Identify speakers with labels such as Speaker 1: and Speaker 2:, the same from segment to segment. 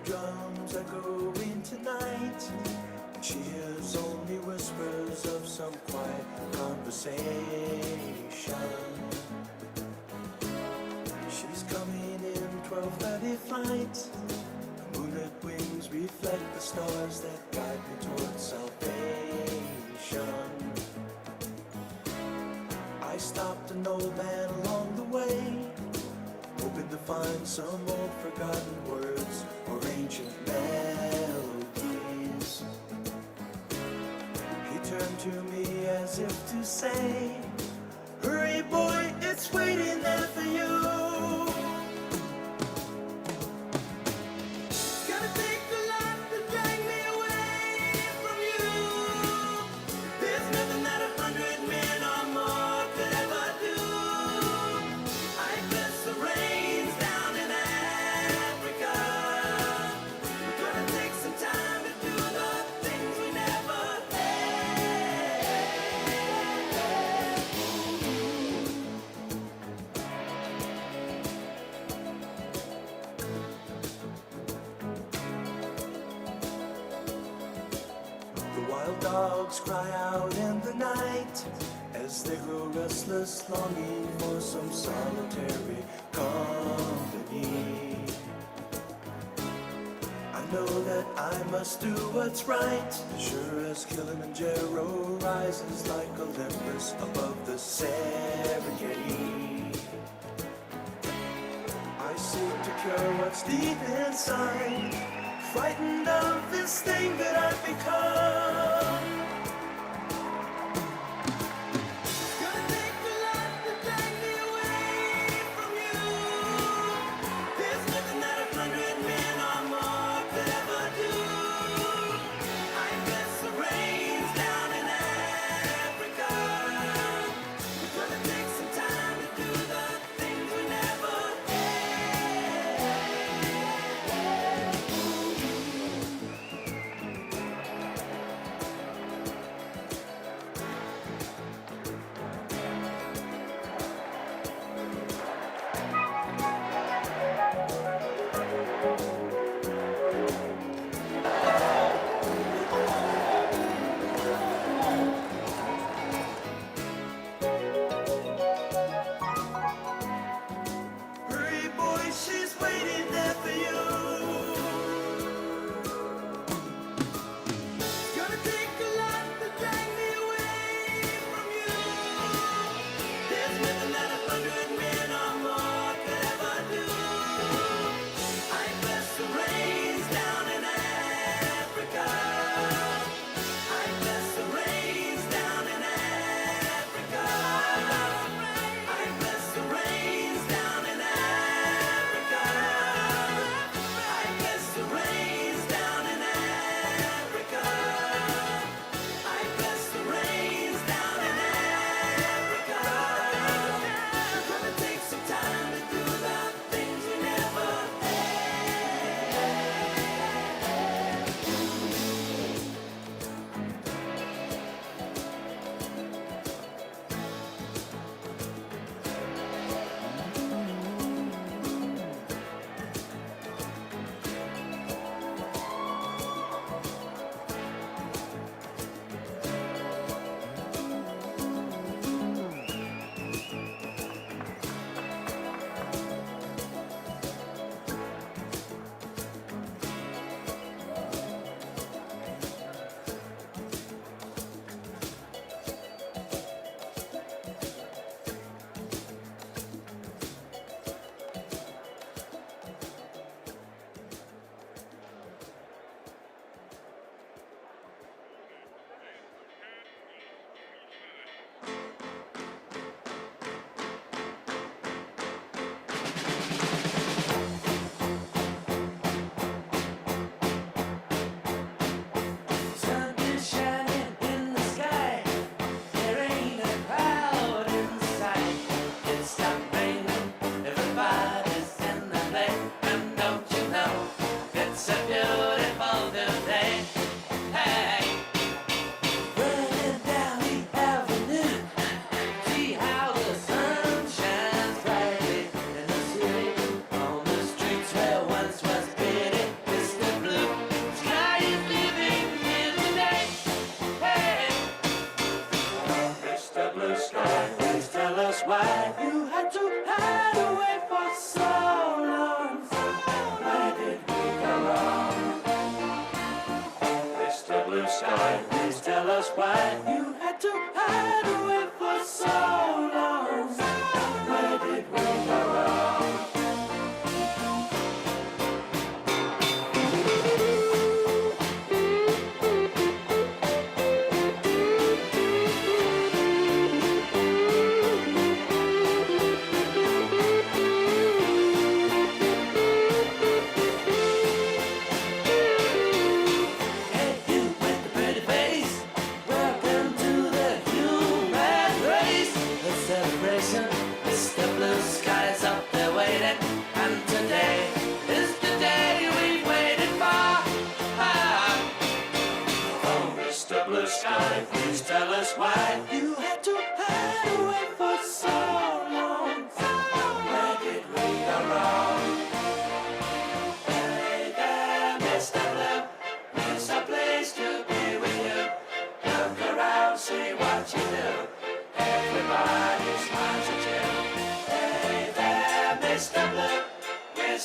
Speaker 1: drums are going tonight. She hears only whispers of some quiet conversation. She's coming in 12:30 flight. The moonlit wings reflect the stars that guide me towards salvation. I stopped an old man along the way, hoping to find some old forgotten words or ancient melodies. He turned to me as if to say, "Hurry boy, it's waiting there for you. It's gonna take a lot to drag me away from you." Wild dogs cry out in the night as they grow restless, longing for some solitary company. I know that I must do what's right, as sure as Kilimanjaro rises like Olympus above the Serengeti. I seek to cure what's deep inside, frightened of this thing that I've become. It's gonna take a lot to drag me away from you. There's nothing that 100 men or more could ever do. I guess the rain's down in Africa. It's gonna take some time to do the things we never had.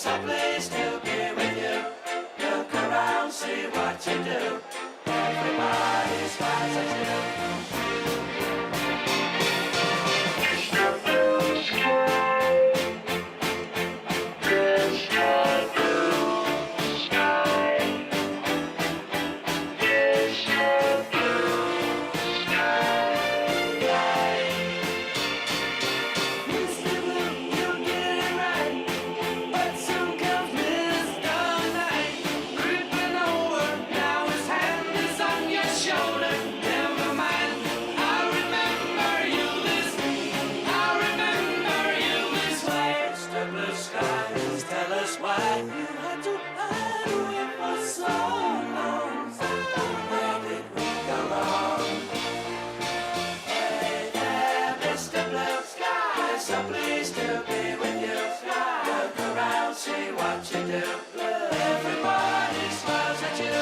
Speaker 1: so pleased to be with you. Look around, see what you do. Everybody smiles at you. So pleased to be with you. Look around, see what you do. Everybody smiles at you.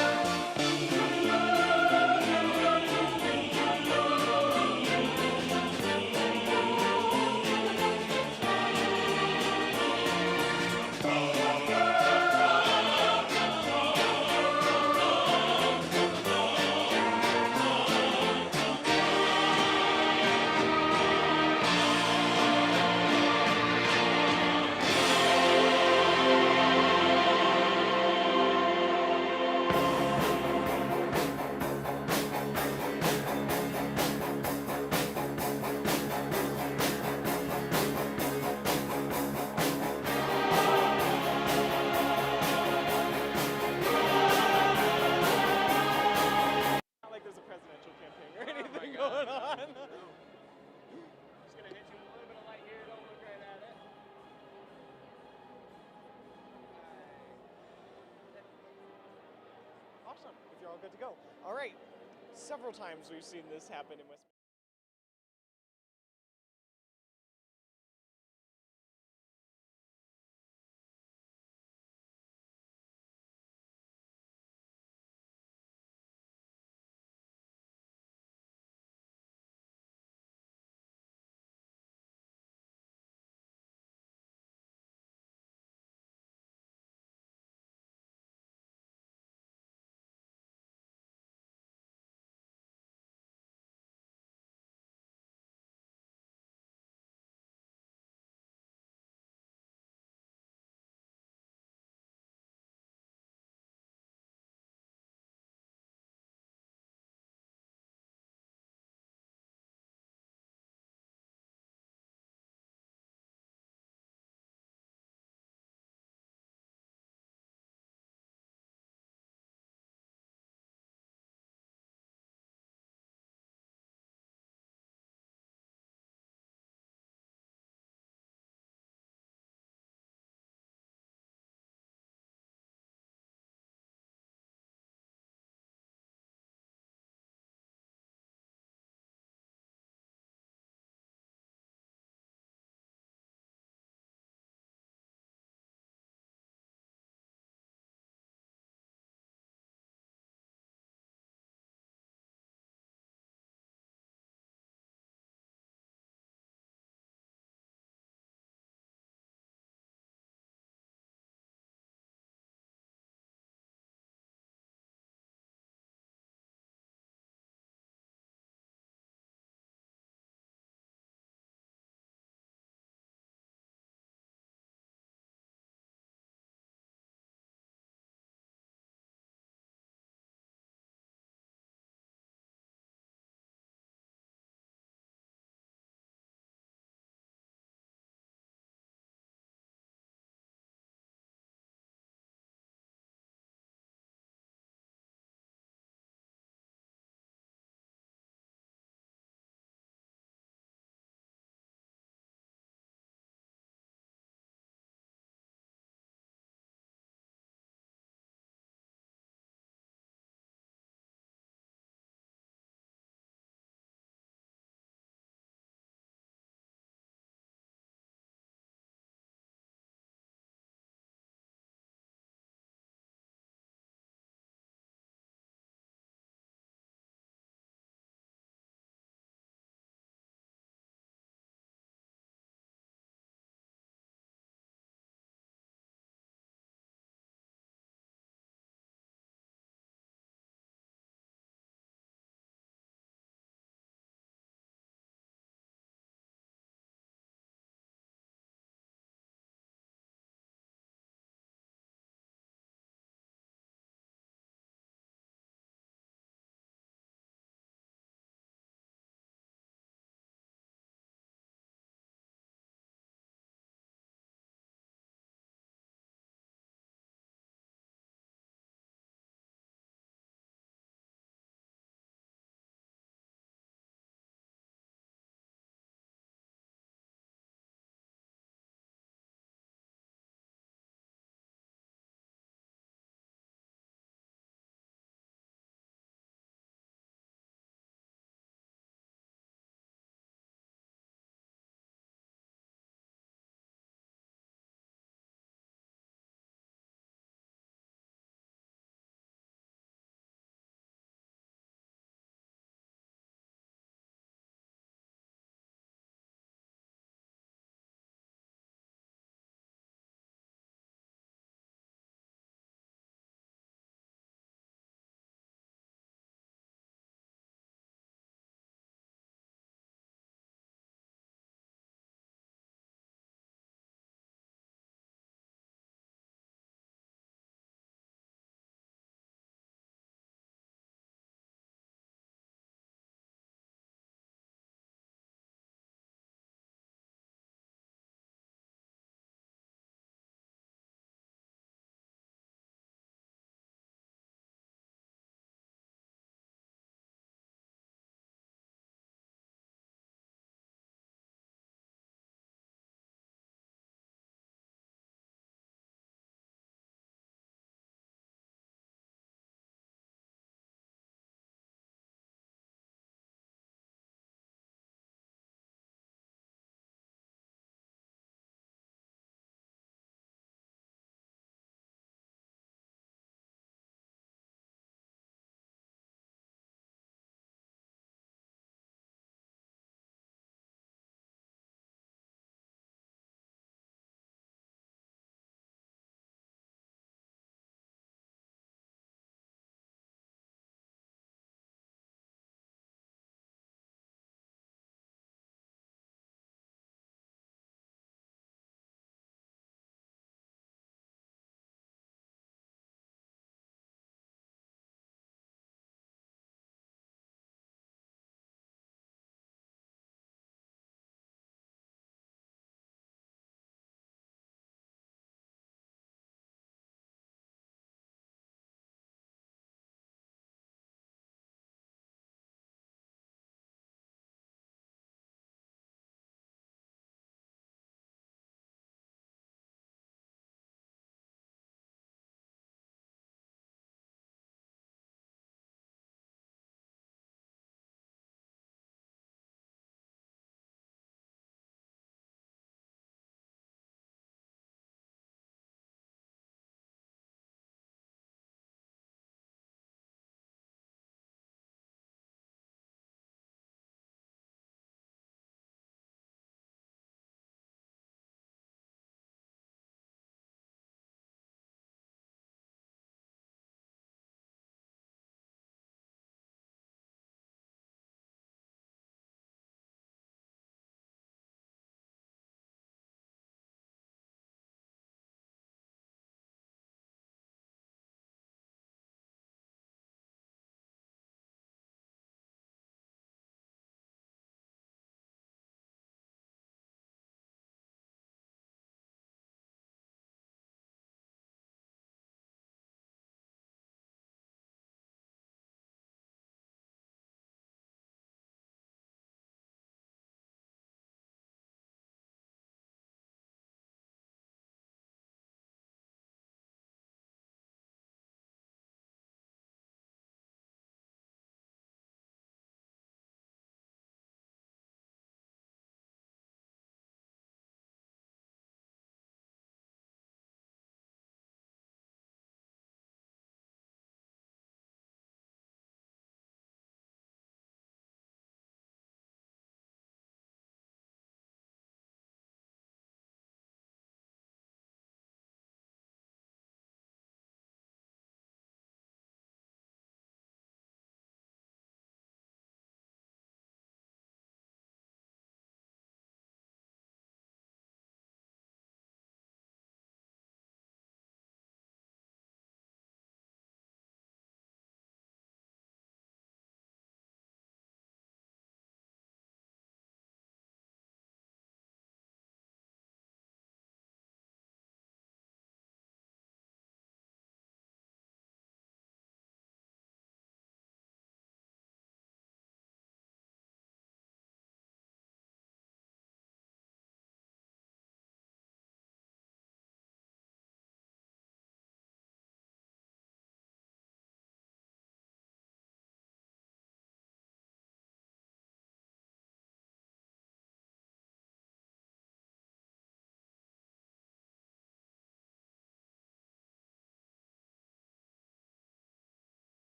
Speaker 2: Like there's a presidential campaign or anything going on. Just gonna hit you with a little bit of light here, don't look right at it. Awesome, if you're all good to go. All right, several times we've seen this happen in West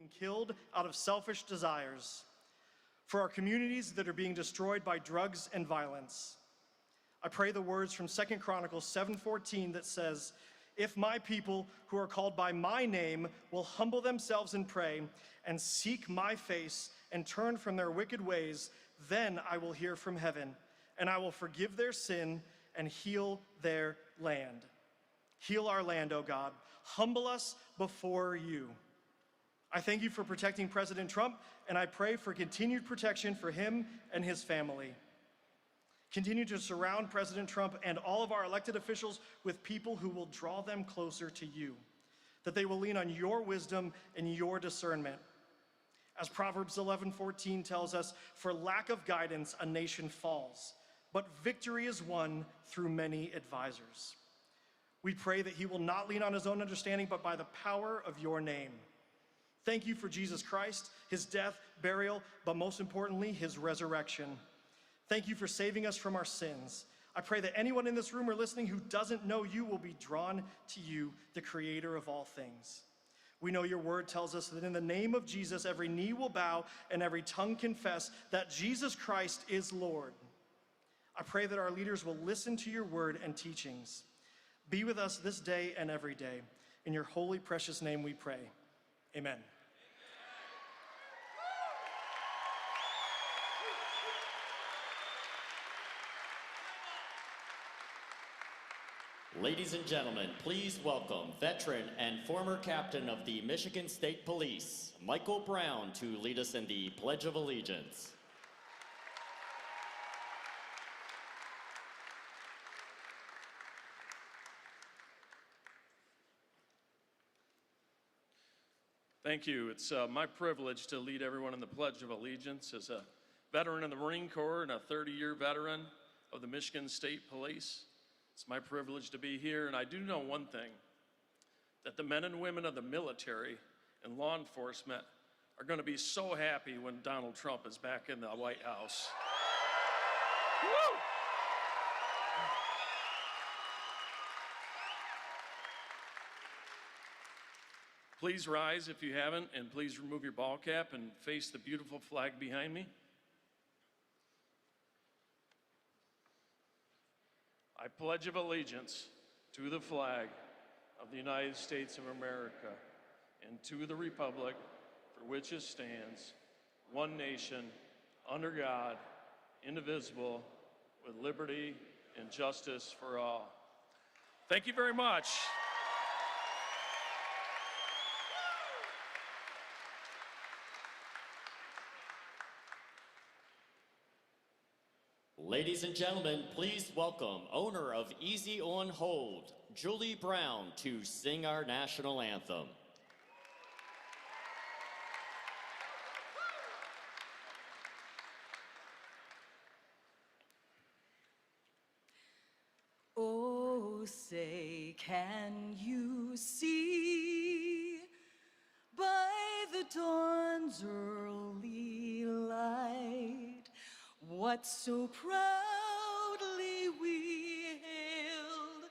Speaker 3: killed out of selfish desires, for our communities that are being destroyed by drugs and violence. I pray the words from 2 Chronicles 7:14 that says, "If my people who are called by my name will humble themselves and pray and seek my face and turn from their wicked ways, then I will hear from heaven and I will forgive their sin and heal their land." Heal our land, O God. Humble us before you. I thank you for protecting President Trump, and I pray for continued protection for him and his family. Continue to surround President Trump and all of our elected officials with people who will draw them closer to you, that they will lean on your wisdom and your discernment. As Proverbs 11:14 tells us, "For lack of guidance, a nation falls, but victory is won through many advisors." We pray that he will not lean on his own understanding, but by the power of your name. Thank you for Jesus Christ, his death, burial, but most importantly, his resurrection. Thank you for saving us from our sins. I pray that anyone in this room or listening who doesn't know you will be drawn to you, the creator of all things. We know your word tells us that in the name of Jesus, every knee will bow and every tongue confess that Jesus Christ is Lord. I pray that our leaders will listen to your word and teachings. Be with us this day and every day. In your holy, precious name we pray. Amen.
Speaker 4: Ladies and gentlemen, please welcome veteran and former captain of the Michigan State Police, Michael Brown, to lead us in the Pledge of Allegiance.
Speaker 5: Thank you. It's my privilege to lead everyone in the Pledge of Allegiance as a veteran in the Marine Corps and a 30-year veteran of the Michigan State Police. It's my privilege to be here, and I do know one thing, that the men and women of the military and law enforcement are going to be so happy when Donald Trump is back in the White House. Woo! Please rise if you haven't, and please remove your ball cap and face the beautiful flag behind me. I pledge of allegiance to the flag of the United States of America and to the republic for which it stands, one nation, under God, indivisible, with liberty and justice for all. Thank you very much.
Speaker 4: Ladies and gentlemen, please welcome owner of Easy on Hold, Julie Brown, to sing our national anthem.
Speaker 6: Oh, say, can you see by the dawn's early light what so proudly we hailed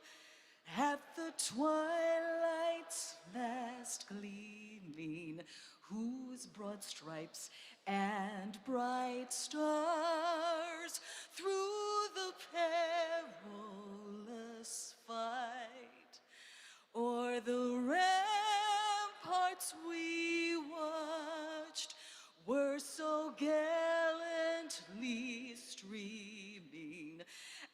Speaker 6: at the twilight's last gleaming, whose broad stripes and bright stars through the perilous fight o'er the ramparts we watched were so gallantly streaming,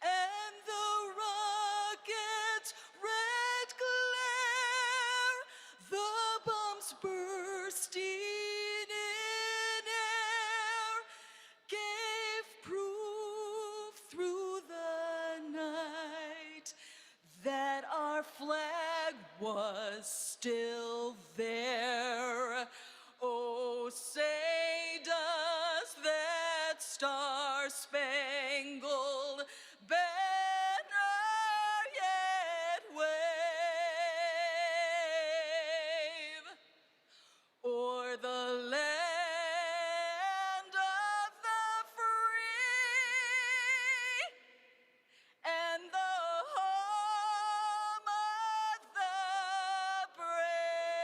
Speaker 6: and the rocket's red glare, the bombs bursting in air, gave proof through the night that our flag was still there. Oh, say does that star-spangled banner yet wave o'er the land of the free and the home of the brave?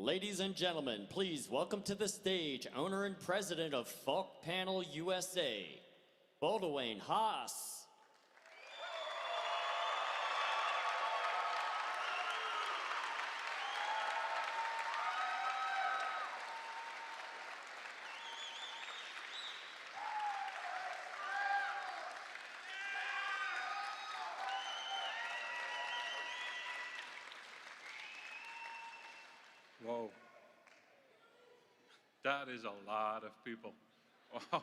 Speaker 4: Ladies and gentlemen, please welcome to the stage owner and president of FALK Panel USA, Baldwin Haas.
Speaker 7: Whoa. That is a lot of people. Wow.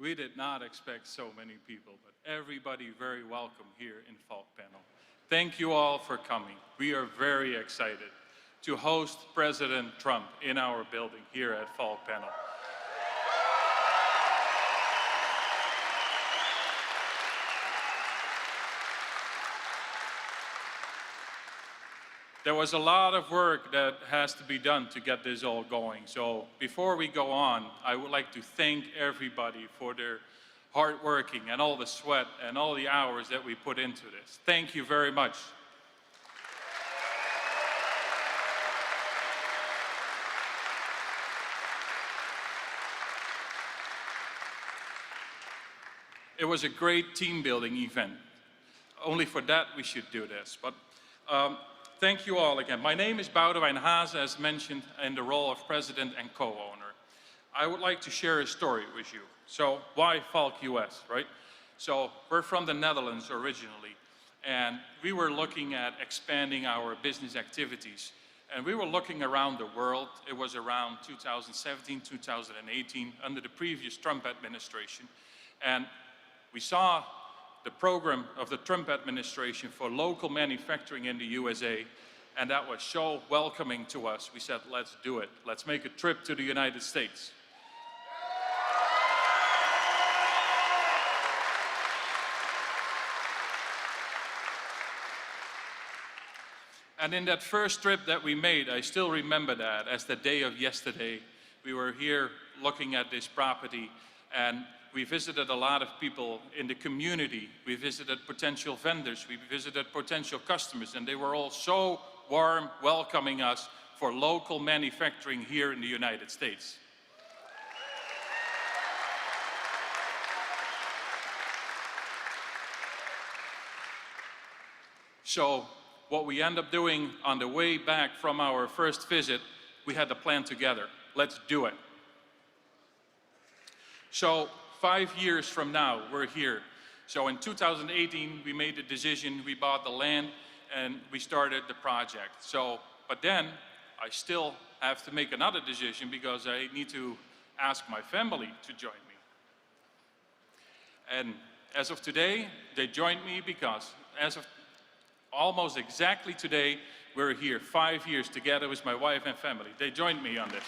Speaker 7: We did not expect so many people, but everybody very welcome here in FALK Panel. Thank you all for coming. We are very excited to host President Trump in our building here at FALK Panel. There was a lot of work that has to be done to get this all going. So before we go on, I would like to thank everybody for their hard working and all the sweat and all the hours that we put into this. Thank you very much. It was a great team building event. Only for that we should do this. But thank you all again. My name is Baldwin Haas, as mentioned, in the role of president and co-owner. I would like to share a story with you. So why FALK US, right? So we're from the Netherlands originally, and we were looking at expanding our business activities. And we were looking around the world. It was around 2017, 2018, under the previous Trump administration. And we saw the program of the Trump administration for local manufacturing in the USA, and that was so welcoming to us. We said, let's do it. Let's make a trip to the United States. And in that first trip that we made, I still remember that as the day of yesterday. We were here looking at this property, and we visited a lot of people in the community. We visited potential vendors. We visited potential customers, and they were all so warm, welcoming us for local manufacturing here in the United States. So what we end up doing on the way back from our first visit, we had the plan together. Let's do it. So 5 years from now, we're here. So in 2018, we made the decision, we bought the land, and we started the project. So, but then, I still have to make another decision because I need to ask my family to join me. And as of today, they joined me because as of almost exactly today, we're here 5 years together with my wife and family. They joined me on this.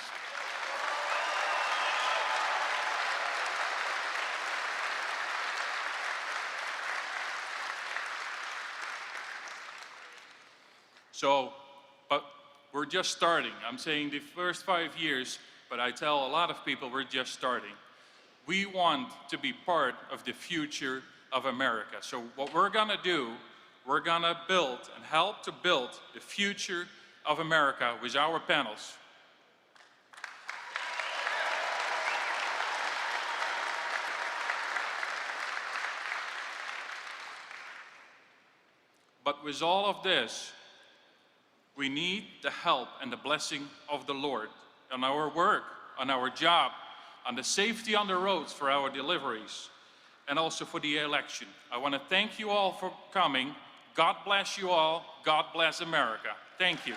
Speaker 7: So, but we're just starting. I'm saying the first 5 years, but I tell a lot of people we're just starting. We want to be part of the future of America. So what we're gonna do, we're gonna build and help to build the future of America with our panels. But with all of this, we need the help and the blessing of the Lord on our work, on our job, on the safety on the roads for our deliveries, and also for the election. I want to thank you all for coming. God bless you all. God bless America. Thank you.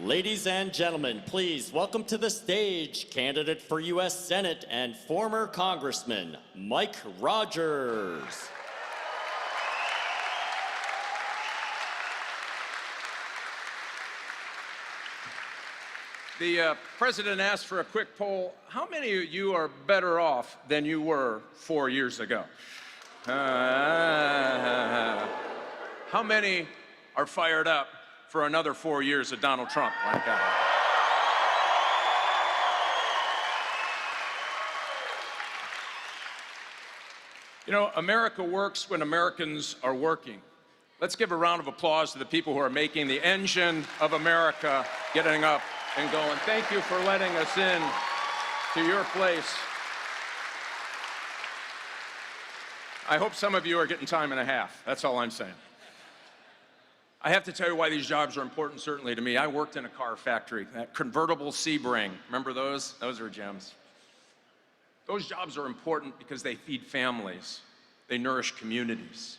Speaker 4: Ladies and gentlemen, please welcome to the stage candidate for U.S. Senate and former Congressman, Mike Rogers.
Speaker 8: The president asked for a quick poll. How many of you are better off than you were 4 years ago? How many are fired up for another 4 years of Donald Trump like that? You know, America works when Americans are working. Let's give a round of applause to the people who are making the engine of America getting up and going. Thank you for letting us in to your place. I hope some of you are getting time and a half. That's all I'm saying. I have to tell you why these jobs are important, certainly to me. I worked in a car factory, that convertible Sebring. Remember those? Those are gems. Those jobs are important because they feed families. They nourish communities.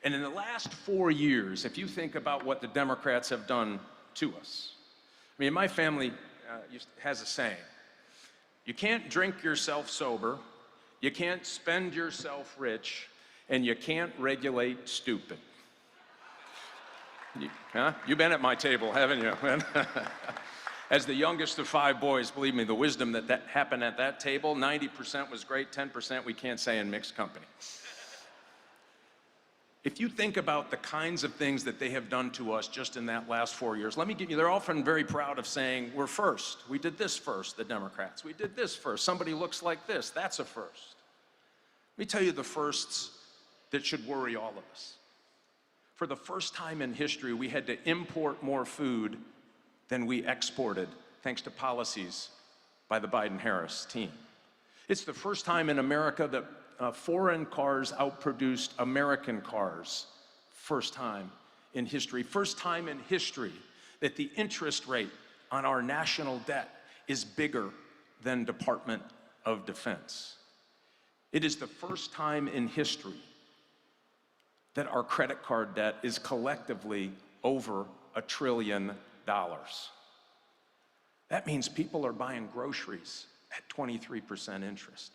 Speaker 8: And in the last 4 years, if you think about what the Democrats have done to us, I mean, my family has a saying, you can't drink yourself sober, you can't spend yourself rich, and you can't regulate stupid. You've been at my table, haven't you? As the youngest of 5 boys, believe me, the wisdom that happened at that table, 90% was great, 10% we can't say in mixed company. If you think about the kinds of things that they have done to us just in that last 4 years, let me give you, they're often very proud of saying, we're first. We did this first, the Democrats. We did this first. Somebody looks like this. That's a first. Let me tell you the firsts that should worry all of us. For the first time in history, we had to import more food than we exported, thanks to policies by the Biden-Harris team. It's the first time in America that foreign cars outproduced American cars. First time in history. First time in history that the interest rate on our national debt is bigger than Department of Defense. It is the first time in history that our credit card debt is collectively over $1 trillion. That means people are buying groceries at 23% interest.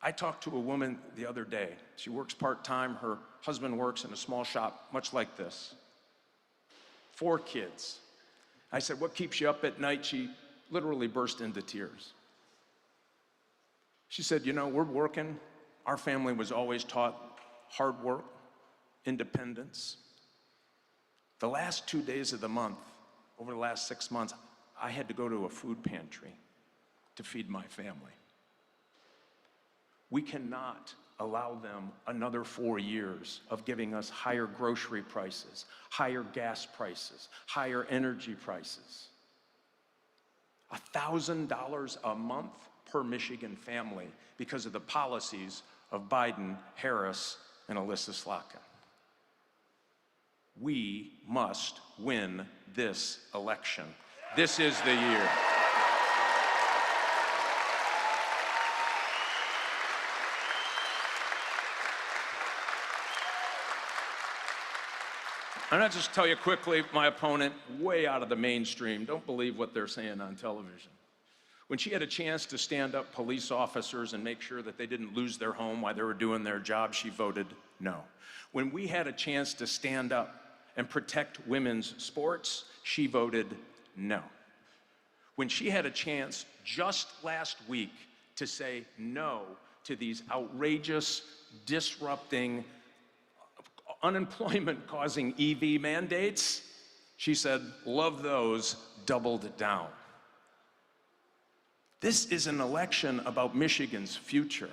Speaker 8: I talked to a woman the other day. She works part-time. Her husband works in a small shop, much like this. 4 kids. I said, what keeps you up at night? She literally burst into tears. She said, you know, we're working. Our family was always taught hard work, independence. The last 2 days of the month, over the last 6 months, I had to go to a food pantry to feed my family. We cannot allow them another 4 years of giving us higher grocery prices, higher gas prices, higher energy prices. $1,000 a month per Michigan family because of the policies of Biden, Harris, and Alyssa Slotkin. We must win this election. This is the year. I'm going to just tell you quickly, my opponent, way out of the mainstream. Don't believe what they're saying on television. When she had a chance to stand up police officers and make sure that they didn't lose their home while they were doing their job, she voted no. When we had a chance to stand up and protect women's sports, she voted no. When she had a chance just last week to say no to these outrageous, disrupting, unemployment-causing EV mandates, she said, love those, doubled down. This is an election about Michigan's future.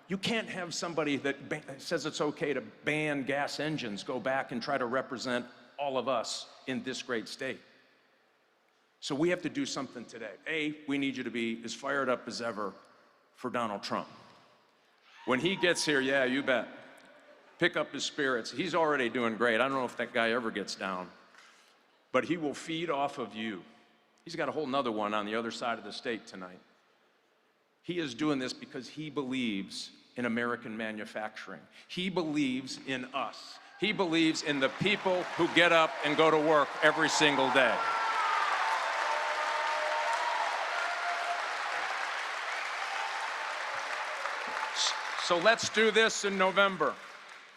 Speaker 8: You can't have somebody that says it's okay to ban gas engines go back and try to represent all of us in this great state. So we have to do something today. A, we need you to be as fired up as ever for Donald Trump. When he gets here, yeah, you bet. Pick up his spirits. He's already doing great. I don't know if that guy ever gets down, but he will feed off of you. He's got a whole nother one on the other side of the state tonight. He is doing this because he believes in American manufacturing. He believes in us. He believes in the people who get up and go to work every single day. So let's do this in November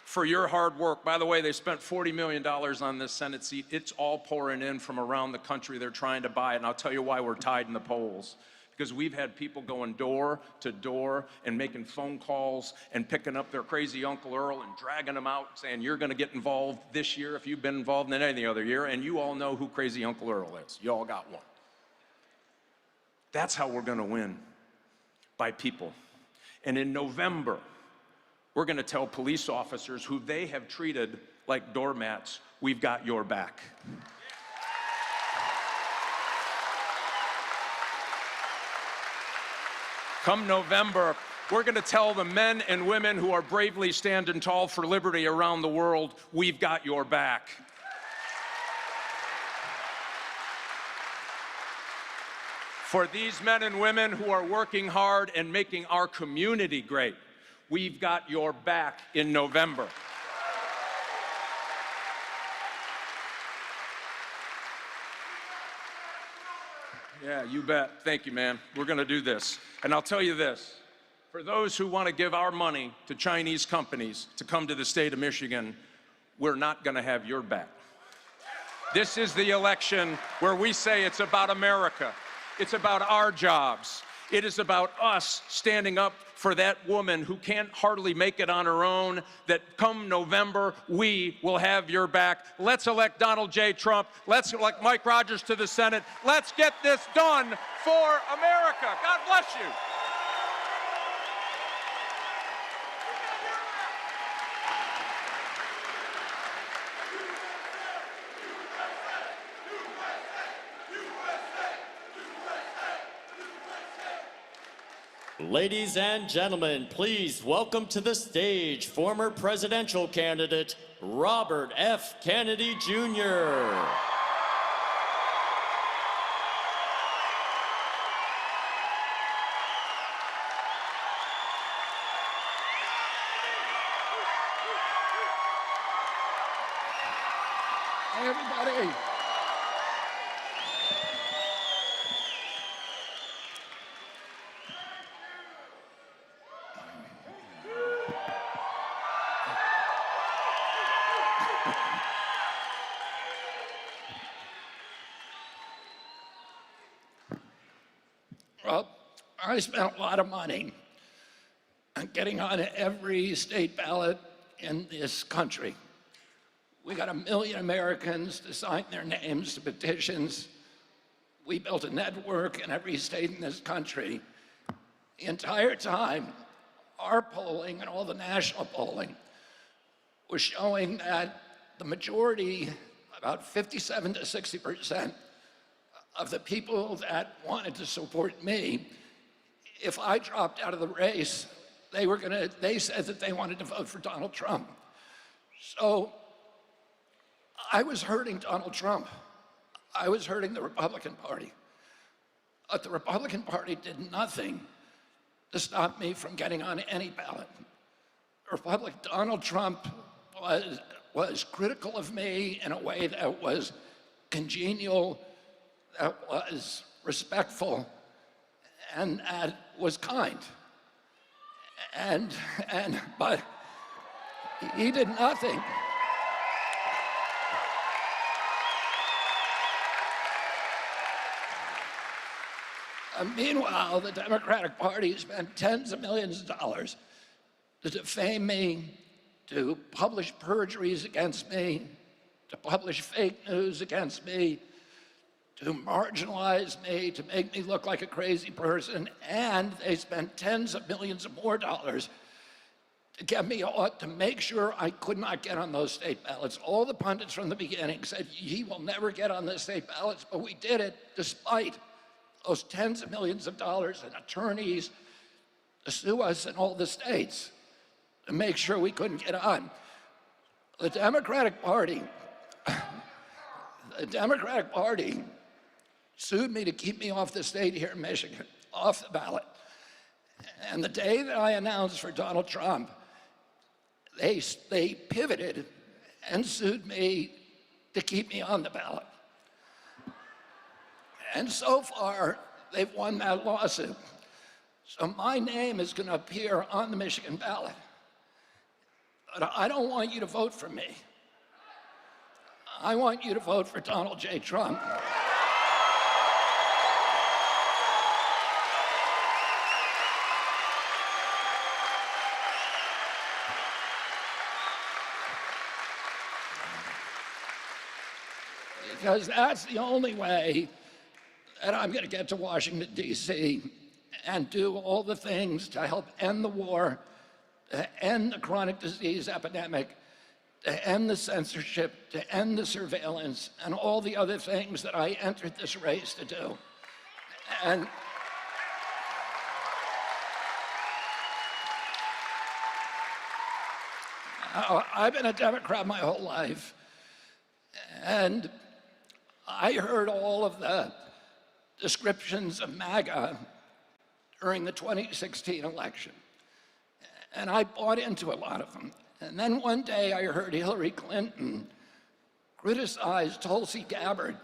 Speaker 8: for your hard work. By the way, they spent $40 million on this Senate seat. It's all pouring in from around the country. They're trying to buy it, and I'll tell you why we're tied in the polls. Because we've had people going door to door and making phone calls and picking up their crazy Uncle Earl and dragging them out, saying, you're going to get involved this year if you've been involved in any other year, and you all know who crazy Uncle Earl is. You all got one. That's how we're going to win, by people. And in November, We're going to tell police officers who they have treated like doormats, we've got your back. Come November, we're going to tell the men and women who are bravely standing tall for liberty around the world, we've got your back. For these men and women who are working hard and making our community great, we've got your back in November. Yeah, you bet. Thank you, man. We're going to do this. And I'll tell you this, for those who want to give our money to Chinese companies to come to the state of Michigan, we're not going to have your back. This is the election where we say it's about America. It's about our jobs. It is about us standing up for that woman who can't hardly make it on her own, that come November, we will have your back. Let's elect Donald J. Trump. Let's elect Mike Rogers to the Senate. Let's get this done for America. God bless you.
Speaker 4: Ladies and gentlemen, please welcome to the stage former presidential candidate Robert F. Kennedy Jr.
Speaker 9: Hey, everybody. Well, I spent a lot of money on getting on every state ballot in this country. We got 1 million Americans to sign their names to petitions. We built a network in every state in this country. The entire time, our polling and all the national polling was showing that the majority, about 57 to 60%, of the people that wanted to support me, if I dropped out of the race, they said that they wanted to vote for Donald Trump. So I was hurting Donald Trump. I was hurting the Republican Party. But the Republican Party did nothing to stop me from getting on any ballot. Donald Trump was critical of me in a way that was congenial, that was respectful, and that was kind. But he did nothing. Meanwhile, the Democratic Party spent tens of millions of dollars to defame me, to publish perjuries against me, to publish fake news against me, to marginalize me, to make me look like a crazy person, and they spent tens of millions of more dollars to get me to make sure I could not get on those state ballots. All the pundits from the beginning said, he will never get on the state ballots, but we did it despite those tens of millions of dollars and attorneys to sue us in all the states to make sure we couldn't get on. The Democratic Party sued me to keep me off the state here in Michigan, off the ballot. And the day that I announced for Donald Trump, they pivoted and sued me to keep me on the ballot. And so far, they've won that lawsuit. So my name is going to appear on the Michigan ballot. But I don't want you to vote for me. I want you to vote for Donald J. Trump. Because that's the only way that I'm going to get to Washington, D.C. and do all the things to help end the war, to end the chronic disease epidemic, to end the censorship, to end the surveillance, and all the other things that I entered this race to do. And I've been a Democrat my whole life, and I heard all of the descriptions of MAGA during the 2016 election, and I bought into a lot of them. And then one day I heard Hillary Clinton criticize Tulsi Gabbard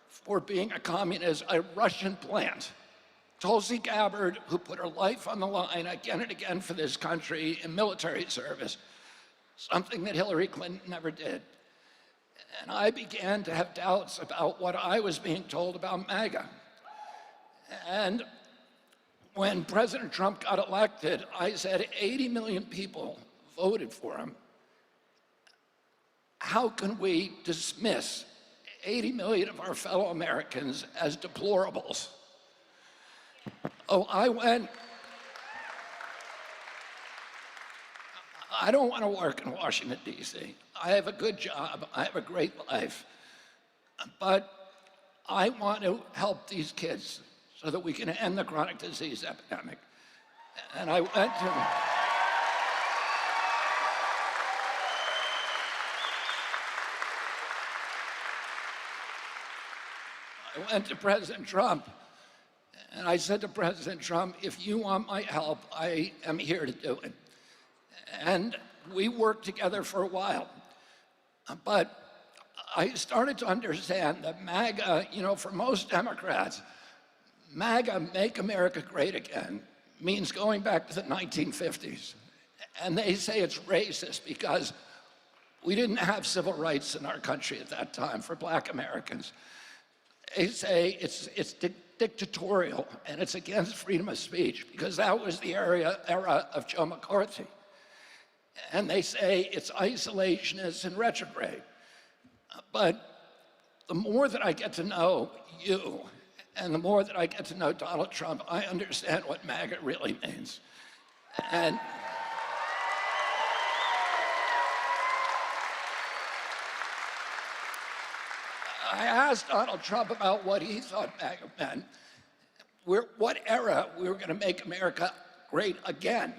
Speaker 9: for being a communist, a Russian plant. Tulsi Gabbard, who put her life on the line again and again for this country in military service, something that Hillary Clinton never did. And I began to have doubts about what I was being told about MAGA. And when President Trump got elected, I said 80 million people voted for him. How can we dismiss 80 million of our fellow Americans as deplorables? Oh, I don't want to work in Washington, D.C. I have a good job, I have a great life, but I want to help these kids so that we can end the chronic disease epidemic. And I went to President Trump, and I said to President Trump, if you want my help, I am here to do it. And we worked together for a while. But I started to understand that MAGA, for most Democrats, MAGA, Make America Great Again, means going back to the 1950s. And they say it's racist because we didn't have civil rights in our country at that time for Black Americans. They say it's dictatorial and it's against freedom of speech because that was the era of Joe McCarthy. And they say it's isolationist and retrograde. But the more that I get to know you and the more that I get to know Donald Trump, I understand what MAGA really means. And I asked Donald Trump about what he thought MAGA meant, what era we were going to make America great again.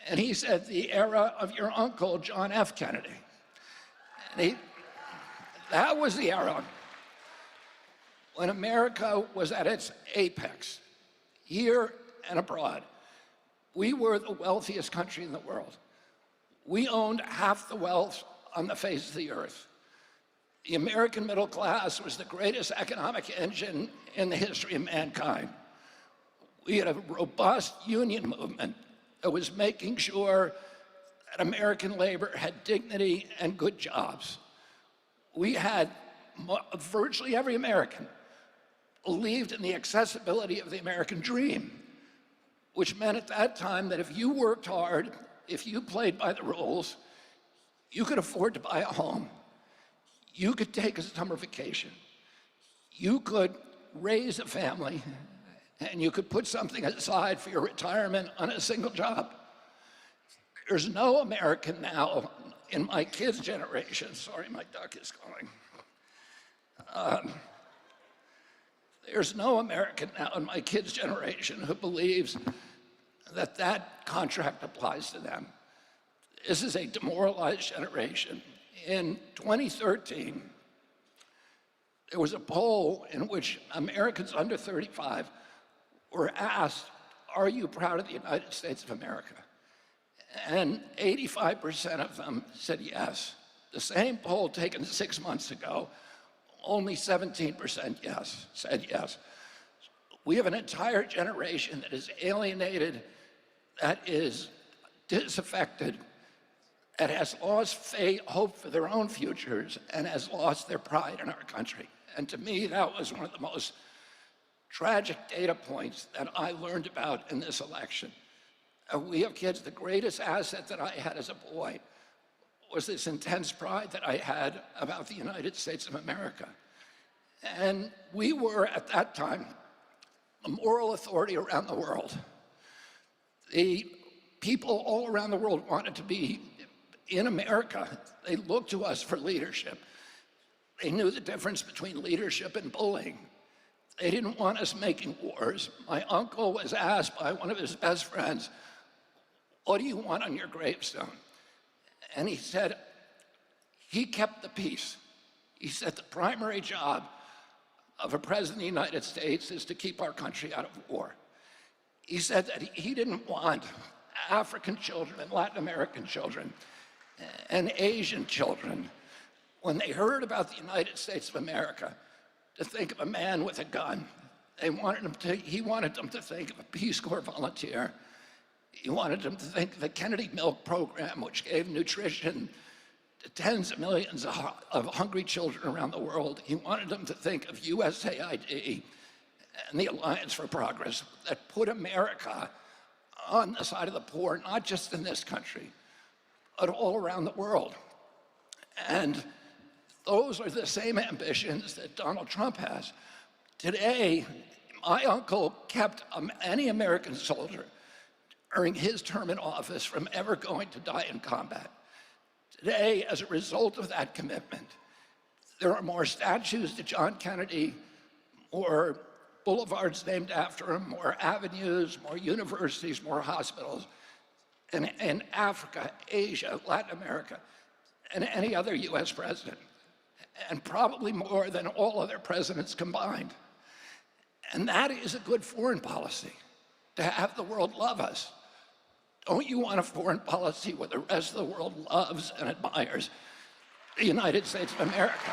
Speaker 9: And he said, the era of your uncle, John F. Kennedy. And that was the era when America was at its apex, here and abroad. We were the wealthiest country in the world. We owned half the wealth on the face of the earth. The American middle class was the greatest economic engine in the history of mankind. We had a robust union movement that was making sure that American labor had dignity and good jobs. We had virtually every American believed in the accessibility of the American dream, which meant at that time that if you worked hard, if you played by the rules, you could afford to buy a home. You could take a summer vacation. You could raise a family, and you could put something aside for your retirement on a single job. There's no American now in my kids' generation, sorry, my duck is calling. There's no American now in my kids' generation who believes that that contract applies to them. This is a demoralized generation. In 2013, there was a poll in which Americans under 35 were asked, are you proud of the United States of America? And 85% of them said yes. The same poll taken 6 months ago, only 17% said yes. We have an entire generation that is alienated, that is disaffected, that has lost faith, hope for their own futures, and has lost their pride in our country. And to me, that was one of the most tragic data points that I learned about in this election. We have kids, the greatest asset that I had as a boy was this intense pride that I had about the United States of America. And we were, at that time, a moral authority around the world. The people all around the world wanted to be in America. They looked to us for leadership. They knew the difference between leadership and bullying. They didn't want us making wars. My uncle was asked by one of his best friends, "What do you want on your gravestone?" And he said, he kept the peace. He said the primary job of a president of the United States is to keep our country out of war. He said that he didn't want African children and Latin American children and Asian children, when they heard about the United States of America, to think of a man with a gun. He wanted them to think of a Peace Corps volunteer. He wanted them to think of the Kennedy Milk Program, which gave nutrition to tens of millions of hungry children around the world. He wanted them to think of USAID and the Alliance for Progress that put America on the side of the poor, not just in this country, but all around the world. And those are the same ambitions that Donald Trump has. Today, my uncle kept any American soldier during his term in office from ever going to die in combat. Today, as a result of that commitment, there are more statues to John Kennedy, more boulevards named after him, more avenues, more universities, more hospitals in Africa, Asia, Latin America, and any other US president, and probably more than all other presidents combined. And that is a good foreign policy, to have the world love us. Don't you want a foreign policy where the rest of the world loves and admires the United States of America?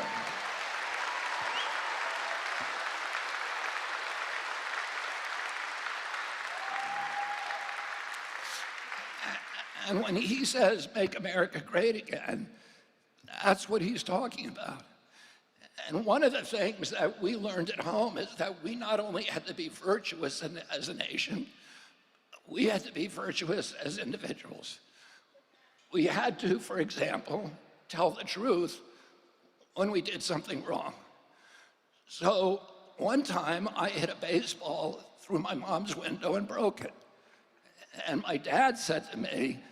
Speaker 9: And when he says, "Make America great again," that's what he's talking about. And one of the things that we learned at home is that we not only had to be virtuous as a nation, we had to be virtuous as individuals. We had to, for example, tell the truth when we did something wrong. So one time I hit a baseball through my mom's window and broke it. And my dad said to me,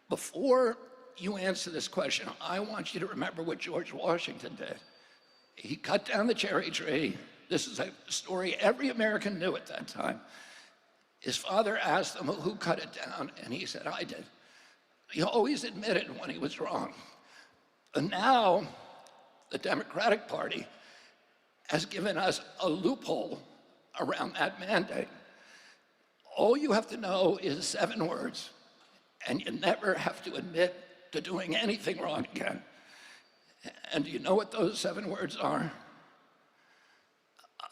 Speaker 9: "Before you answer this question, I want you to remember what George Washington did. He cut down the cherry tree." This is a story every American knew at that time. His father asked him who cut it down, and he said, "I did." He always admitted when he was wrong. And now, the Democratic Party has given us a loophole around that mandate. All you have to know is 7 words, and you never have to admit to doing anything wrong again. And do you know what those 7 words are?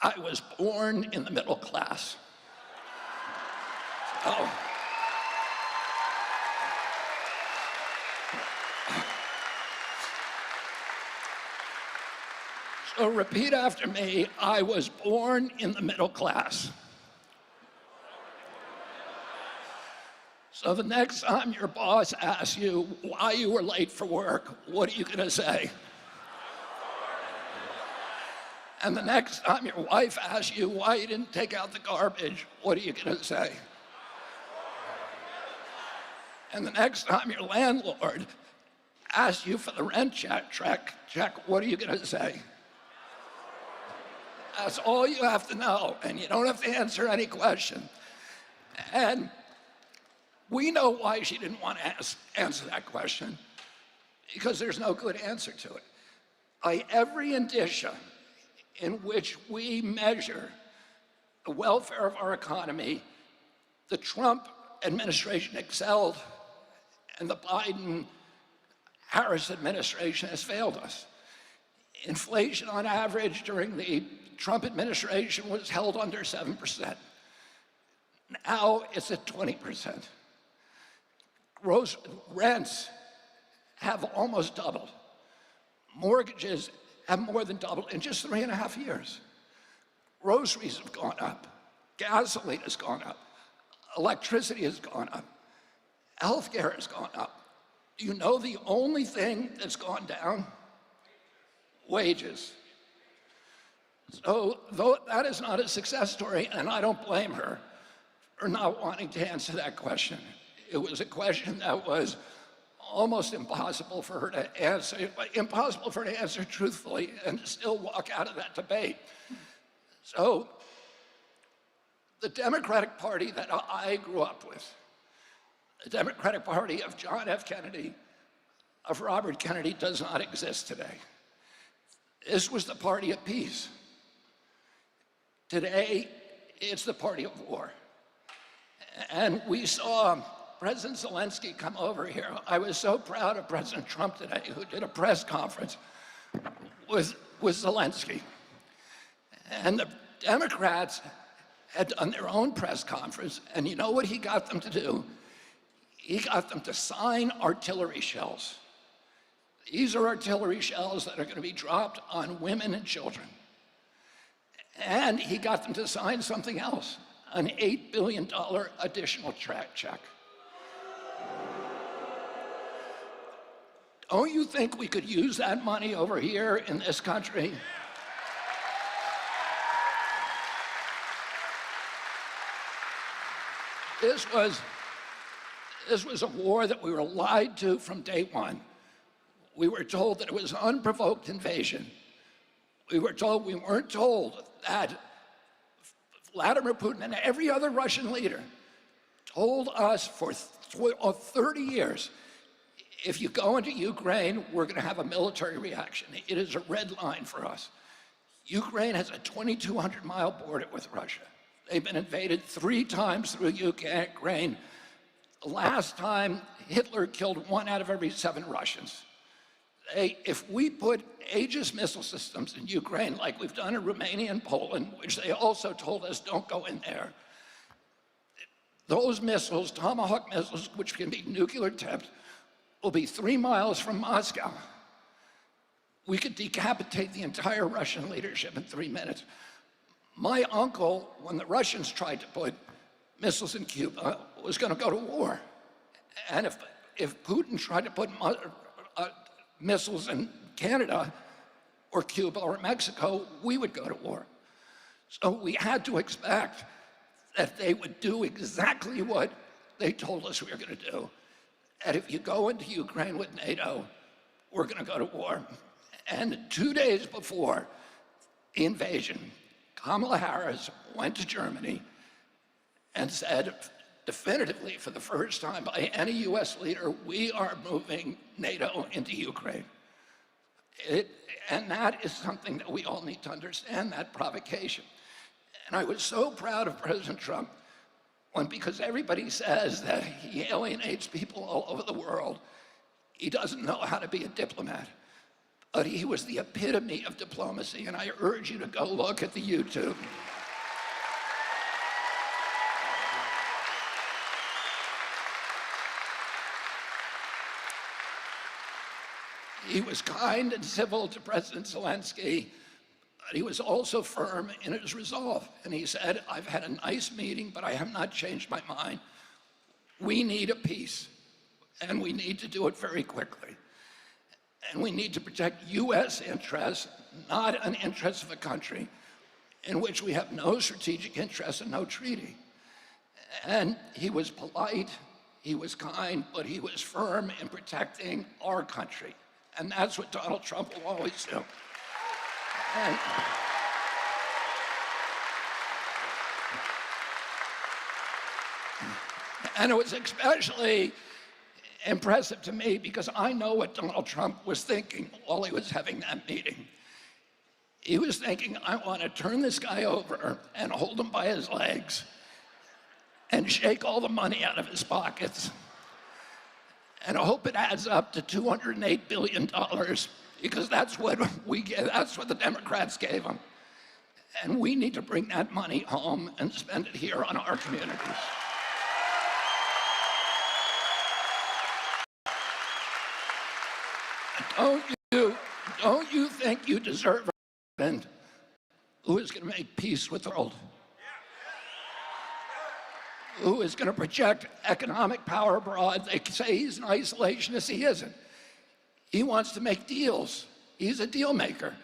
Speaker 9: I was born in the middle class. Oh. So repeat after me. I was born in the middle class. So the next time your boss asks you why you were late for work, what are you going to say? And the next time your wife asks you why you didn't take out the garbage, what are you going to say? And the next time your landlord asks you for the rent check, what are you going to say? That's all you have to know, and you don't have to answer any question. And we know why she didn't want to answer that question, because there's no good answer to it. By every indicia in which we measure the welfare of our economy, the Trump administration excelled, and the Biden-Harris administration has failed us. Inflation on average during the Trump administration was held under 7%. Now it's at 20%. Gross rents have almost doubled. Mortgages have more than doubled in just 3.5 years. Groceries have gone up. Gasoline has gone up. Electricity has gone up. Healthcare has gone up. Do you know the only thing that's gone down? Wages. So though that is not a success story, and I don't blame her for not wanting to answer that question, It was a question that was almost impossible for her to answer truthfully and still walk out of that debate. So the Democratic Party that I grew up with, the Democratic Party of John F. Kennedy, of Robert Kennedy, does not exist today. This was the party of peace. Today, it's the party of war. And we saw President Zelensky come over here. I was so proud of President Trump today, who did a press conference with Zelensky. And the Democrats had done their own press conference, and you know what he got them to do? He got them to sign artillery shells. These are artillery shells that are going to be dropped on women and children. And he got them to sign something else, an $8 billion additional check. Don't you think we could use that money over here in this country? This was a war that we were lied to from day one. We were told that it was unprovoked invasion. We weren't told that Vladimir Putin and every other Russian leader told us for 30 years, if you go into Ukraine, we're going to have a military reaction. It is a red line for us. Ukraine has a 2,200-mile border with Russia. They've been invaded 3 times through Ukraine. Last time, Hitler killed 1 out of every 7 Russians. If we put Aegis missile systems in Ukraine, like we've done in Romania and Poland, which they also told us don't go in there, those missiles, Tomahawk missiles, which can be nuclear tipped, will be 3 miles from Moscow. We could decapitate the entire Russian leadership in 3 minutes. My uncle, when the Russians tried to put missiles in Cuba, was going to go to war. And if Putin tried to put missiles in Canada or Cuba or Mexico, we would go to war. So we had to expect that they would do exactly what they told us we were going to do. And if you go into Ukraine with NATO, we're going to go to war. And 2 days before the invasion, Kamala Harris went to Germany and said definitively, for the first time by any US leader, we are moving NATO into Ukraine. And that is something that we all need to understand, that provocation. And I was so proud of President Trump because everybody says that he alienates people all over the world. He doesn't know how to be a diplomat. But he was the epitome of diplomacy, and I urge you to go look at the YouTube. He was kind and civil to President Zelensky, but he was also firm in his resolve. And he said, I've had a nice meeting, but I have not changed my mind. We need a peace, and we need to do it very quickly. And we need to protect US interests, not an interest of a country in which we have no strategic interest and no treaty. And he was polite, he was kind, but he was firm in protecting our country. And that's what Donald Trump will always do. And it was especially impressive to me because I know what Donald Trump was thinking while he was having that meeting. He was thinking, I want to turn this guy over and hold him by his legs and shake all the money out of his pockets. And I hope it adds up to $208 billion because that's what that's what the Democrats gave him. And we need to bring that money home and spend it here on our communities. Don't you think you deserve a president who is going to make peace with the world? Who is going to project economic power abroad? They say he's an isolationist. He isn't. He wants to make deals. He's a deal maker.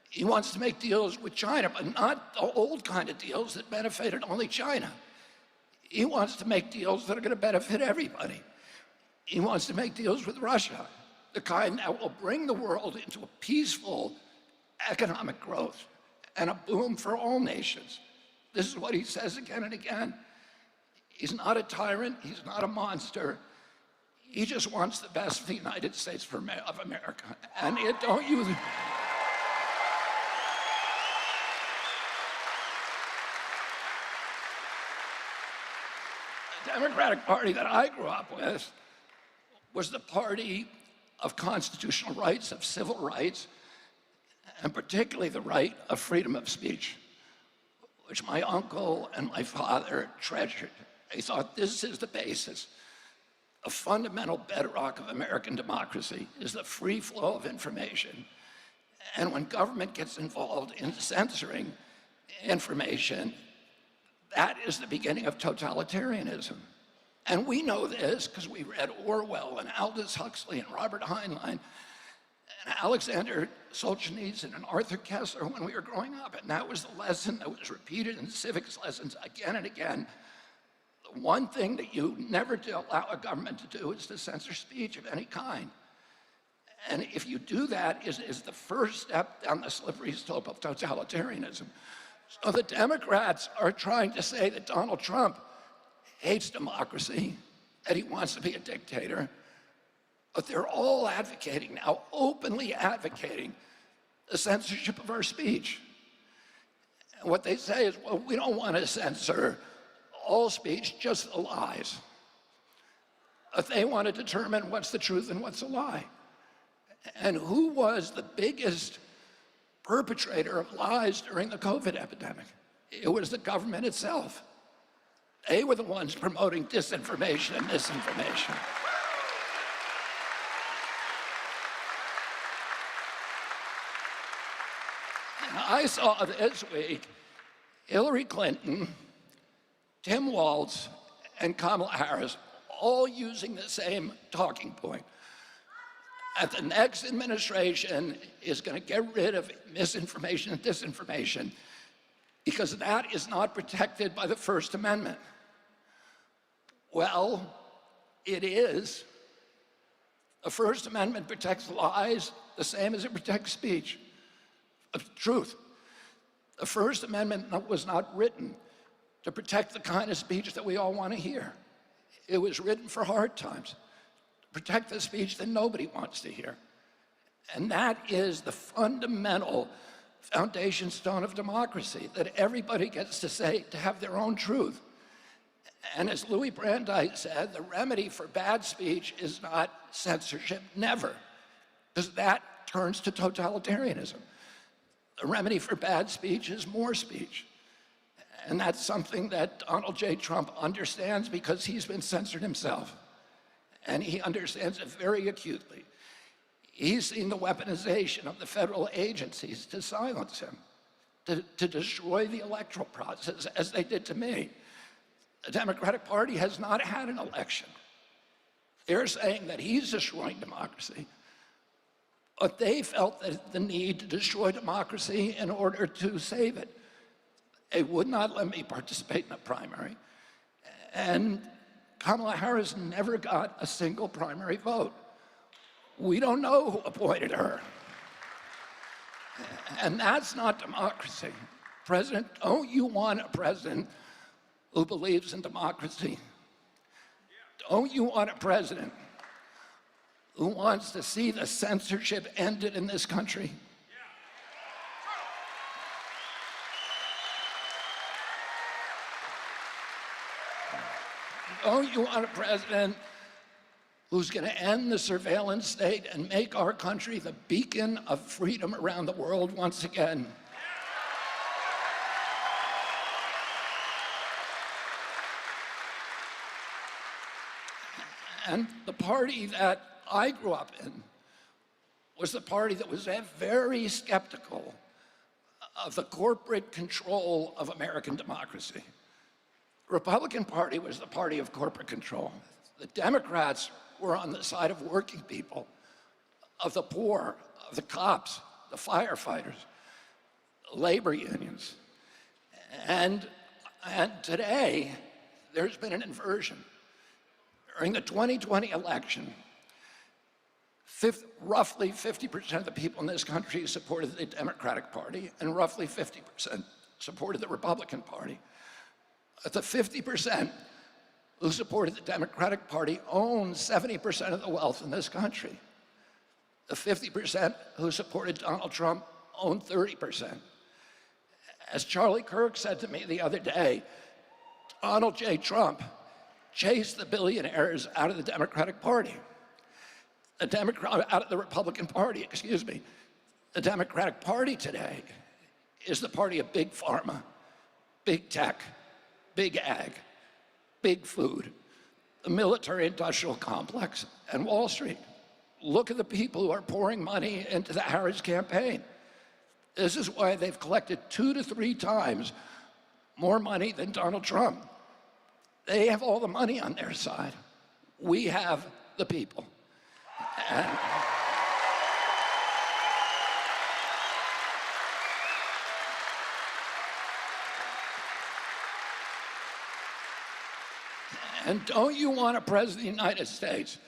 Speaker 9: He wants to make deals with China, but not the old kind of deals that benefited only China. He wants to make deals that are going to benefit everybody. He wants to make deals with Russia, the kind that will bring the world into a peaceful economic growth and a boom for all nations. This is what he says again and again. He's not a tyrant. He's not a monster. He just wants the best for the United States of America. And it don't use... The Democratic Party that I grew up with was the party of constitutional rights, of civil rights, and particularly the right of freedom of speech, which my uncle and my father treasured. They thought this is the basis. A fundamental bedrock of American democracy is the free flow of information. And when government gets involved in censoring information, that is the beginning of totalitarianism. And we know this because we read Orwell and Aldous Huxley and Robert Heinlein and Alexander Solzhenitsyn and Arthur Kessler when we were growing up. And that was the lesson that was repeated in civics lessons again and again. The one thing that you never allow a government to do is to censor speech of any kind. And if you do that, is the first step down the slippery slope of totalitarianism. So the Democrats are trying to say that Donald Trump hates democracy, that he wants to be a dictator, but they're all advocating now, openly advocating the censorship of our speech. And what they say is, well, we don't want to censor all speech, just the lies. But they want to determine what's the truth and what's a lie. And who was the biggest perpetrator of lies during the COVID epidemic? It was the government itself. They were the ones promoting disinformation and misinformation. And I saw this week Hillary Clinton, Tim Walz, and Kamala Harris all using the same talking point. That the next administration is going to get rid of misinformation and disinformation because that is not protected by the First Amendment. Well, it is. The First Amendment protects lies the same as it protects speech, truth. The First Amendment was not written to protect the kind of speech that we all want to hear. It was written for hard times. Protect the speech that nobody wants to hear. And that is the fundamental foundation stone of democracy, that everybody gets to say, to have their own truth. And as Louis Brandeis said, the remedy for bad speech is not censorship, never, because that turns to totalitarianism. The remedy for bad speech is more speech. And that's something that Donald J. Trump understands because he's been censored himself. And he understands it very acutely. He's seen the weaponization of the federal agencies to silence him, to destroy the electoral process, as they did to me. The Democratic Party has not had an election. They're saying that he's destroying democracy, but they felt the need to destroy democracy in order to save it. They would not let me participate in a primary. And Kamala Harris never got a single primary vote. We don't know who appointed her. And that's not democracy. President, don't you want a president who believes in democracy? Don't you want a president who wants to see the censorship ended in this country? Don't you want a president who's going to end the surveillance state and make our country the beacon of freedom around the world once again? And the party that I grew up in was the party that was very skeptical of the corporate control of American democracy. The Republican Party was the party of corporate control. The Democrats were on the side of working people, of the poor, of the cops, the firefighters, the labor unions. And today, there's been an inversion. During the 2020 election, roughly 50% of the people in this country supported the Democratic Party, and roughly 50% supported the Republican Party. The 50% who supported the Democratic Party own 70% of the wealth in this country. The 50% who supported Donald Trump own 30%. As Charlie Kirk said to me the other day, Donald J. Trump chased the billionaires out of the Democratic Party. Out of the Republican Party, excuse me. The Democratic Party today is the party of big pharma, big tech, big ag, big food, the military-industrial complex, and Wall Street. Look at the people who are pouring money into the Harris campaign. This is why they've collected 2 to 3 times more money than Donald Trump. They have all the money on their side. We have the people. And don't you want a president of the United States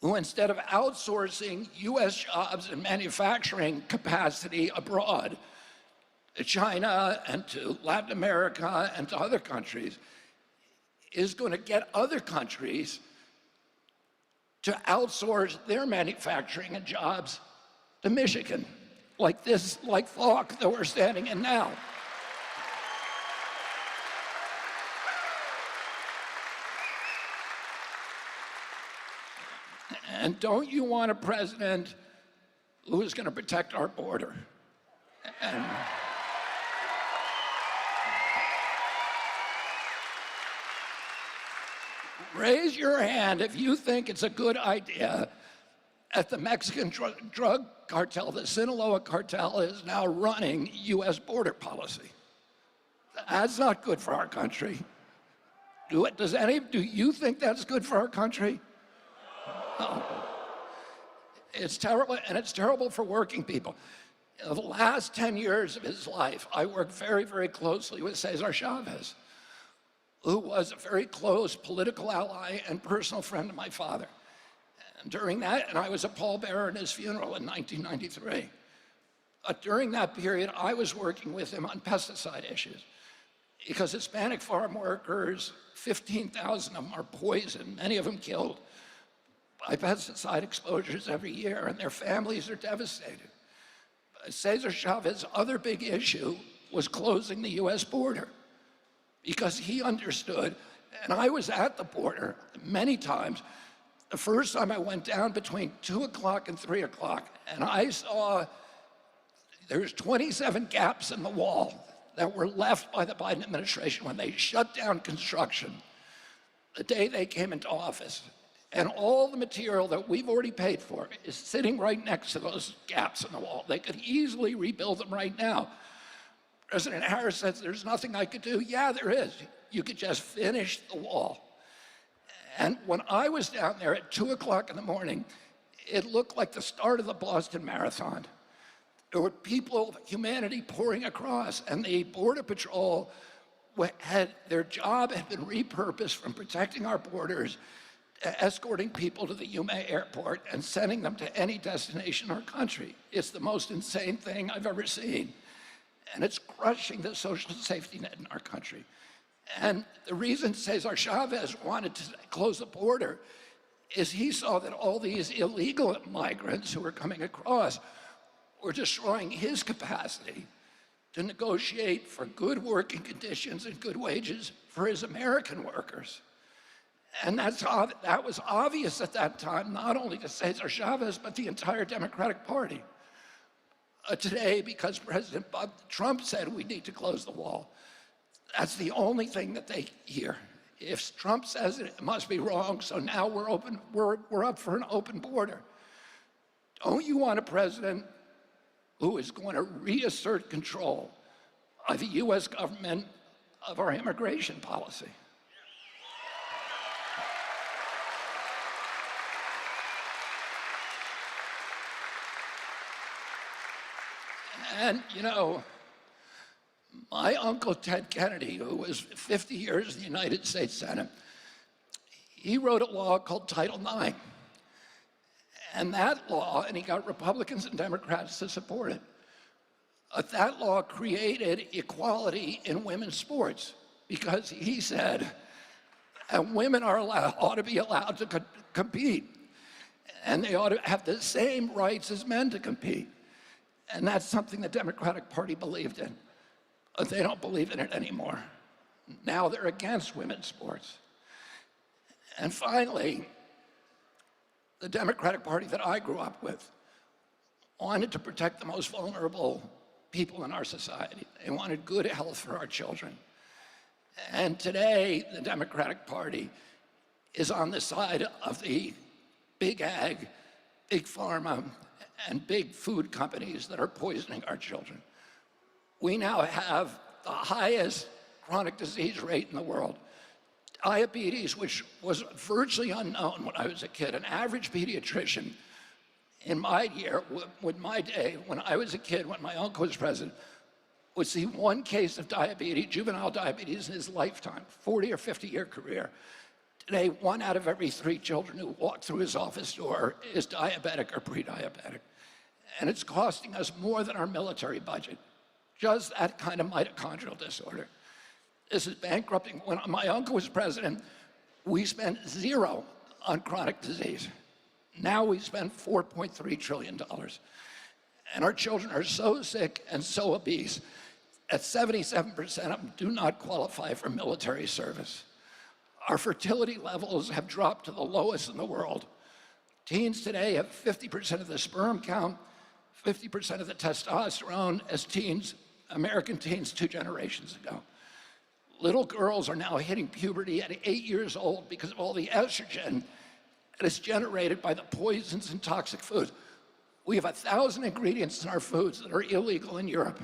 Speaker 9: who, instead of outsourcing U.S. jobs and manufacturing capacity abroad to China and to Latin America and to other countries, is going to get other countries to outsource their manufacturing and jobs to Michigan, like FALK that we're standing in now. And don't you want a president who is going to protect our border? And raise your hand if you think it's a good idea that the Mexican drug cartel, the Sinaloa cartel, is now running U.S. border policy. That's not good for our country. Do you think that's good for our country? No. It's terrible, and it's terrible for working people. In the last 10 years of his life, I worked very, very closely with Cesar Chavez, who was a very close political ally and personal friend of my father. And during that, and I was a pallbearer at his funeral in 1993. During that period, I was working with him on pesticide issues because Hispanic farm workers, 15,000 of them are poisoned, many of them killed by pesticide exposures every year, and their families are devastated. Cesar Chavez's other big issue was closing the US border because he understood, and I was at the border many times. The first time I went down between 2 o'clock and 3 o'clock, and I saw there's 27 gaps in the wall that were left by the Biden administration when they shut down construction the day they came into office. And all the material that we've already paid for is sitting right next to those gaps in the wall. They could easily rebuild them right now. President Harris says, there's nothing I could do. Yeah, there is. You could just finish the wall. And when I was down there at 2 o'clock in the morning, it looked like the start of the Boston Marathon. There were people, humanity pouring across, and the Border Patrol their job had been repurposed from protecting our borders, escorting people to the Yuma airport and sending them to any destination in our country. It's the most insane thing I've ever seen. And it's crushing the social safety net in our country. And the reason Cesar Chavez wanted to close the border is he saw that all these illegal migrants who were coming across were destroying his capacity to negotiate for good working conditions and good wages for his American workers. And that was obvious at that time, not only to Cesar Chavez, but the entire Democratic Party. Today, because President Trump said we need to close the wall, that's the only thing that they hear. If Trump says it, it must be wrong, so now we're up for an open border. Don't you want a president who is going to reassert control of the US government of our immigration policy? And, you know, My uncle Ted Kennedy, who was 50 years in the United States Senate, he wrote a law called Title IX. And that law, and he got Republicans and Democrats to support it, that law created equality in women's sports because he said women ought to be allowed to compete, and they ought to have the same rights as men to compete. And that's something the Democratic Party believed in. But they don't believe in it anymore. Now they're against women's sports. And finally, the Democratic Party that I grew up with wanted to protect the most vulnerable people in our society. They wanted good health for our children. And today, the Democratic Party is on the side of the big ag, big pharma, and big food companies that are poisoning our children. We now have the highest chronic disease rate in the world. Diabetes, which was virtually unknown when I was a kid. An average pediatrician in my year, my day, when I was a kid, when my uncle was president, would see one case of diabetes, juvenile diabetes, in his lifetime, 40 or 50-year career. Today, 1 out of every 3 children who walk through his office door is diabetic or pre-diabetic. And it's costing us more than our military budget. Just that kind of mitochondrial disorder. This is bankrupting. When my uncle was president, we spent 0 on chronic disease. Now we spend $4.3 trillion. And our children are so sick and so obese that 77% of them do not qualify for military service. Our fertility levels have dropped to the lowest in the world. Teens today have 50% of the sperm count, 50% of the testosterone as teens, American teens 2 generations ago. Little girls are now hitting puberty at 8 years old because of all the estrogen that is generated by the poisons and toxic foods. We have 1,000 ingredients in our foods that are illegal in Europe.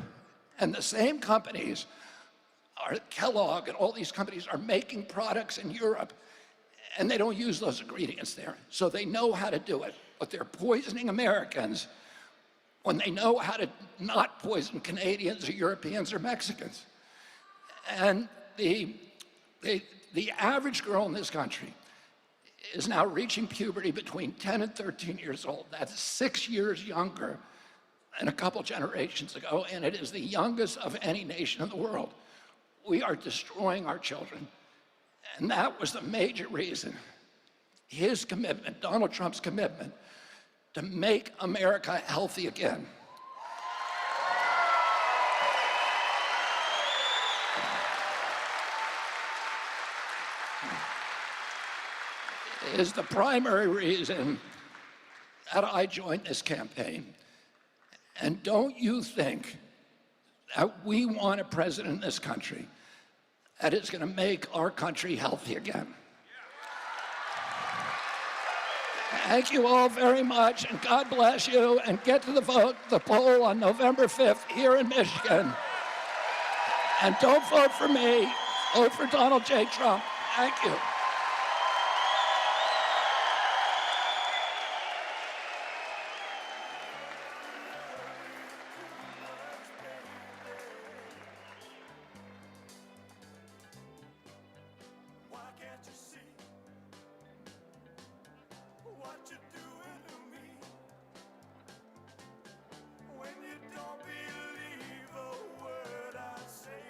Speaker 9: And the same companies, Kellogg and all these companies, are making products in Europe, and they don't use those ingredients there. So they know how to do it, but they're poisoning Americans when they know how to not poison Canadians or Europeans or Mexicans. And the average girl in this country is now reaching puberty between 10 and 13 years old. That's 6 years younger than a couple generations ago, and it is the youngest of any nation in the world. We are destroying our children. And that was the major reason, his commitment, Donald Trump's commitment, to make America healthy again. Is the primary reason that I joined this campaign. And don't you think that we want a president in this country that is going to make our country healthy again? Thank you all very much, and God bless you, and get to the poll on November 5th here in Michigan. And don't vote for me, vote for Donald J. Trump. Thank you.
Speaker 1: Why can't you see what you're doing to me? When you don't believe a word I say,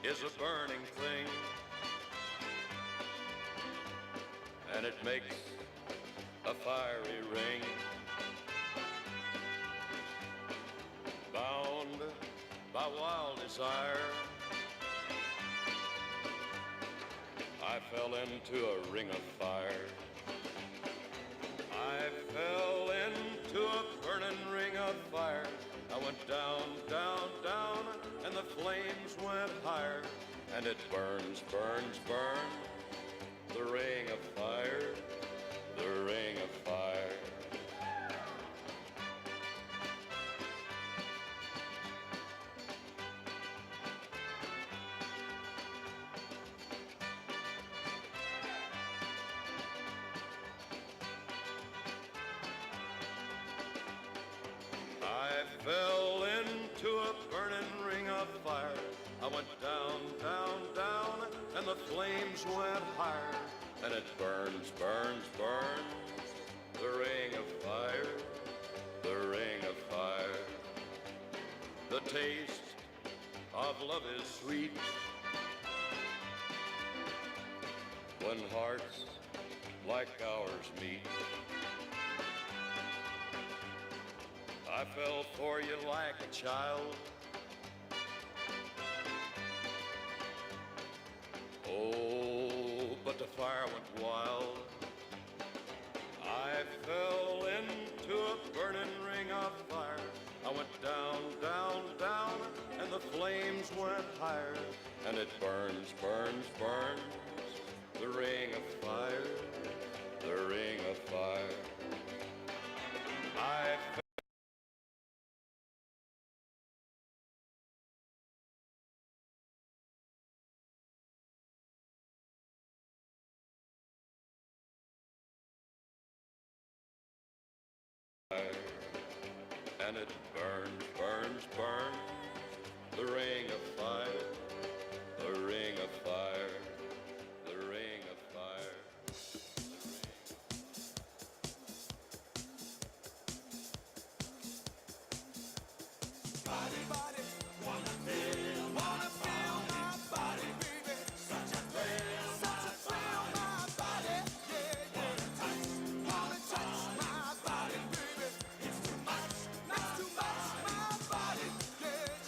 Speaker 10: is a burning thing, and it makes a fiery ring. Bound by wild desire, I fell into a ring of fire. I fell into a burning ring of fire. I went down, down, down, and the flames went higher. And it burns, burns, burns, the ring of fire, the ring of fire. I fell into a burning ring of fire. I went down, down, down, and the flames went higher. And it burns, burns, burns, the ring of fire, the ring of fire. The taste of love is sweet when hearts like ours meet. I fell for you like a child. Oh, but the fire went wild. I fell into a burning ring of fire. I went down, down, down, and the flames went higher. And it burns, burns, burns, the ring of fire, the ring of fire. I and it burns, burns, burns, the ring of fire, the ring of fire, the ring of fire.
Speaker 1: Body, body, wanna feel my body, baby. Such a thrill, my body, yeah, yeah. Wanna touch my body, baby. It's too much, not too much, my body, yeah,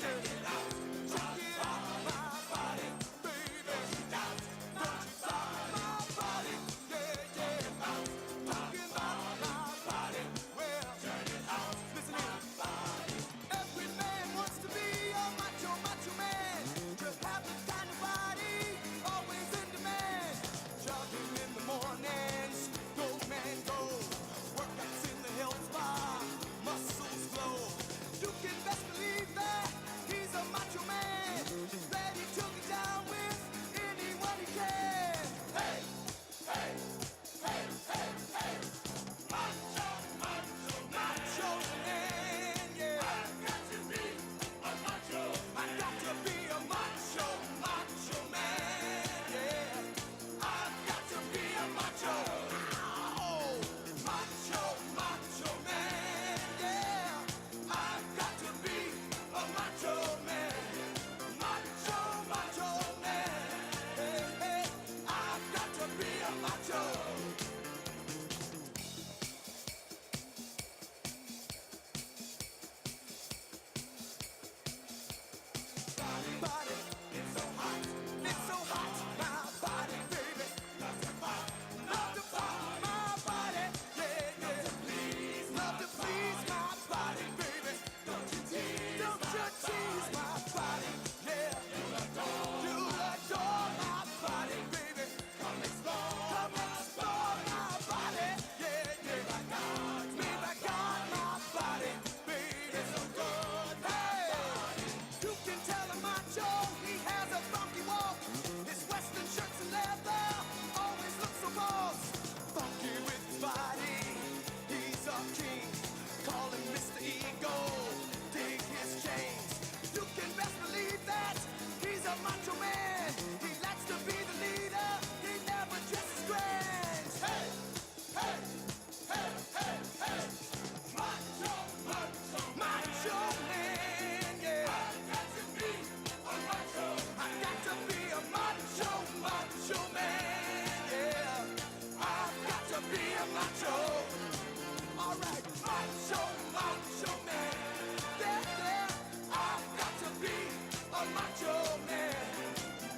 Speaker 1: macho man,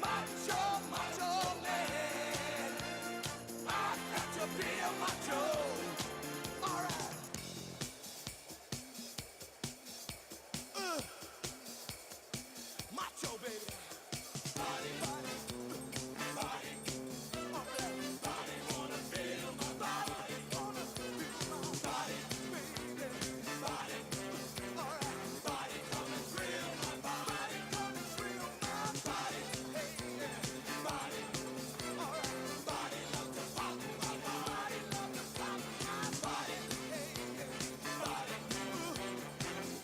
Speaker 1: macho, macho man. I've got to be a macho. All right. Macho, baby. Body, body, body. All right. Body wanna feel my body, wanna feel my body, baby. Body, all right. Body come and thrill my body, come and thrill my body, hey, yeah. Body, all right. Body love to pop my body, love to pop my body, hey, yeah. Body,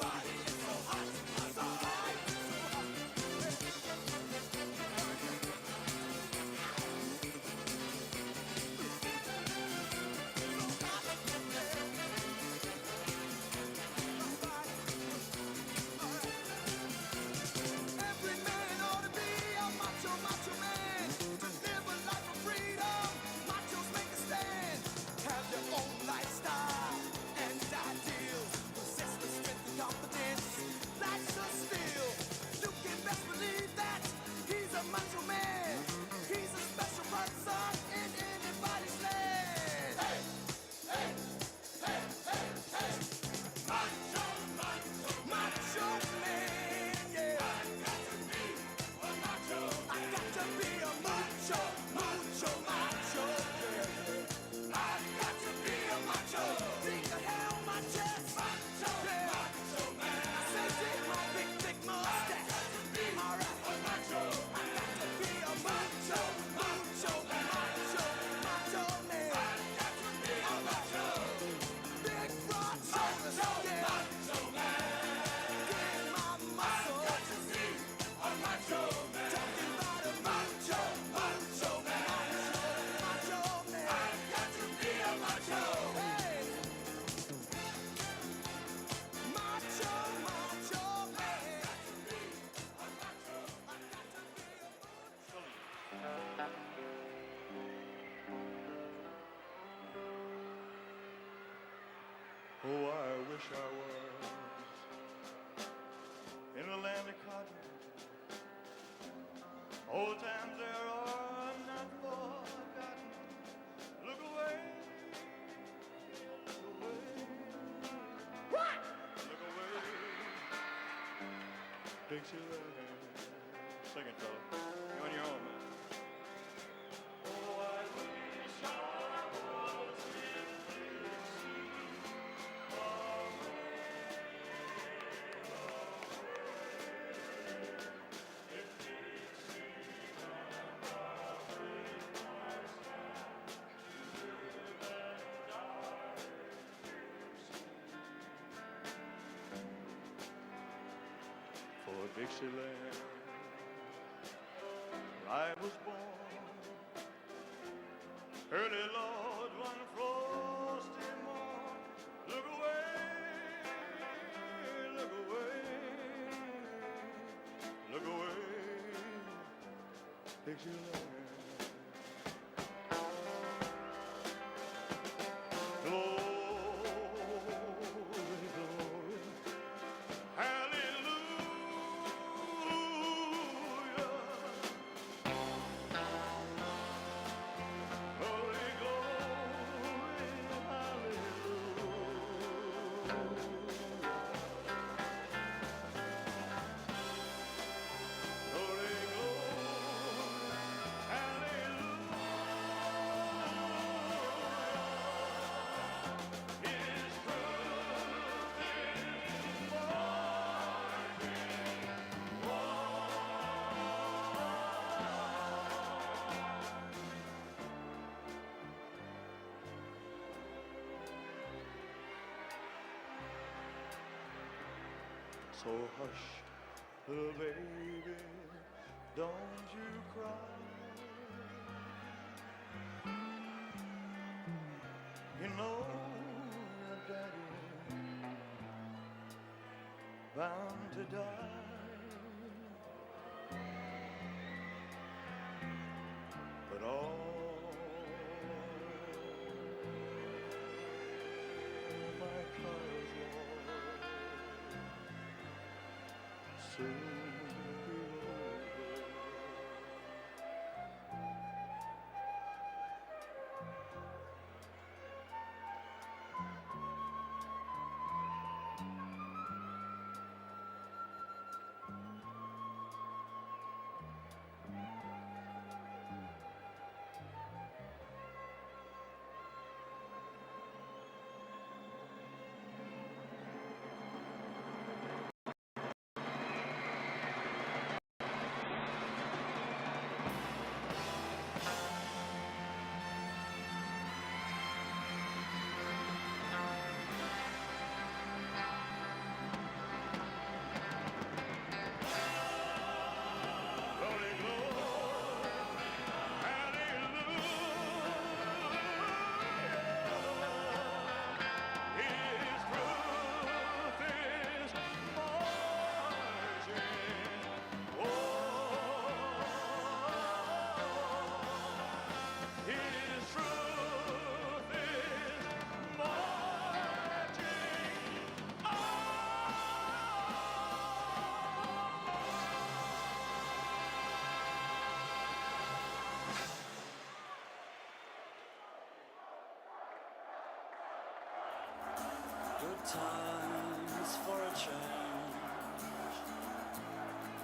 Speaker 1: body is so hot, so hot, so hot. Every man ought to be a macho, macho man. To live a life of freedom, machos make a stand. Have their own lifestyle and ideals. Possess the strength and confidence. Life's a steal. You can best believe that he's a macho man. He's a special person in anybody's land. Hey, hey, hey, hey, hey. Macho, macho, macho man, yeah. I got to be a macho, macho, macho, yeah. I got to be a macho. Dig the hell on my chest, macho, yeah. Macho man. I say dig my big thick mustache. All right, macho. I got to be a macho, macho, macho, macho man. I got to be a macho. Big broad shoulders, yeah. Macho man. Get my muscle. I got to be a macho man. Talking about a macho, macho man, macho, macho man. I got to be a macho. Hey. Macho, macho man. I got to be a macho.
Speaker 11: Oh, I wish I was in the land of cotton. Old times there are not forgotten. Look away, look away. What? Look away, Dixieland. Sing it, fella. You're on your own, man. Oh, I wish I was in Dixie. For Dixieland, I was born early, Lord, one frosty morn. Look away, look away, look away, Dixieland. Glory, glory, hallelujah. Glory, glory, hallelujah. Glory, glory, hallelujah. His truth is so hush, little baby, don't you cry. You know your daddy bound to die. But all my colors, Lord, soon be over.
Speaker 1: times for a change.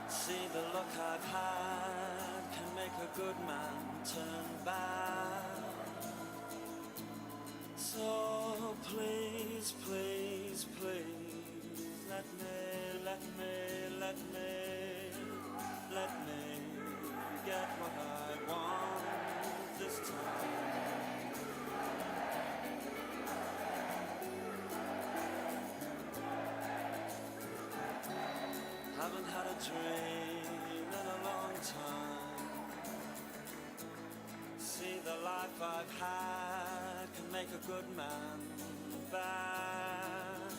Speaker 1: See the luck I've had can make a good man turn bad. So please, please, please, let me get what I want this time. Haven't had a dream in a long time. See the life I've had can make a good man bad.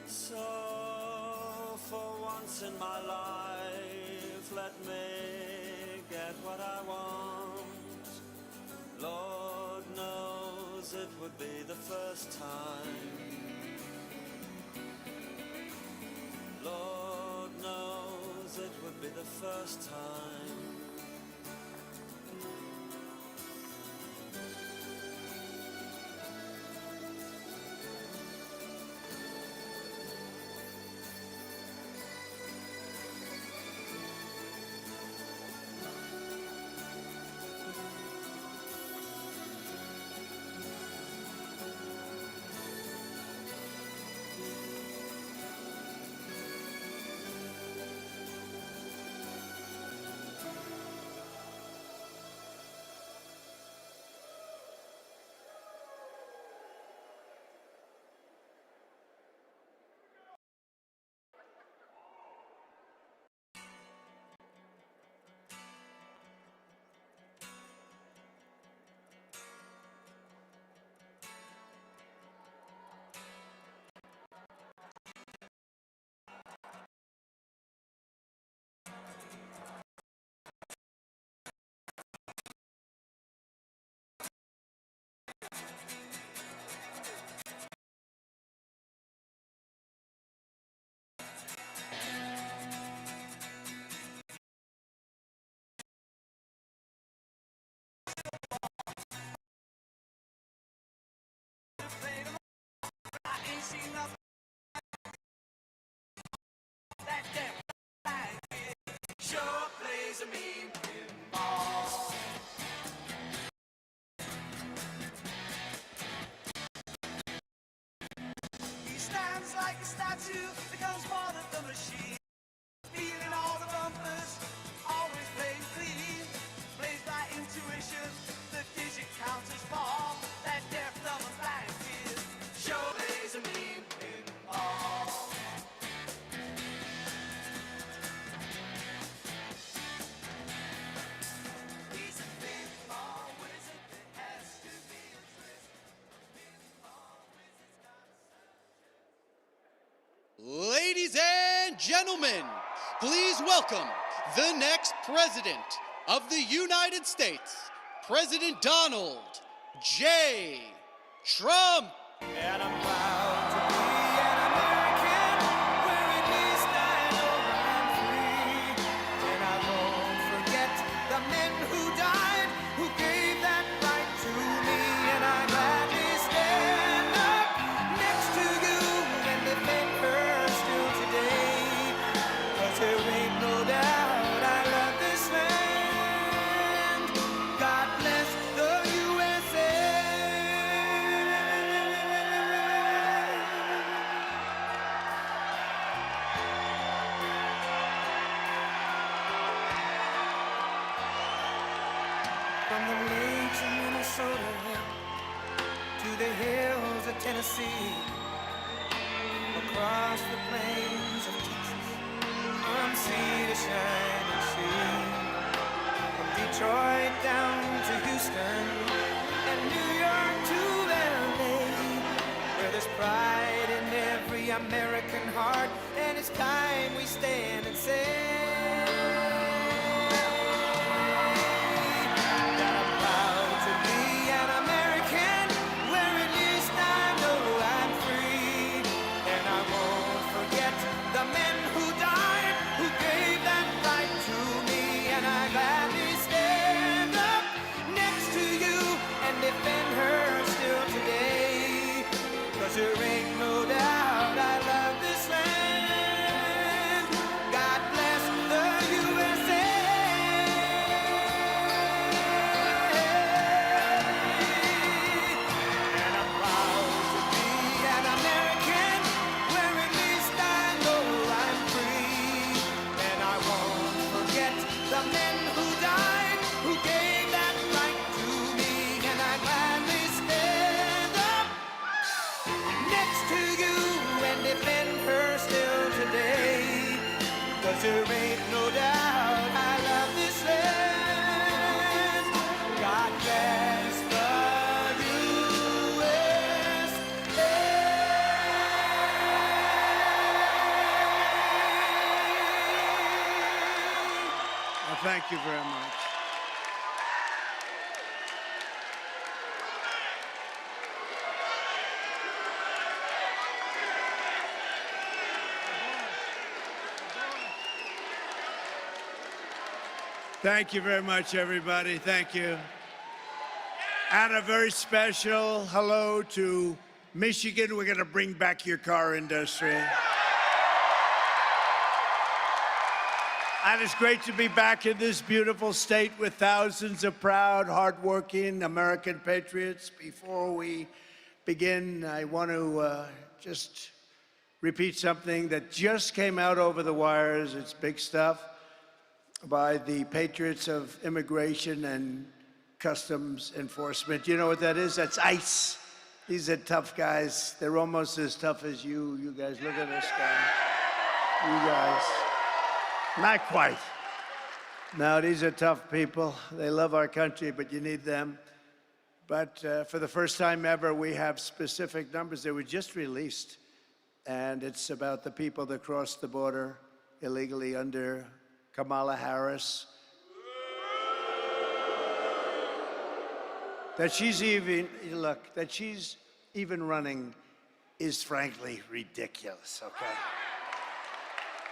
Speaker 1: So for once in my life, let me get what I want. Lord knows it would be the first time. Lord knows it would be the first time. Sure plays a mean pinball. He stands like a statue, becomes part of the machine. Feeling all the bumpers, always playing clean. Plays by intuition, the digit counters fall. That deaf, dumb, and blind kid sure plays a mean pinball.
Speaker 12: Ladies and gentlemen, please welcome the next President of the United States, President Donald J. Trump.
Speaker 1: And I'm proud to be an American, where at least I know I'm free. And I won't forget the men who died, who gave that right to me. And I gladly stand up next to you and defend her still today. 'Cause there ain't no doubt I love this land. God bless the USA. From the lakes of Minnesota to the hills of Tennessee, across the plains of Texas, from sea to shining sea, from Detroit down to Houston and New York to LA, where there's pride in every American heart, and it's time we stand and say that I'm proud to be an American, where at least I know I'm free. And I won't forget the men who died, who gave that right to me. And I gladly stand up next to you and defend her still today. 'Cause there ain't men who died, who gave that right to me, and I gladly stand up next to you and defend her still today. 'Cause there ain't no doubt I love this land. God bless the USA.
Speaker 13: Well, thank you very much. Thank you very much, everybody. Thank you. And a very special hello to Michigan. We're going to bring back your car industry. And it's great to be back in this beautiful state with thousands of proud, hardworking American patriots. Before we begin, I want to just repeat something that just came out over the wires. It's big stuff, by the patriots of immigration and customs enforcement. You know what that is? That's ICE. These are tough guys. They're almost as tough as you. You guys, look at this guy. You guys. Not quite. No, these are tough people. They love our country, but you need them. But for the first time ever, we have specific numbers that were just released. And it's about the people that crossed the border illegally under Kamala Harris. That she's even, look, that she's even running is frankly ridiculous, okay?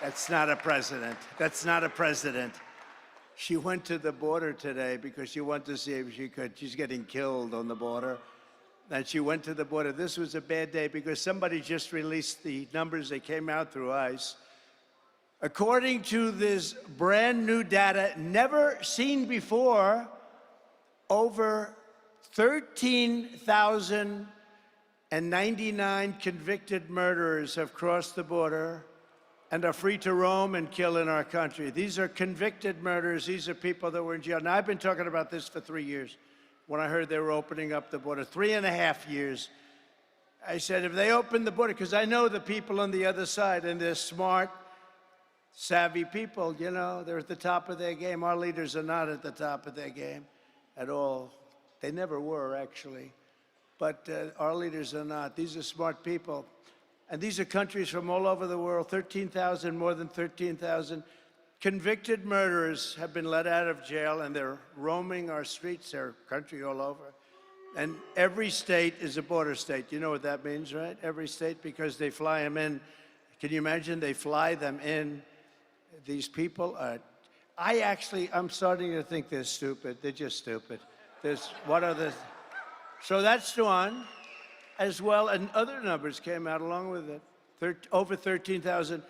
Speaker 13: That's not a president. That's not a president. She went to the border today because she wanted to see if she could. She's getting killed on the border. And she went to the border. This was a bad day because somebody just released the numbers that came out through ICE. According to this brand new data, never seen before, over 13,099 convicted murderers have crossed the border and are free to roam and kill in our country. These are convicted murderers. These are people that were in jail. Now, I've been talking about this for 3 years. When I heard they were opening up the border, 3.5 years, I said, if they open the border, because I know the people on the other side, and they're smart, savvy people, you know, they're at the top of their game. Our leaders are not at the top of their game at all. They never were, actually. But our leaders are not. These are smart people. And these are countries from all over the world, 13,000, more than 13,000. Convicted murderers have been let out of jail, and they're roaming our streets, their country all over. And every state is a border state. You know what that means, right? Every state, because they fly them in. Can you imagine? They fly them in. These people are, I'm starting to think they're stupid. They're just stupid. So that's one, as well, and other numbers came out along with it. Over 13,000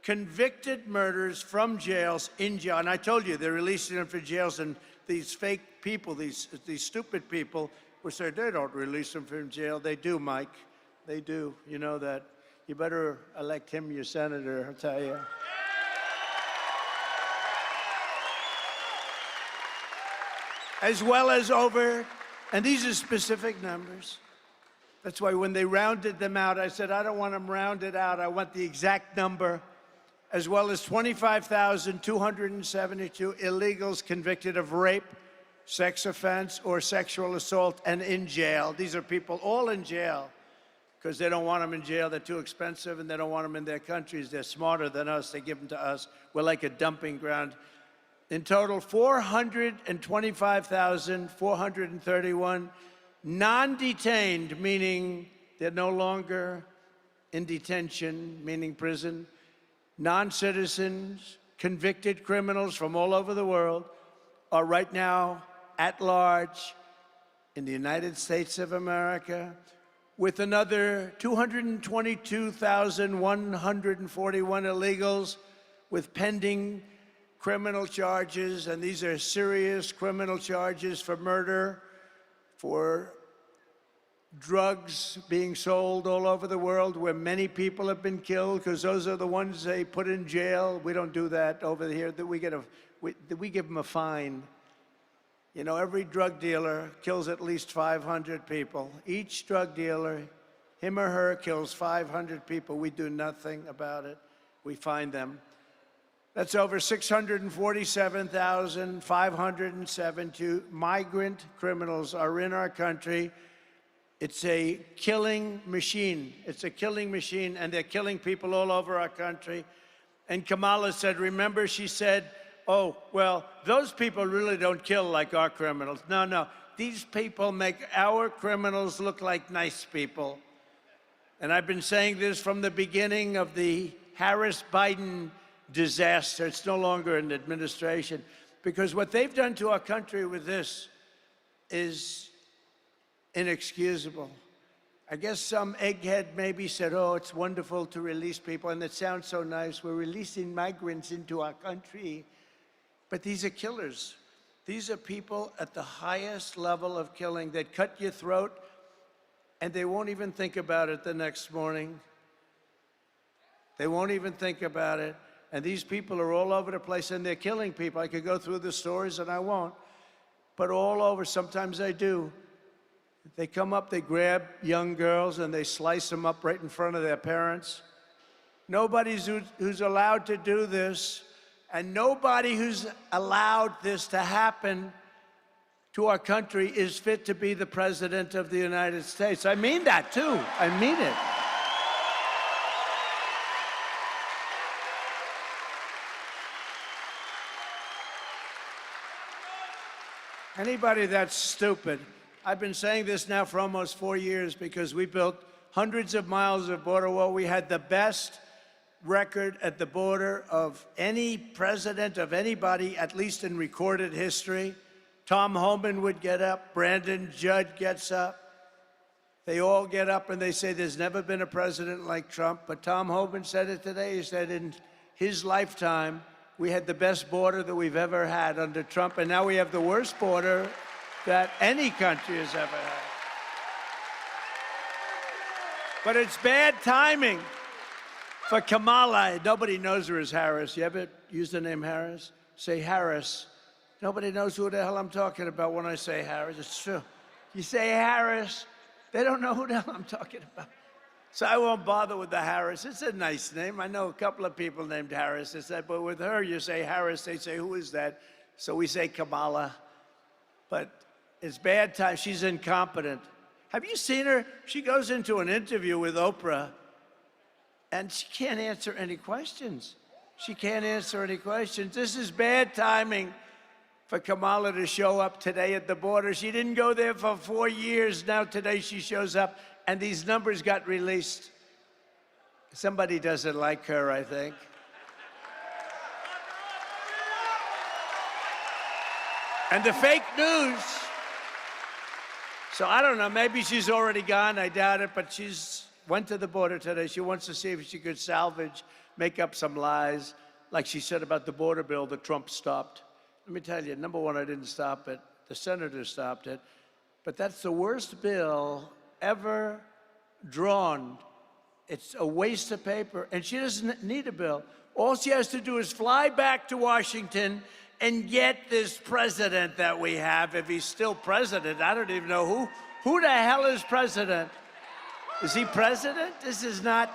Speaker 13: convicted murderers from jails, in jail. And I told you, they're releasing them from jails, and these fake people, these stupid people, will say they don't release them from jail. They do, Mike. They do. You know that. You better elect him your senator, I'll tell you. As well as over, and these are specific numbers. That's why when they rounded them out, I said, I don't want them rounded out. I want the exact number. As well as 25,272 illegals convicted of rape, sex offense, or sexual assault and in jail. These are people all in jail because they don't want them in jail. They're too expensive, and they don't want them in their countries. They're smarter than us. They give them to us. We're like a dumping ground. In total, 425,431 non-detained, meaning they're no longer in detention, meaning prison, non-citizens, convicted criminals from all over the world are right now at large in the United States of America, with another 222,141 illegals with pending criminal charges, and these are serious criminal charges for murder, for drugs being sold all over the world where many people have been killed because those are the ones they put in jail. We don't do that over here. We give them a fine. You know, every drug dealer kills at least 500 people. Each drug dealer, him or her, kills 500 people. We do nothing about it. We fine them. That's over 647,572 migrant criminals are in our country. It's a killing machine. It's a killing machine, and they're killing people all over our country. And Kamala said, remember, she said, oh, well, those people really don't kill like our criminals. No, no. These people make our criminals look like nice people. And I've been saying this from the beginning of the Harris-Biden disaster. It's no longer an administration. Because what they've done to our country with this is inexcusable. I guess some egghead maybe said, oh, it's wonderful to release people, and it sounds so nice. We're releasing migrants into our country. But these are killers. These are people at the highest level of killing that cut your throat, and they won't even think about it the next morning. They won't even think about it. And these people are all over the place, and they're killing people. I could go through the stories, and I won't. But all over, sometimes I do. They come up, they grab young girls, and they slice them up right in front of their parents. Nobody who's allowed to do this, and nobody who's allowed this to happen to our country is fit to be the President of the United States. I mean that, too. I mean it. Anybody that's stupid. I've been saying this now for almost 4 years because we built hundreds of miles of border wall. We had the best record at the border of any president of anybody, at least in recorded history. Tom Homan would get up, Brandon Judd gets up. They all get up and they say there's never been a president like Trump. But Tom Homan said it today. He said in his lifetime, we had the best border that we've ever had under Trump, and now we have the worst border that any country has ever had. But it's bad timing for Kamala. Nobody knows her as Harris. You ever use the name Harris? Say Harris. Nobody knows who the hell I'm talking about when I say Harris. It's true. You say Harris, they don't know who the hell I'm talking about. So I won't bother with the Harris. It's a nice name. I know a couple of people named Harris. But with her, you say Harris, they say, who is that? So we say Kamala. But it's bad time. She's incompetent. Have you seen her? She goes into an interview with Oprah, and she can't answer any questions. She can't answer any questions. This is bad timing for Kamala to show up today at the border. She didn't go there for 4 years. Now today she shows up, and these numbers got released. Somebody doesn't like her, I think. And the fake news. So I don't know, maybe she's already gone, I doubt it, but she's went to the border today. She wants to see if she could salvage, make up some lies, like she said about the border bill that Trump stopped. Let me tell you, number one, I didn't stop it. The senator stopped it. But that's the worst bill ever drawn. It's a waste of paper, and she doesn't need a bill. All she has to do is fly back to Washington and get this president that we have, if he's still president. I don't even know who the hell is president. Is he president? This is not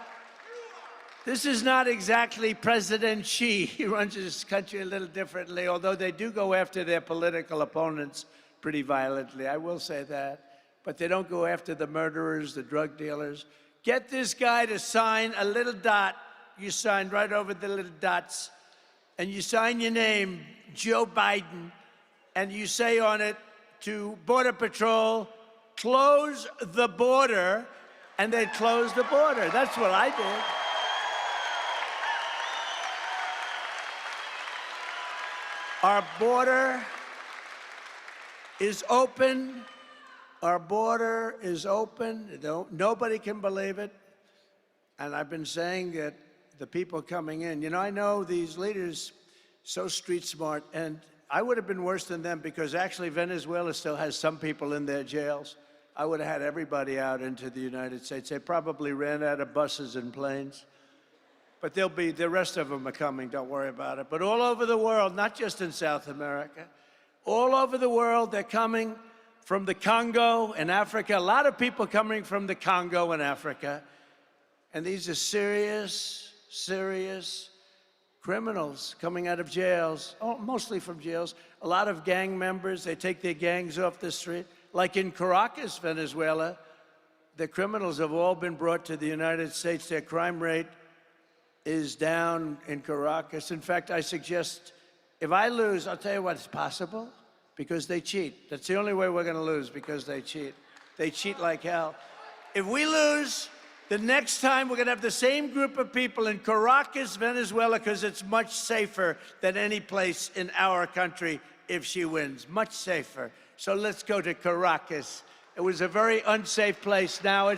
Speaker 13: exactly President Xi. He runs his country a little differently, although they do go after their political opponents pretty violently, I will say that. But they don't go after the murderers, the drug dealers. Get this guy to sign a little dot. You sign right over the little dots, and you sign your name, Joe Biden, and you say on it to Border Patrol, close the border, and they close the border. That's what I did. Our border is open. Our border is open. Nobody can believe it. And I've been saying that the people coming in, you know, I know these leaders so street smart, and I would have been worse than them because actually Venezuela still has some people in their jails. I would have had everybody out into the United States. They probably ran out of buses and planes. But the rest of them are coming, don't worry about it. But all over the world, not just in South America, all over the world, they're coming from the Congo and Africa. A lot of people coming from the Congo and Africa. And these are serious, serious criminals coming out of jails, mostly from jails. A lot of gang members, they take their gangs off the street. Like in Caracas, Venezuela, the criminals have all been brought to the United States. Their crime rate is down in Caracas. In fact, I suggest, if I lose, I'll tell you what, it's possible, because they cheat. That's the only way we're gonna lose, because they cheat. They cheat like hell. If we lose, the next time we're gonna have the same group of people in Caracas, Venezuela, because it's much safer than any place in our country if she wins, much safer. So let's go to Caracas. It was a very unsafe place. Now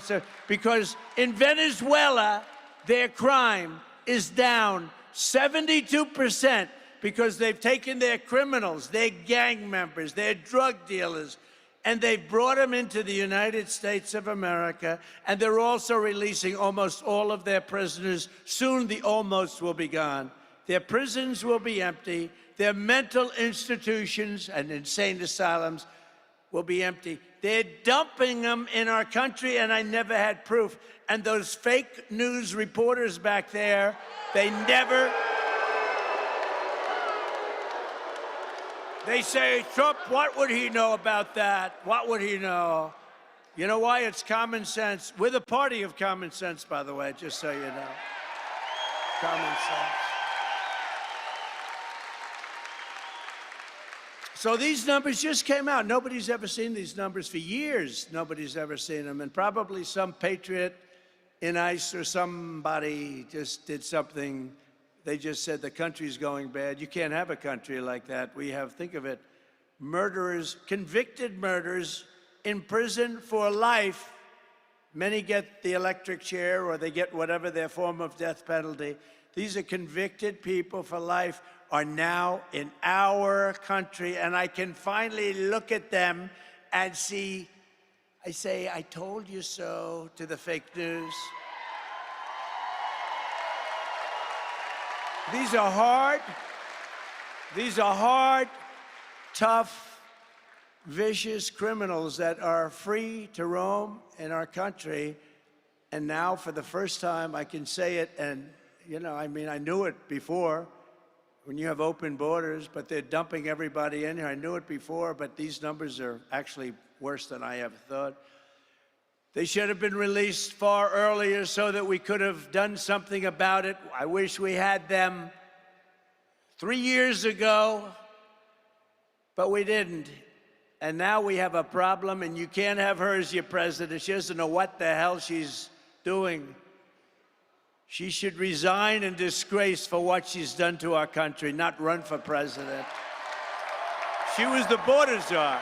Speaker 13: because in Venezuela, their crime is down 72% because they've taken their criminals, their gang members, their drug dealers, and they've brought them into the United States of America, and they're also releasing almost all of their prisoners. Soon the almost will be gone. Their prisons will be empty. Their mental institutions and insane asylums will be empty. They're dumping them in our country, and I never had proof. And those fake news reporters back there, they say, Trump, what would he know about that? What would he know? You know why? It's common sense. We're the party of common sense, by the way, just so you know. Common sense. So these numbers just came out. Nobody's ever seen these numbers for years. Nobody's ever seen them. And probably some patriot in ICE or somebody just did something. They just said the country's going bad. You can't have a country like that. We have, think of it, murderers, convicted murderers in prison for life. Many get the electric chair or they get whatever their form of death penalty. These are convicted people for life are now in our country, and I can finally look at them and see, I say, I told you so to the fake news. These are hard, tough, vicious criminals that are free to roam in our country. And now, for the first time, I can say it, and, you know, I mean, I knew it before, when you have open borders, but they're dumping everybody in here. I knew it before, but these numbers are actually worse than I ever thought. They should have been released far earlier so that we could have done something about it. I wish we had them 3 years ago, but we didn't. And now we have a problem, and you can't have her as your president. She doesn't know what the hell she's doing. She should resign in disgrace for what she's done to our country, not run for president. She was the border czar.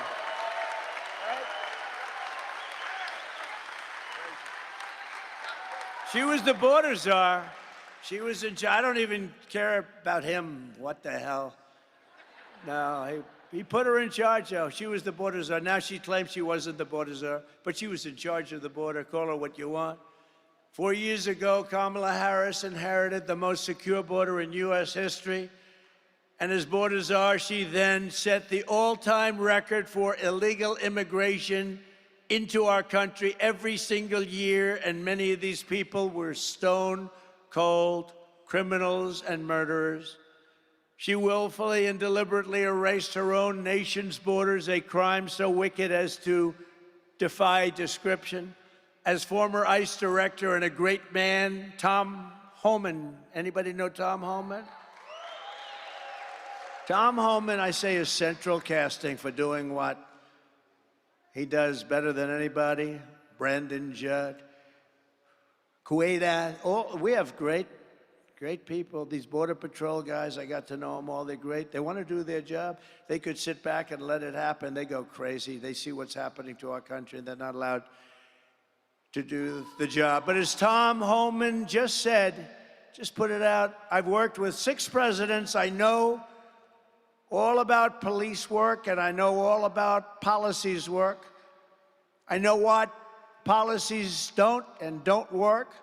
Speaker 13: She was the border czar. She was in charge. I don't even care about him. What the hell? No, he put her in charge, though. She was the border czar. Now she claims she wasn't the border czar, but she was in charge of the border. Call her what you want. 4 years ago, Kamala Harris inherited the most secure border in U.S. history. And as border czar, she then set the all-time record for illegal immigration into our country every single year. And many of these people were stone-cold criminals and murderers. She willfully and deliberately erased her own nation's borders, a crime so wicked as to defy description. As former ICE director and a great man, Tom Homan. Anybody know Tom Homan? Tom Homan, I say, is central casting for doing what he does better than anybody. Brandon Judd, Kuwaita. We have great people. These Border Patrol guys, I got to know them all. They're great. They want to do their job. They could sit back and let it happen. They go crazy. They see what's happening to our country, and they're not allowed to do the job. But as Tom Homan just said, just put it out, I've worked with 6 presidents. I know all about police work, and I know all about policies work. I know what policies don't work.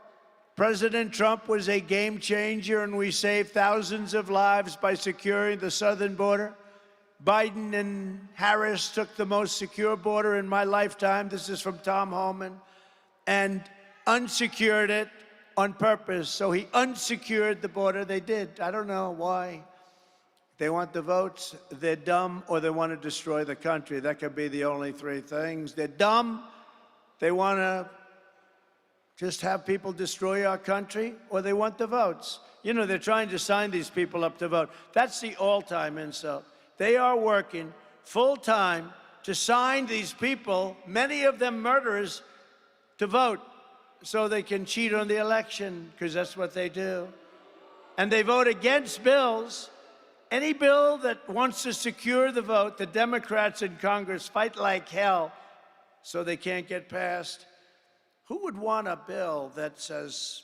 Speaker 13: President Trump was a game changer, and we saved thousands of lives by securing the southern border. Biden and Harris took the most secure border in my lifetime. This is from Tom Homan. And unsecured it on purpose. So he unsecured the border. They did. I don't know why. They want the votes, they're dumb, or they want to destroy the country. That could be the only three things. They're dumb, they want to just have people destroy our country, or they want the votes. You know, they're trying to sign these people up to vote. That's the all-time insult. They are working full-time to sign these people, many of them murderers, to vote so they can cheat on the election, because that's what they do. And they vote against bills. Any bill that wants to secure the vote, the Democrats in Congress fight like hell so they can't get passed. Who would want a bill that says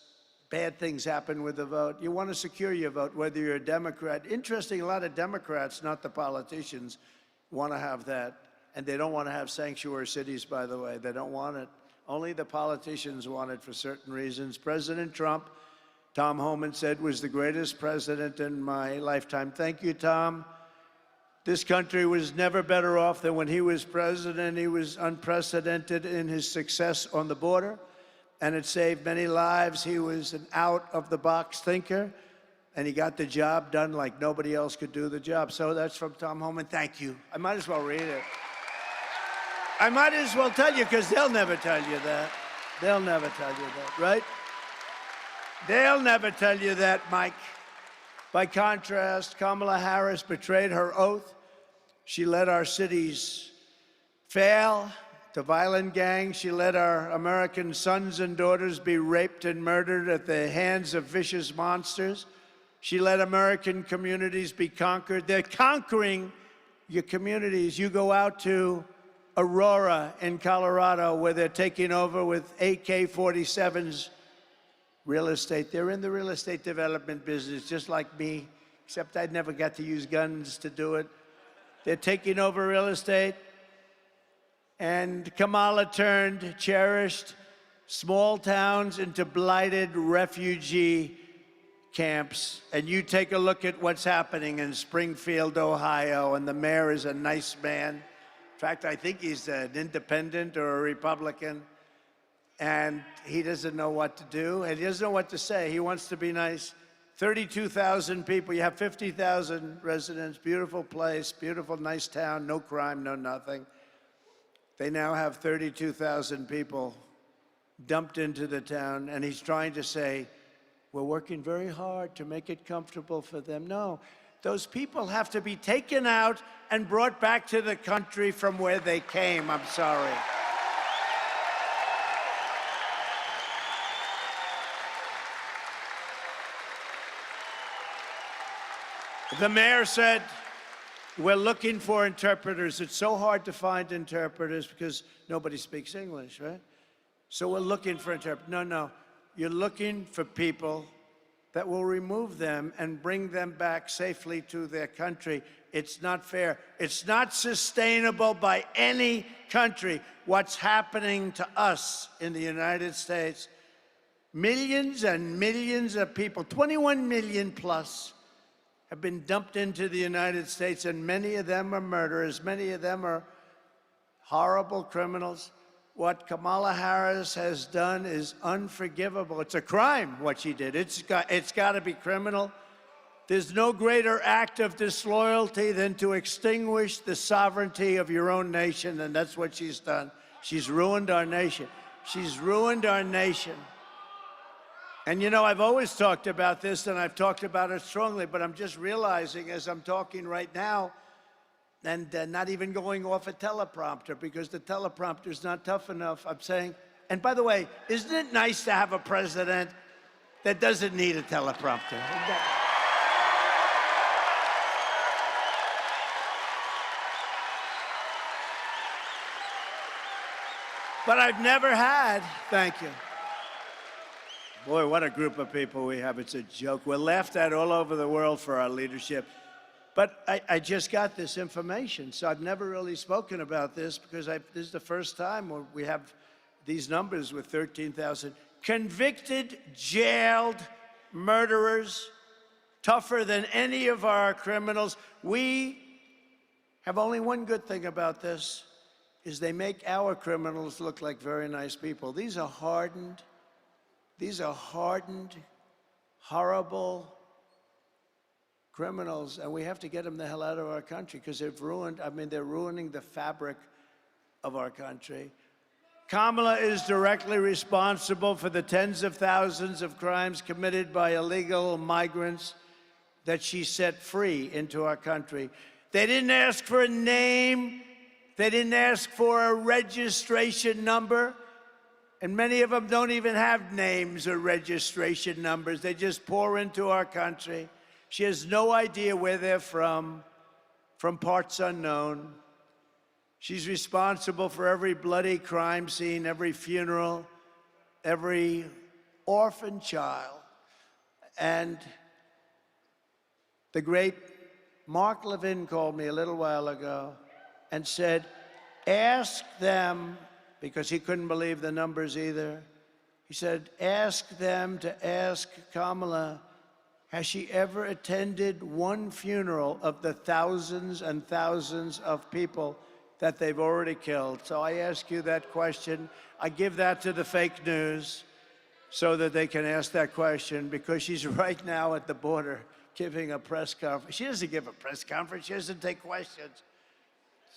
Speaker 13: bad things happen with the vote? You want to secure your vote, whether you're a Democrat. Interesting, a lot of Democrats, not the politicians, want to have that. And they don't want to have sanctuary cities, by the way. They don't want it. Only the politicians want it for certain reasons. President Trump, Tom Homan said, was the greatest president in my lifetime. Thank you, Tom. This country was never better off than when he was president. He was unprecedented in his success on the border, and it saved many lives. He was an out-of-the-box thinker, and he got the job done like nobody else could do the job. So that's from Tom Homan. Thank you. I might as well read it. I might as well tell you, because they'll never tell you that. They'll never tell you that, right? They'll never tell you that, Mike. By contrast, Kamala Harris betrayed her oath. She let our cities fail to violent gangs. She let our American sons and daughters be raped and murdered at the hands of vicious monsters. She let American communities be conquered. They're conquering your communities. You go out to Aurora in Colorado, where they're taking over with AK-47s. Real estate. They're in the real estate development business, just like me, except I never got to use guns to do it. They're taking over real estate. And Kamala turned cherished small towns into blighted refugee camps. And you take a look at what's happening in Springfield, Ohio, and the mayor is a nice man. In fact, I think he's an independent or a Republican. And he doesn't know what to do, and he doesn't know what to say. He wants to be nice. 32,000 people. You have 50,000 residents. Beautiful place, beautiful, nice town, no crime, no nothing. They now have 32,000 people dumped into the town, and he's trying to say, we're working very hard to make it comfortable for them. No, those people have to be taken out and brought back to the country from where they came. I'm sorry. The mayor said, we're looking for interpreters. It's so hard to find interpreters because nobody speaks English, right? So we're looking for interpreters. No, you're looking for people that will remove them and bring them back safely to their country. It's not fair. It's not sustainable by any country. What's happening to us in the United States, millions and millions of people, 21 million plus, have been dumped into the United States, and many of them are murderers. Many of them are horrible criminals. What Kamala Harris has done is unforgivable. It's a crime, what she did. It's got to be criminal. There's no greater act of disloyalty than to extinguish the sovereignty of your own nation, and that's what she's done. She's ruined our nation. She's ruined our nation. And you know, I've always talked about this, and I've talked about it strongly, but I'm just realizing as I'm talking right now, and not even going off a teleprompter, because the teleprompter's not tough enough. I'm saying, and by the way, isn't it nice to have a president that doesn't need a teleprompter? But I've never had, thank you. Boy, what a group of people we have. It's a joke. We're laughed at all over the world for our leadership. But I just got this information, so I've never really spoken about this because this is the first time where we have these numbers with 13,000 convicted, jailed murderers, tougher than any of our criminals. We have only one good thing about this, is they make our criminals look like very nice people. These are hardened, horrible criminals, and we have to get them the hell out of our country because they're ruining the fabric of our country. Kamala is directly responsible for the tens of thousands of crimes committed by illegal migrants that she set free into our country. They didn't ask for a name. They didn't ask for a registration number. And many of them don't even have names or registration numbers. They just pour into our country. She has no idea where they're from parts unknown. She's responsible for every bloody crime scene, every funeral, every orphan child. And the great Mark Levin called me a little while ago and said, ask them, because he couldn't believe the numbers either. He said, ask them to ask Kamala, has she ever attended one funeral of the thousands and thousands of people that they've already killed? So I ask you that question. I give that to the fake news so that they can ask that question, because she's right now at the border giving a press conference. She doesn't give a press conference. She doesn't take questions.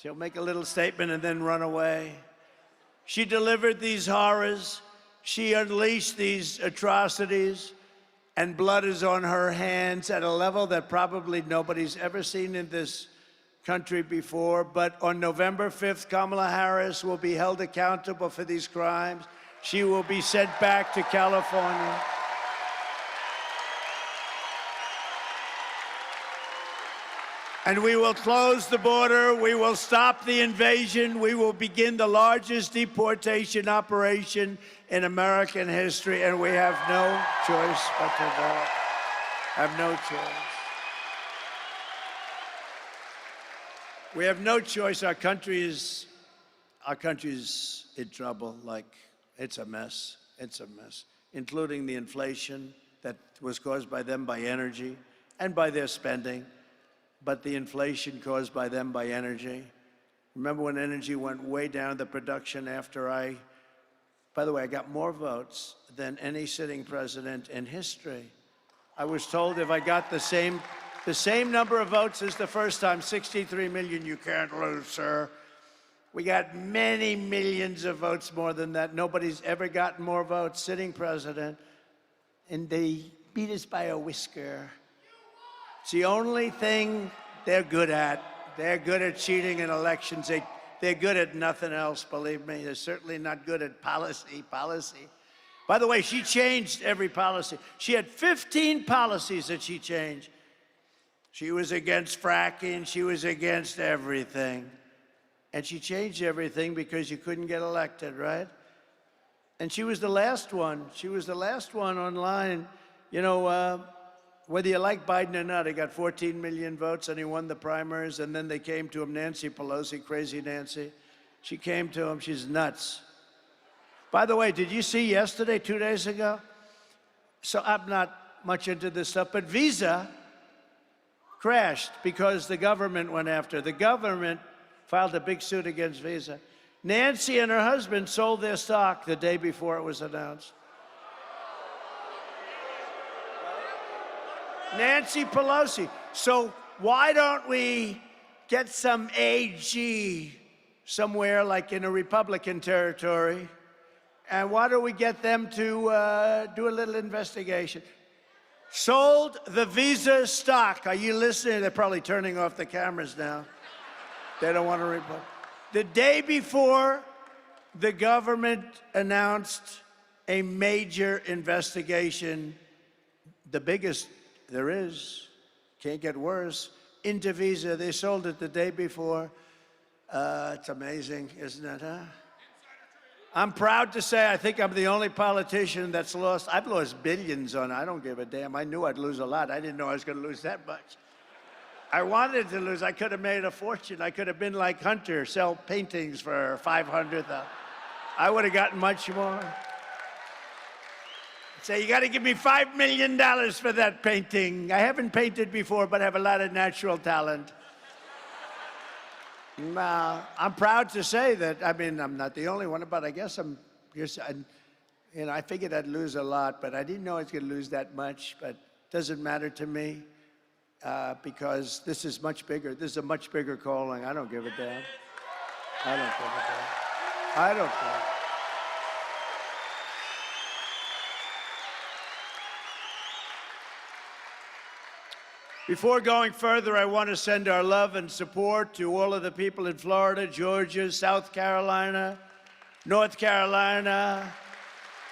Speaker 13: She'll make a little statement and then run away. She delivered these horrors. She unleashed these atrocities, and blood is on her hands at a level that probably nobody's ever seen in this country before. But on November 5th, Kamala Harris will be held accountable for these crimes. She will be sent back to California. And we will close the border. We will stop the invasion. We will begin the largest deportation operation in American history, and we have no choice but to vote. Have no choice. We have no choice. Our country's in trouble. Like, it's a mess. It's a mess, including the inflation that was caused by them by energy and by their spending. But the inflation caused by them by energy. Remember when energy went way down, the production after by the way, I got more votes than any sitting president in history. I was told if I got the same number of votes as the first time, 63 million, you can't lose, sir. We got many millions of votes more than that. Nobody's ever gotten more votes, sitting president, and they beat us by a whisker. It's the only thing they're good at. They're good at cheating in elections. They're good at nothing else, believe me. They're certainly not good at policy. By the way, she changed every policy. She had 15 policies that she changed. She was against fracking. She was against everything. And she changed everything because you couldn't get elected, right? And she was the last one. She was the last one online. You know, whether you like Biden or not, he got 14 million votes and he won the primaries, and then they came to him, Nancy Pelosi, crazy Nancy. She came to him, she's nuts. By the way, did you see yesterday, 2 days ago? So I'm not much into this stuff, but Visa crashed because the government went after. The government filed a big suit against Visa. Nancy and her husband sold their stock the day before it was announced. Nancy Pelosi. So why don't we get some AG somewhere like in a Republican territory, and why don't we get them to do a little investigation? Sold the Visa stock. Are you listening? They're probably turning off the cameras now. They don't want to report. The day before, the government announced a major investigation, the biggest there is, can't get worse, into Visa. They sold it the day before. It's amazing, isn't it, huh? I'm proud to say I think I'm the only politician that's lost. I've lost billions on it. I don't give a damn. I knew I'd lose a lot. I didn't know I was going to lose that much. I wanted to lose. I could have made a fortune. I could have been like Hunter, sell paintings for $500,000. I would have gotten much more. Say, you got to give me $5 million for that painting. I haven't painted before, but I have a lot of natural talent. I'm proud to say that, I mean, I'm not the only one, but I guess I'm just, you know, I figured I'd lose a lot, but I didn't know I was going to lose that much, but it doesn't matter to me because this is much bigger. This is a much bigger calling. I don't give a damn. I don't give a damn. I don't care. Before going further, I want to send our love and support to all of the people in Florida, Georgia, South Carolina, North Carolina,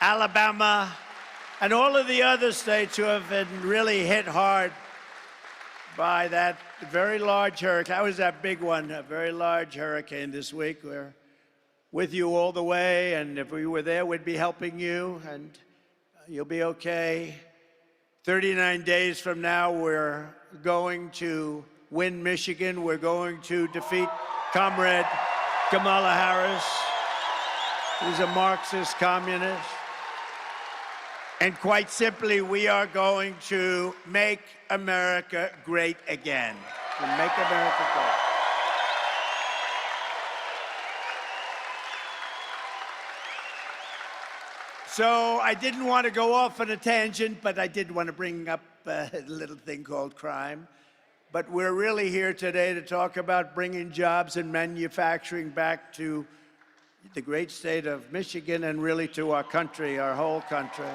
Speaker 13: Alabama, and all of the other states who have been really hit hard by that very large hurricane. That was that big one, a very large hurricane this week. We're with you all the way, and if we were there, we'd be helping you, and you'll be okay. 39 days from now, we're going to win Michigan. We're going to defeat Comrade Kamala Harris, who's a Marxist communist. And quite simply, we are going to make America great again. To make America great. So I didn't want to go off on a tangent, but I did want to bring up a little thing called crime. But we're really here today to talk about bringing jobs and manufacturing back to the great state of Michigan and really to our country, our whole country.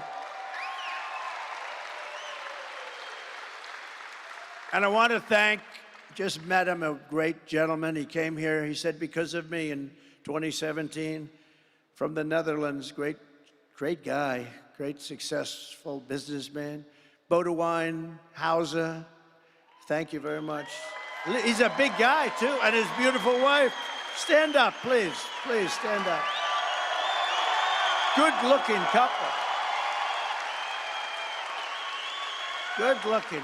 Speaker 13: And I want to thank, just met him, a great gentleman. He came here, he said, because of me in 2017 from the Netherlands, great guy, great successful businessman. Bodewine Hauser, thank you very much. He's a big guy too, and his beautiful wife. Stand up, please, please stand up. Good looking couple. Good looking.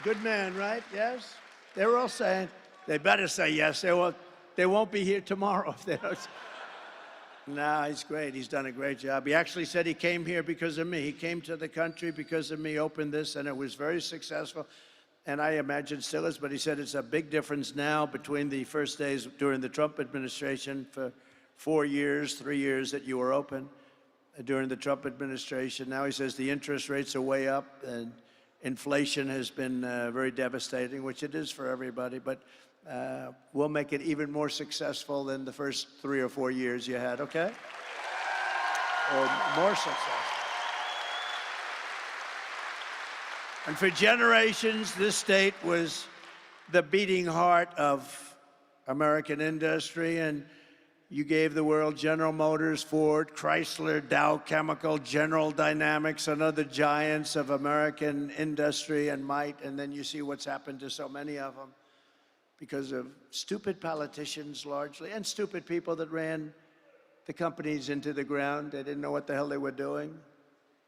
Speaker 13: Good man, right? Yes? They're all saying, they better say yes. They won't be here tomorrow if they don't. No, he's great. He's done a great job. He actually said he came here because of me. He came to the country because of me, opened this, and it was very successful. And I imagine still is, but he said it's a big difference now between the first days during the Trump administration for 4 years, 3 years that you were open during the Trump administration. Now he says the interest rates are way up and inflation has been very devastating, which it is for everybody. But we'll make it even more successful than the first 3 or 4 years you had, okay? Or more successful. And for generations, this state was the beating heart of American industry, and you gave the world General Motors, Ford, Chrysler, Dow Chemical, General Dynamics, and other giants of American industry and might, and then you see what's happened to so many of them because of stupid politicians largely, and stupid people that ran the companies into the ground. They didn't know what the hell they were doing.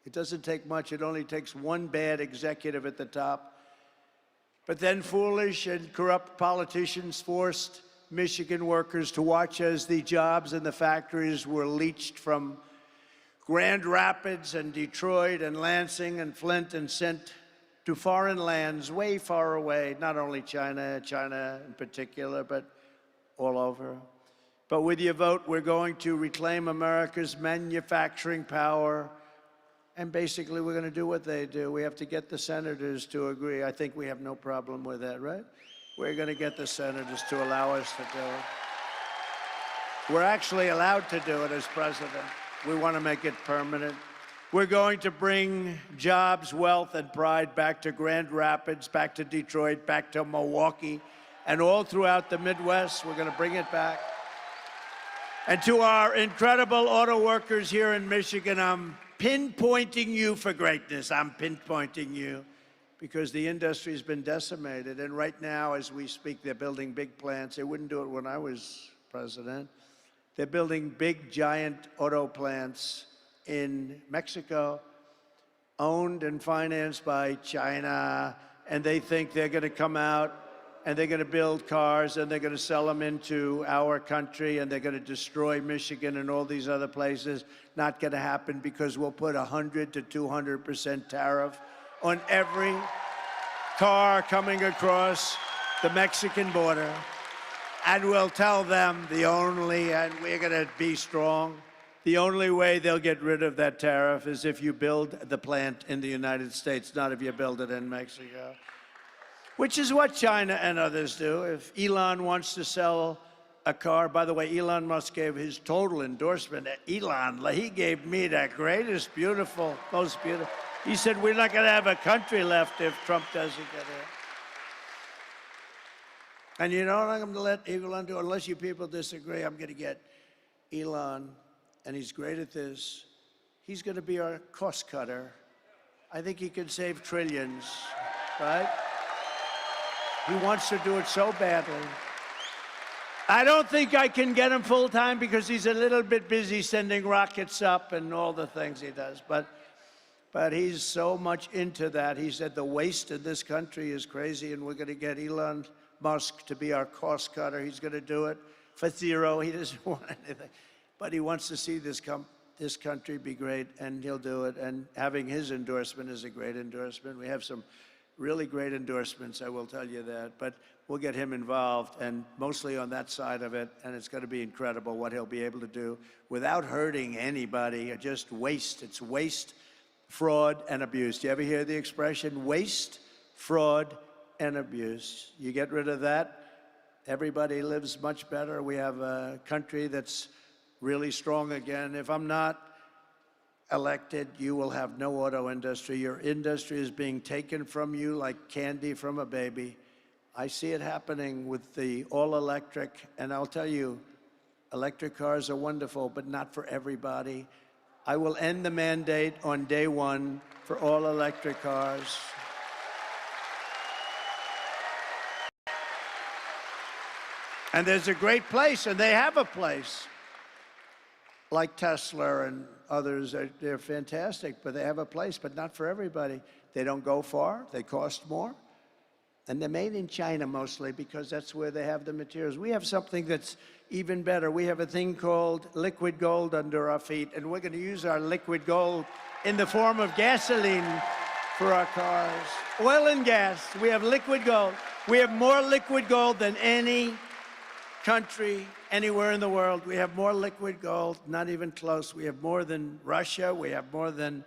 Speaker 13: It doesn't take much. It only takes one bad executive at the top. But then foolish and corrupt politicians forced Michigan workers to watch as the jobs in the factories were leached from Grand Rapids and Detroit and Lansing and Flint and sent to foreign lands way far away, not only China in particular, but all over. But with your vote, we're going to reclaim America's manufacturing power, and basically we're going to do what they do. We have to get the senators to agree. I think we have no problem with that, right? We're going to get the senators to allow us to do it. We're actually allowed to do it as president. We want to make it permanent. We're going to bring jobs, wealth, and pride back to Grand Rapids, back to Detroit, back to Milwaukee, and all throughout the Midwest. We're going to bring it back. And to our incredible auto workers here in Michigan, I'm pinpointing you for greatness. I'm pinpointing you because the industry has been decimated. And right now, as we speak, they're building big plants. They wouldn't do it when I was president. They're building big, giant auto plants in Mexico, owned and financed by China, and they think they're going to come out and they're going to build cars and they're going to sell them into our country and they're going to destroy Michigan and all these other places. Not going to happen, because we'll put 100 to 200% tariff on every car coming across the Mexican border. And we'll tell them and we're going to be strong, the only way they'll get rid of that tariff is if you build the plant in the United States, not if you build it in Mexico. Which is what China and others do. If Elon wants to sell a car, by the way, Elon Musk gave his total endorsement. Elon, he gave me the greatest, most beautiful. He said, we're not going to have a country left if Trump doesn't get it. And you know what I'm going to let Elon do? Unless you people disagree, I'm going to get Elon, and he's great at this. He's going to be our cost cutter. I think he can save trillions, right? He wants to do it so badly. I don't think I can get him full-time because he's a little bit busy sending rockets up and all the things he does. But he's so much into that. He said the waste in this country is crazy, and we're going to get Elon Musk to be our cost cutter. He's going to do it for zero. He doesn't want anything. But he wants to see this country be great, and he'll do it. And having his endorsement is a great endorsement. We have some really great endorsements, I will tell you that. But we'll get him involved, and mostly on that side of it, and it's going to be incredible what he'll be able to do without hurting anybody. Just waste. It's waste, fraud, and abuse. Do you ever hear the expression waste, fraud, and abuse? You get rid of that, everybody lives much better. We have a country that's really strong again. If I'm not elected, you will have no auto industry. Your industry is being taken from you like candy from a baby. I see it happening with the all-electric, and I'll tell you, electric cars are wonderful, but not for everybody. I will end the mandate on day one for all-electric cars. And there's a great place, and they have a place. Like Tesla and others, they're fantastic, but they have a place, but not for everybody. They don't go far, they cost more, and they're made in China mostly because that's where they have the materials. We have something that's even better. We have a thing called liquid gold under our feet, and we're going to use our liquid gold in the form of gasoline for our cars. Oil and gas, we have liquid gold. We have more liquid gold than any country anywhere in the world. We have more liquid gold, not even close. We have more than Russia. We have more than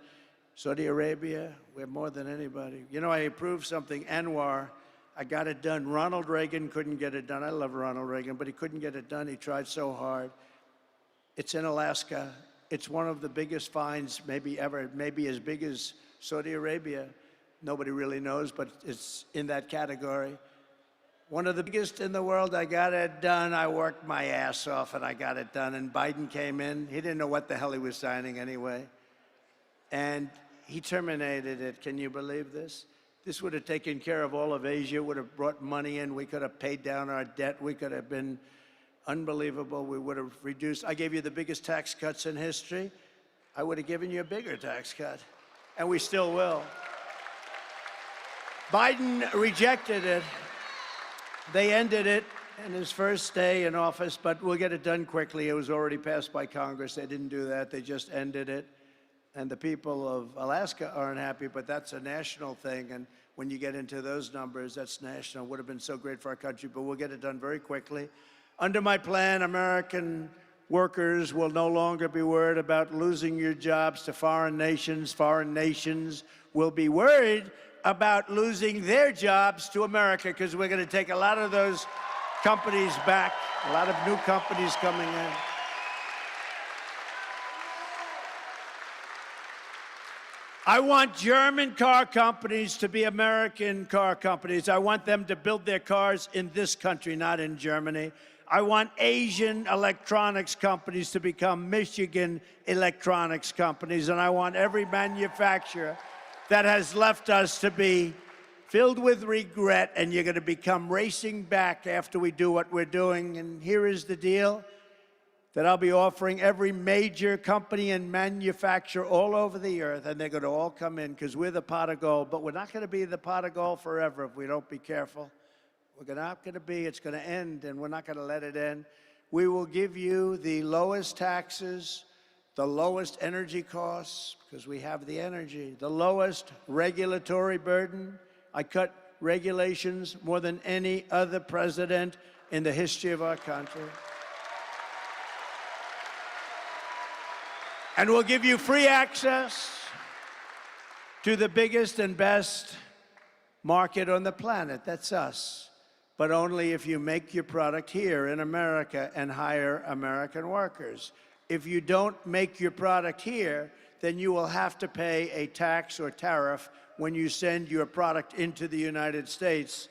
Speaker 13: Saudi Arabia. We have more than anybody. You know, I approved something, Anwar. I got it done. Ronald Reagan couldn't get it done. I love Ronald Reagan, but he couldn't get it done. He tried so hard. It's in Alaska. It's one of the biggest finds maybe ever, maybe as big as Saudi Arabia. Nobody really knows, but it's in that category. One of the biggest in the world. I got it done. I worked my ass off and I got it done. And Biden came in. He didn't know what the hell he was signing anyway. And he terminated it. Can you believe this? This would have taken care of all of Asia, would have brought money in. We could have paid down our debt. We could have been unbelievable. We would have reduced. I gave you the biggest tax cuts in history. I would have given you a bigger tax cut. And we still will. Biden rejected it. They ended it in his first day in office, but we'll get it done quickly. It was already passed by Congress. They didn't do that. They just ended it. And the people of Alaska aren't happy, but that's a national thing. And when you get into those numbers, that's national. It would have been so great for our country, but we'll get it done very quickly. Under my plan, American workers will no longer be worried about losing your jobs to foreign nations. Foreign nations will be worried about losing their jobs to America, because we're going to take a lot of those companies back, a lot of new companies coming in. I want German car companies to be American car companies. I want them to build their cars in this country, not in Germany. I want Asian electronics companies to become Michigan electronics companies, and I want every manufacturer that has left us to be filled with regret, and you're going to become racing back after we do what we're doing. And here is the deal. that I'll be offering every major company and manufacturer all over the earth, and they're going to all come in because we're the pot of gold. But we're not going to be the pot of gold forever if we don't be careful. We're not going to be, it's going to end, and we're not going to let it end. We will give you the lowest taxes, the lowest energy costs, because we have the energy, the lowest regulatory burden. I cut regulations more than any other president in the history of our country. And we'll give you free access to the biggest and best market on the planet. That's us. But only if you make your product here in America and hire American workers. If you don't make your product here, then you will have to pay a tax or tariff when you send your product into the United States.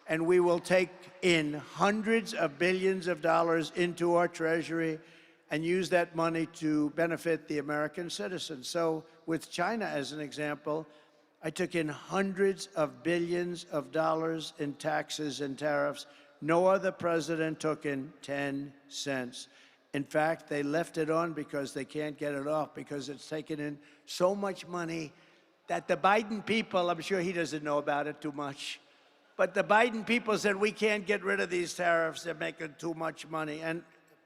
Speaker 13: And we will take in hundreds of billions of dollars into our treasury and use that money to benefit the American citizens. So with China as an example, I took in hundreds of billions of dollars in taxes and tariffs. No other president took in 10 cents. In fact, they left it on because they can't get it off, because it's taken in so much money that the Biden people, I'm sure he doesn't know about it too much, but the Biden people said, we can't get rid of these tariffs, they're making too much money.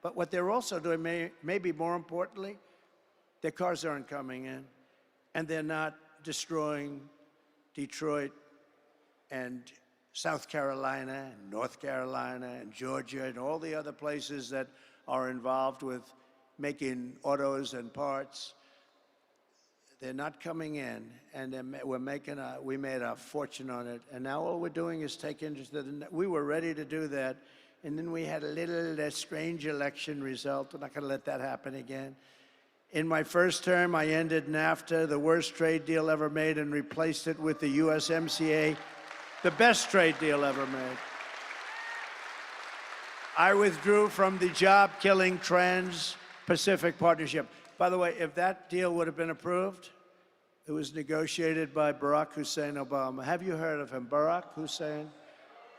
Speaker 13: But what they're also doing, maybe more importantly, their cars aren't coming in, and they're not destroying Detroit and South Carolina and North Carolina and Georgia and all the other places that are involved with making autos and parts. They're not coming in, and we made a fortune on it. And now all we're doing is take interest in it. We were ready to do that, and then we had a little strange election result. We're not going to let that happen again. In my first term, I ended NAFTA, the worst trade deal ever made, and replaced it with the USMCA, the best trade deal ever made. I withdrew from the job-killing Trans-Pacific Partnership. By the way, if that deal would have been approved, it was negotiated by Barack Hussein Obama. Have you heard of him, Barack Hussein?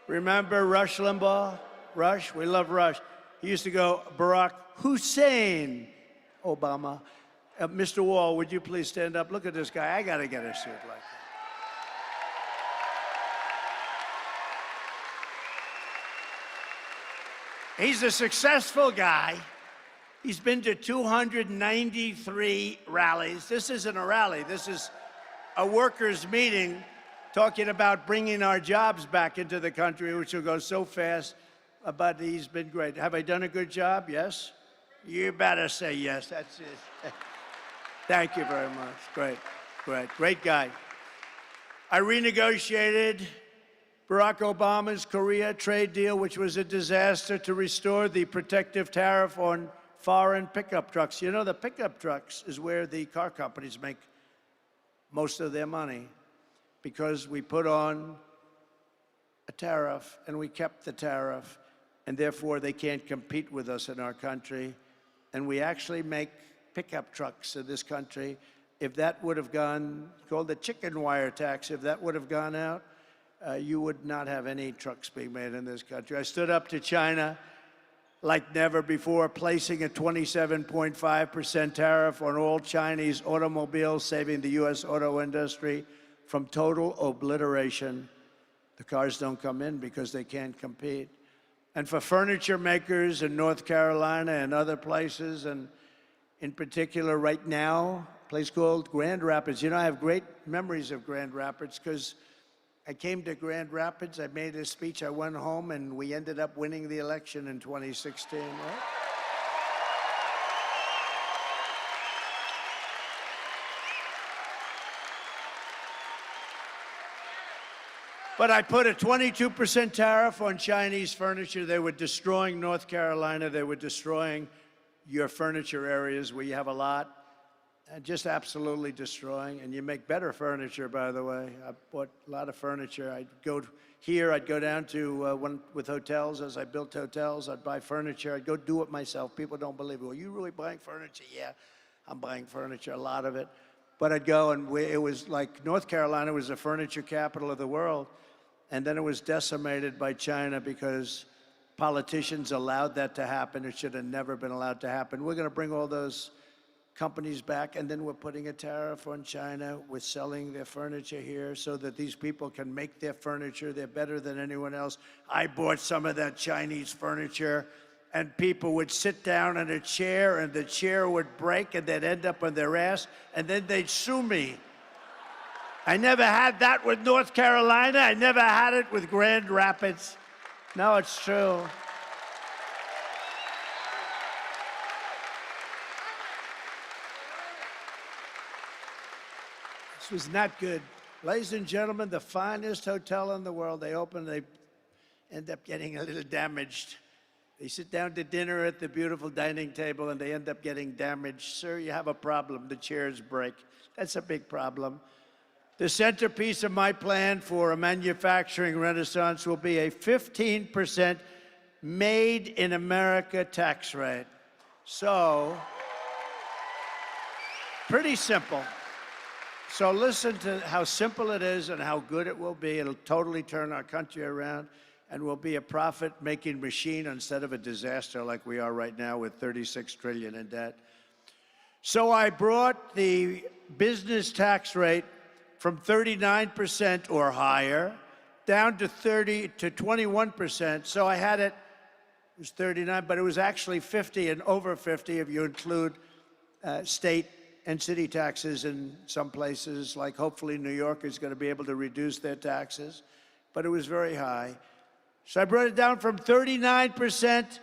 Speaker 13: Remember Rush Limbaugh? Rush? We love Rush. He used to go, Barack Hussein Obama. Mr. Wall, would you please stand up? Look at this guy. I got to get a suit like that. He's a successful guy. He's been to 293 rallies. This isn't a rally. This is a workers' meeting talking about bringing our jobs back into the country, which will go so fast. But he's been great. Have I done a good job? Yes? You better say yes. That's it. Thank you very much. Great, great, great guy. I renegotiated Barack Obama's Korea trade deal, which was a disaster, to restore the protective tariff on foreign pickup trucks. You know, the pickup trucks is where the car companies make most of their money, because we put on a tariff and we kept the tariff, and therefore they can't compete with us in our country. And we actually make pickup trucks in this country. If that would have gone, called the chicken wire tax, if that would have gone out, you would not have any trucks being made in this country. I stood up to China like never before, placing a 27.5% tariff on all Chinese automobiles, saving the U.S. auto industry from total obliteration. The cars don't come in because they can't compete. And for furniture makers in North Carolina and other places, and in particular right now, a place called Grand Rapids. You know, I have great memories of Grand Rapids because I came to Grand Rapids, I made a speech, I went home, and we ended up winning the election in 2016, right? But I put a 22% tariff on Chinese furniture. They were destroying North Carolina. They were destroying your furniture areas where you have a lot. Just absolutely destroying. And you make better furniture, by the way. I bought a lot of furniture. I'd go here, I'd go down to with hotels. As I built hotels, I'd buy furniture. I'd go do it myself. People don't believe it. Well, you really buying furniture? Yeah, I'm buying furniture, a lot of it. But I'd go, and it was like North Carolina was the furniture capital of the world. And then it was decimated by China because politicians allowed that to happen. It should have never been allowed to happen. We're going to bring all those companies back, and then we're putting a tariff on China. We're selling their furniture here so that these people can make their furniture. They're better than anyone else. I bought some of that Chinese furniture, and people would sit down in a chair, and the chair would break, and they'd end up on their ass, and then they'd sue me. I never had that with North Carolina. I never had it with Grand Rapids. No, it's true. This was not good. Ladies and gentlemen, the finest hotel in the world. They open, they end up getting a little damaged. They sit down to dinner at the beautiful dining table and they end up getting damaged. Sir, you have a problem. The chairs break. That's a big problem. The centerpiece of my plan for a manufacturing renaissance will be a 15% made in America tax rate. So, pretty simple. So listen to how simple it is and how good it will be. It'll totally turn our country around and will be a profit-making machine instead of a disaster like we are right now with $36 trillion in debt. So I brought the business tax rate from 39% or higher down to 21%. So I had it was 39, but it was actually 50 and over 50 if you include state and city taxes in some places, like hopefully New York is going to be able to reduce their taxes, but it was very high. So I brought it down from 39%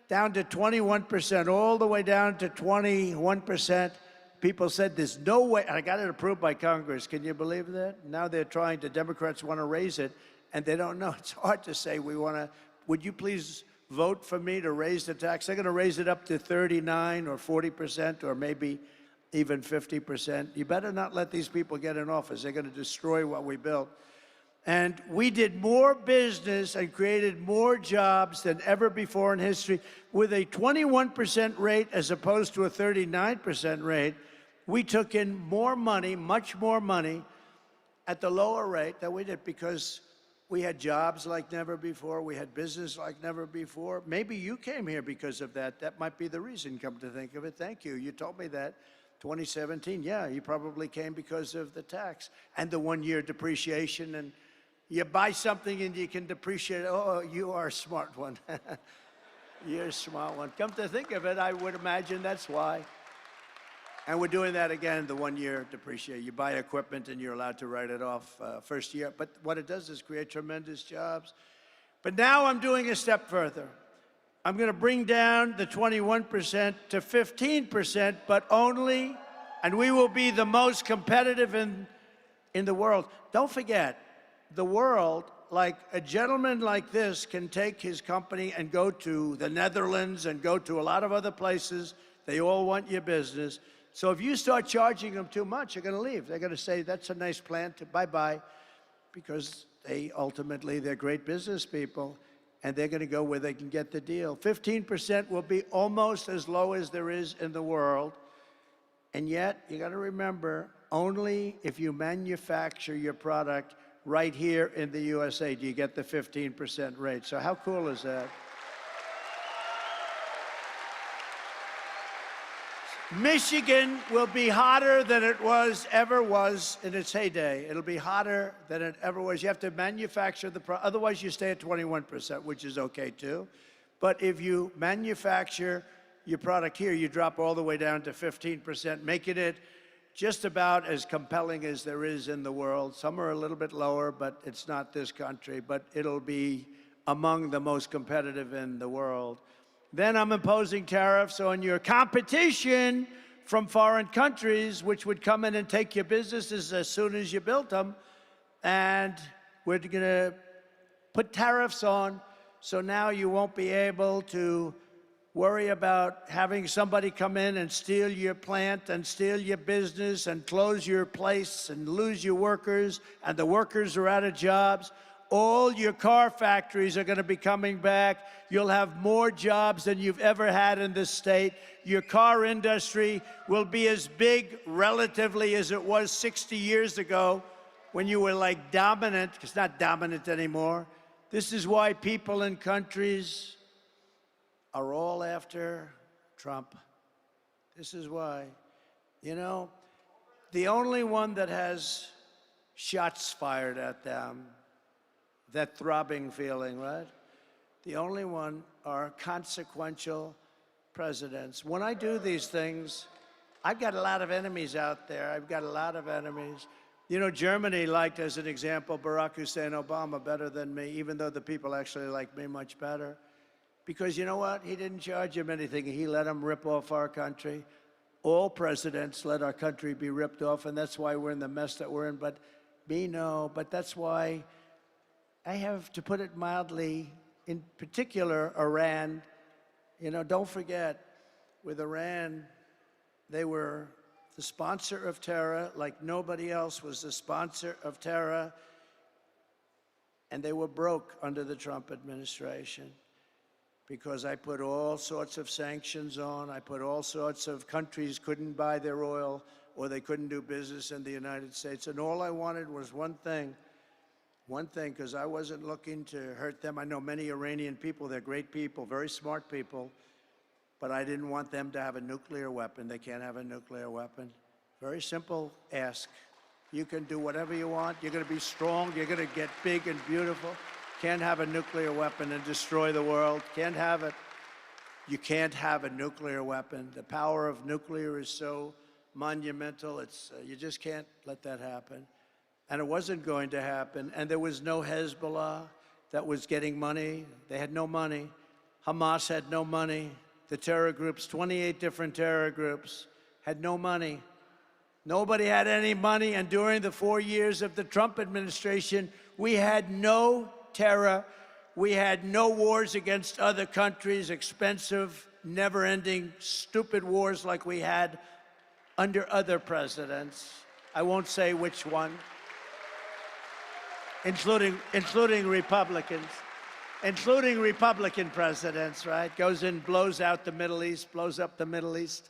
Speaker 13: down to 21%, all the way down to 21%. People said there's no way, and I got it approved by Congress. Can you believe that? Now they're trying, the Democrats want to raise it, and they don't know. It's hard to say we want to, would you please vote for me to raise the tax? They're going to raise it up to 39 or 40% or maybe even 50%. You better not let these people get in office. They're going to destroy what we built. And we did more business and created more jobs than ever before in history with a 21% rate as opposed to a 39% rate. We took in more money, much more money, at the lower rate that we did because we had jobs like never before. We had business like never before. Maybe you came here because of that. That might be the reason, come to think of it. Thank you. You told me that. 2017, yeah, you probably came because of the tax and the one-year depreciation. And you buy something and you can depreciate. Oh, you are a smart one. You're a smart one. Come to think of it, I would imagine that's why. And we're doing that again, the one-year depreciation. You buy equipment and you're allowed to write it off first year. But what it does is create tremendous jobs. But now I'm doing a step further. I'm going to bring down the 21% to 15%, but only, and we will be the most competitive in the world. Don't forget, the world, like a gentleman like this can take his company and go to the Netherlands and go to a lot of other places. They all want your business. So if you start charging them too much, they're going to leave. They're going to say, that's a nice plant, bye-bye, because they're great business people. And they're going to go where they can get the deal. 15% will be almost as low as there is in the world. And yet, you got to remember, only if you manufacture your product right here in the USA do you get the 15% rate. So how cool is that? Michigan will be hotter than it ever was in its heyday. It'll be hotter than it ever was. You have to manufacture the product. Otherwise, you stay at 21%, which is okay too. But if you manufacture your product here, you drop all the way down to 15%, making it just about as compelling as there is in the world. Some are a little bit lower, but it's not this country. But it'll be among the most competitive in the world. Then I'm imposing tariffs on your competition from foreign countries, which would come in and take your businesses as soon as you built them. And we're going to put tariffs on, so now you won't be able to worry about having somebody come in and steal your plant and steal your business and close your place and lose your workers, and the workers are out of jobs. All your car factories are going to be coming back. You'll have more jobs than you've ever had in this state. Your car industry will be as big relatively as it was 60 years ago when you were like dominant. It's not dominant anymore. This is why people in countries are all after Trump. This is why. You know, the only one that has shots fired at them, that throbbing feeling, right? The only one are consequential presidents. When I do these things, I've got a lot of enemies out there. I've got a lot of enemies. You know, Germany liked, as an example, Barack Hussein Obama better than me, even though the people actually like me much better. Because you know what? He didn't charge him anything. He let him rip off our country. All presidents let our country be ripped off, and that's why we're in the mess that we're in. But me, no. But that's why I have, to put it mildly, in particular, Iran. You know, don't forget, with Iran, they were the sponsor of terror like nobody else was the sponsor of terror, and they were broke under the Trump administration because I put all sorts of sanctions on. I put all sorts of countries couldn't buy their oil or they couldn't do business in the United States. And all I wanted was one thing, because I wasn't looking to hurt them. I know many Iranian people, they're great people, very smart people, but I didn't want them to have a nuclear weapon. They can't have a nuclear weapon. Very simple ask. You can do whatever you want. You're going to be strong. You're going to get big and beautiful. Can't have a nuclear weapon and destroy the world. Can't have it. You can't have a nuclear weapon. The power of nuclear is so monumental. It's you just can't let that happen. And it wasn't going to happen. And there was no Hezbollah that was getting money. They had no money. Hamas had no money. The terror groups, 28 different terror groups, had no money. Nobody had any money, and during the 4 years of the Trump administration, we had no terror. We had no wars against other countries, expensive, never-ending, stupid wars like we had under other presidents. I won't say which one, including Republicans. Including Republican presidents, right? Goes in, blows out the Middle East, blows up the Middle East,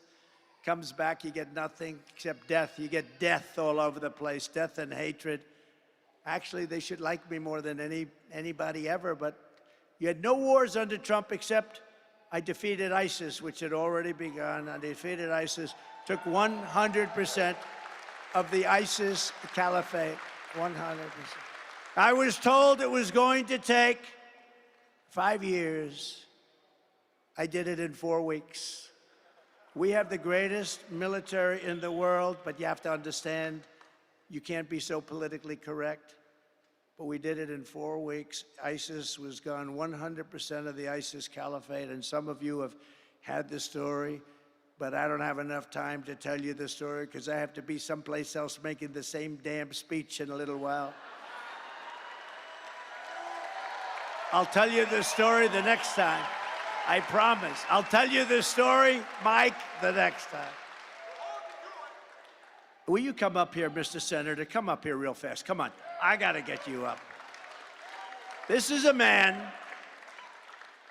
Speaker 13: comes back, you get nothing except death. You get death all over the place, death and hatred. Actually, they should like me more than anybody ever, but you had no wars under Trump except I defeated ISIS, which had already begun. I defeated ISIS, took 100% of the ISIS caliphate, 100%. I was told it was going to take 5 years. I did it in 4 weeks. We have the greatest military in the world, but you have to understand, you can't be so politically correct. But we did it in 4 weeks. ISIS was gone, 100% of the ISIS caliphate, and some of you have had the story, but I don't have enough time to tell you the story because I have to be someplace else making the same damn speech in a little while. I'll tell you the story the next time. I promise. I'll tell you the story, Mike, the next time. Will you come up here, Mr. Senator? Come up here real fast. Come on. I got to get you up. This is a man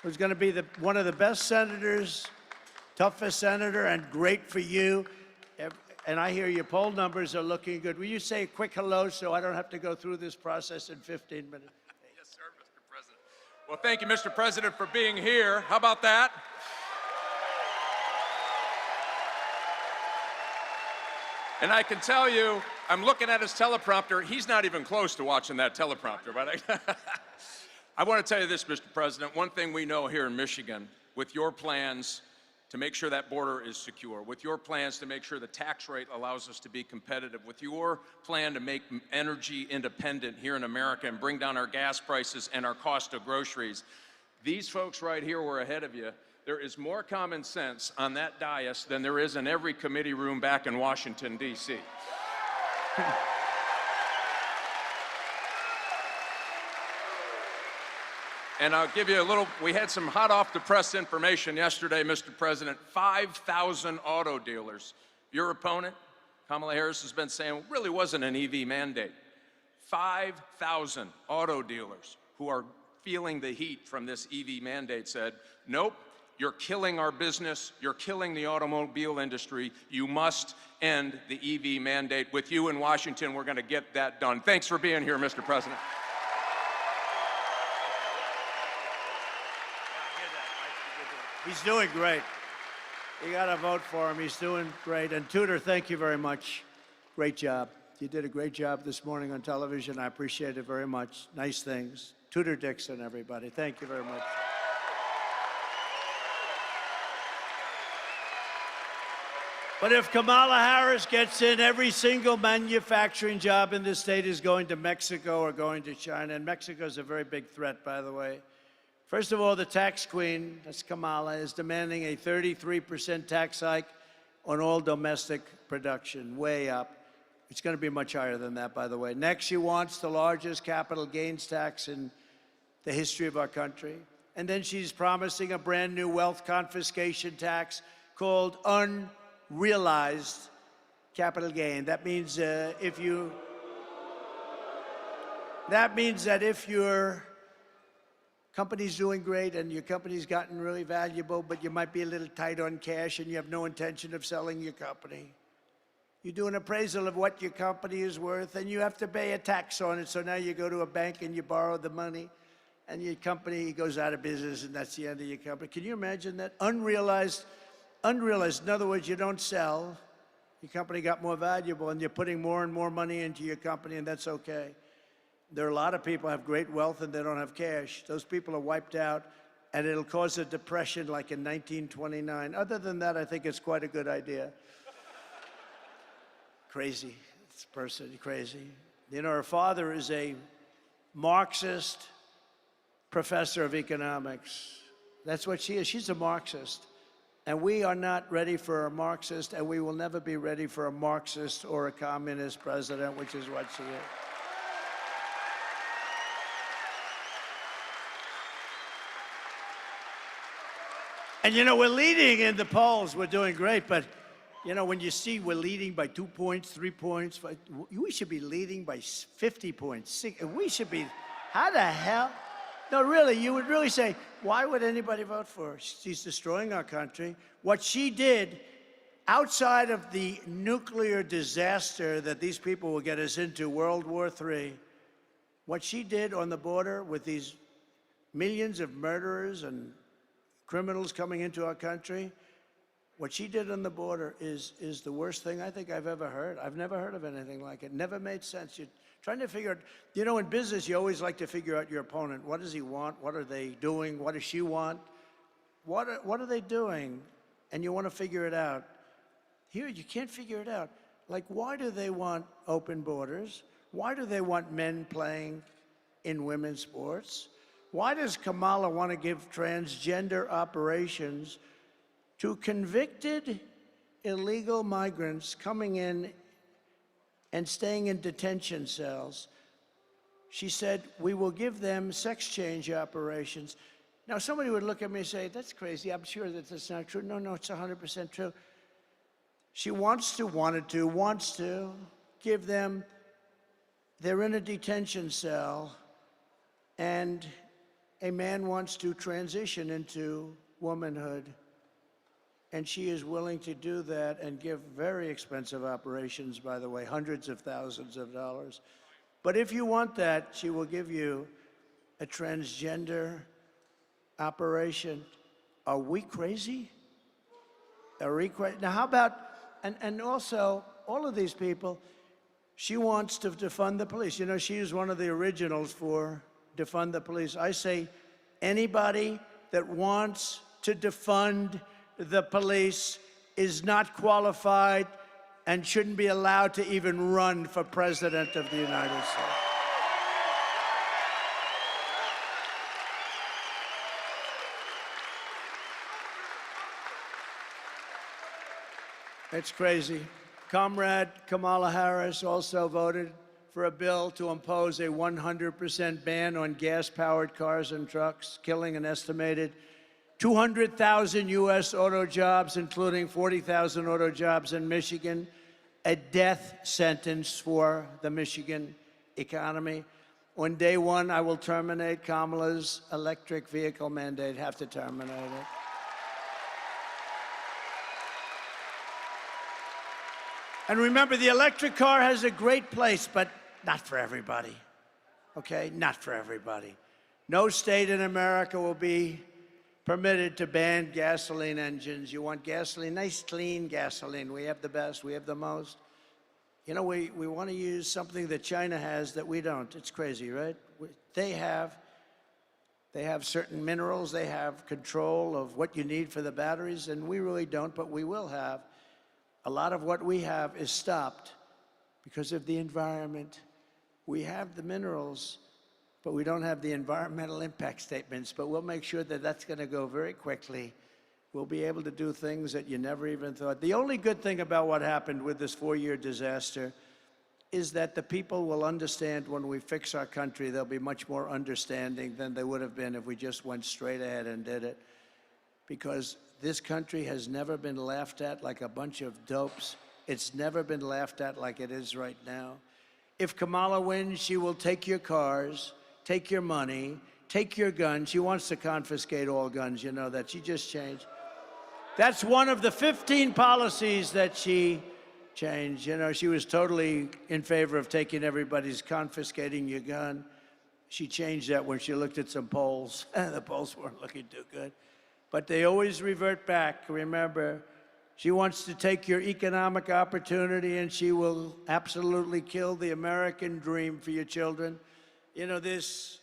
Speaker 13: who's going to be one of the best senators, toughest senator, and great for you. And I hear your poll numbers are looking good. Will you say a quick hello so I don't have to go through this process in 15 minutes?
Speaker 8: Well, thank you, Mr. President, for being here. How about that? And I can tell you, I'm looking at his teleprompter. He's not even close to watching that teleprompter. But I want to tell you this, Mr. President. One thing we know here in Michigan, with your plans to make sure that border is secure, with your plans to make sure the tax rate allows us to be competitive, with your plan to make energy independent here in America and bring down our gas prices and our cost of groceries, these folks right here were ahead of you. There is more common sense on that dais than there is in every committee room back in Washington, D.C. And I'll give you a little, we had some hot off the press information yesterday, Mr. President. 5,000 auto dealers. Your opponent, Kamala Harris, has been saying it really wasn't an EV mandate. 5,000 auto dealers who are feeling the heat from this EV mandate said, nope, you're killing our business, you're killing the automobile industry, you must end the EV mandate. With you in Washington, we're going to get that done. Thanks for being here, Mr. President.
Speaker 13: He's doing great. You got to vote for him. He's doing great. And Tudor, thank you very much. Great job. You did a great job this morning on television. I appreciate it very much. Nice things. Tudor Dixon, everybody. Thank you very much. But if Kamala Harris gets in, every single manufacturing job in this state is going to Mexico or going to China. And Mexico is a very big threat, by the way. First of all, the tax queen, that's Kamala, is demanding a 33% tax hike on all domestic production, way up. It's going to be much higher than that, by the way. Next, she wants the largest capital gains tax in the history of our country. And then she's promising a brand new wealth confiscation tax called unrealized capital gain. That means that if your company's doing great and your company's gotten really valuable, but you might be a little tight on cash and you have no intention of selling your company, you do an appraisal of what your company is worth and you have to pay a tax on it. So now you go to a bank and you borrow the money and your company goes out of business and that's the end of your company. Can you imagine that? Unrealized. In other words, you don't sell. Your company got more valuable and you're putting more and more money into your company, and that's okay. There are a lot of people who have great wealth and they don't have cash. Those people are wiped out and it'll cause a depression like in 1929. Other than that, I think it's quite a good idea. Crazy, this person, crazy. You know, her father is a Marxist professor of economics. That's what she is. She's a Marxist. And we are not ready for a Marxist, and we will never be ready for a Marxist or a communist president, which is what she is. And you know, we're leading in the polls. We're doing great, but you know, when you see we're leading by 2 points, 3 points, we should be leading by 50 points. We should be, how the hell? No, really, you would really say, why would anybody vote for her? She's destroying our country. What she did, outside of the nuclear disaster that these people will get us into, World War III, what she did on the border with these millions of murderers and criminals coming into our country, what she did on the border is the worst thing I think I've ever heard. I've never heard of anything like it. Never made sense. You're trying to figure out, you know, in business, you always like to figure out your opponent. What does he want? What are they doing? What does she want? What are they doing? And you want to figure it out. Here, you can't figure it out. Like, why do they want open borders? Why do they want men playing in women's sports? Why does Kamala want to give transgender operations to convicted illegal migrants coming in and staying in detention cells? She said, we will give them sex change operations. Now, somebody would look at me and say, that's crazy. I'm sure that that's not true. No, it's 100% true. She wants to give them, they're in a detention cell, and a man wants to transition into womanhood. And she is willing to do that and give very expensive operations, by the way, hundreds of thousands of dollars. But if you want that, she will give you a transgender operation. Are we crazy? Are we crazy? Now, how about, and also, all of these people, she wants to defund the police. You know, she is one of the originals for defund the police. I say anybody that wants to defund the police is not qualified and shouldn't be allowed to even run for president of the United States. It's crazy. Comrade Kamala Harris also voted for a bill to impose a 100% ban on gas-powered cars and trucks, killing an estimated 200,000 U.S. auto jobs, including 40,000 auto jobs in Michigan, a death sentence for the Michigan economy. On day one, I will terminate Kamala's electric vehicle mandate, have to terminate it. And remember, the electric car has a great place, but not for everybody, okay? Not for everybody. No state in America will be permitted to ban gasoline engines. You want gasoline, nice clean gasoline. We have the best, we have the most. You know, we want to use something that China has that we don't. It's crazy, right? They have certain minerals, they have control of what you need for the batteries, and we really don't, but we will have. A lot of what we have is stopped because of the environment. We have the minerals, but we don't have the environmental impact statements, but we'll make sure that that's gonna go very quickly. We'll be able to do things that you never even thought. The only good thing about what happened with this 4-year disaster is that the people will understand when we fix our country, they'll be much more understanding than they would have been if we just went straight ahead and did it. Because this country has never been laughed at like a bunch of dopes. It's never been laughed at like it is right now. If Kamala wins, she will take your cars, take your money, take your guns. She wants to confiscate all guns, you know that. She just changed. That's one of the 15 policies that she changed. You know, she was totally in favor of taking everybody's, confiscating your gun. She changed that when she looked at some polls. The polls weren't looking too good. But they always revert back. Remember, she wants to take your economic opportunity, and she will absolutely kill the American dream for your children. You know, this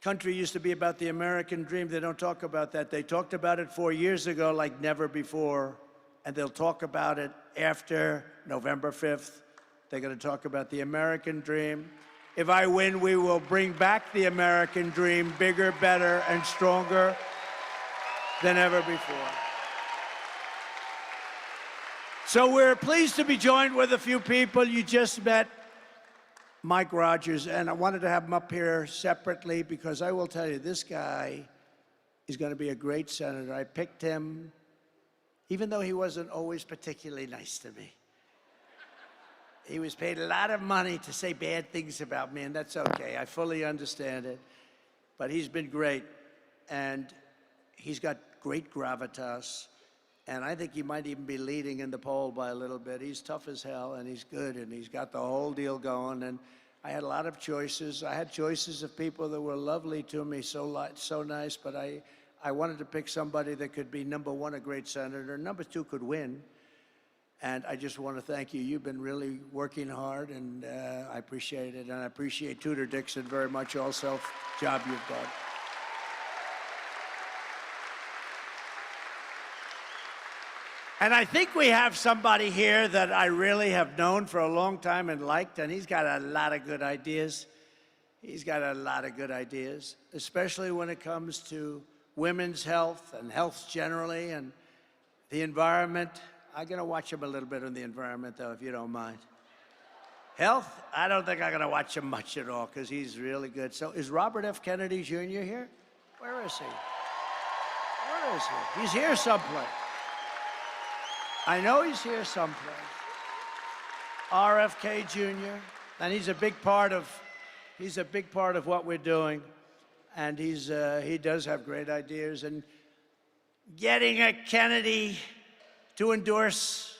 Speaker 13: country used to be about the American dream. They don't talk about that. They talked about it 4 years ago like never before, and they'll talk about it after November 5th. They're going to talk about the American dream. If I win, we will bring back the American dream, bigger, better, and stronger than ever before. So we're pleased to be joined with a few people. You just met Mike Rogers, and I wanted to have him up here separately because I will tell you, this guy is going to be a great senator. I picked him, even though he wasn't always particularly nice to me. He was paid a lot of money to say bad things about me, and that's okay. I fully understand it. But he's been great, and he's got great gravitas, and I think he might even be leading in the poll by a little bit. He's tough as hell, and he's good, and he's got the whole deal going, and I had a lot of choices. I had choices of people that were lovely to me, so nice, but I wanted to pick somebody that could be, number one, a great senator, number two, could win. And I just want to thank you. You've been really working hard, and I appreciate it. And I appreciate Tudor Dixon very much also, job you've done. And I think we have somebody here that I really have known for a long time and liked, and he's got a lot of good ideas. He's got a lot of good ideas, especially when it comes to women's health and health generally and the environment. I'm going to watch him a little bit on the environment, though, if you don't mind. Health, I don't think I'm going to watch him much at all because he's really good. So is Robert F. Kennedy Jr. here? Where is he? Where is he? He's here someplace. I know he's here someplace. RFK Jr. And he's a big part of what we're doing. And he does have great ideas. And getting a Kennedy to endorse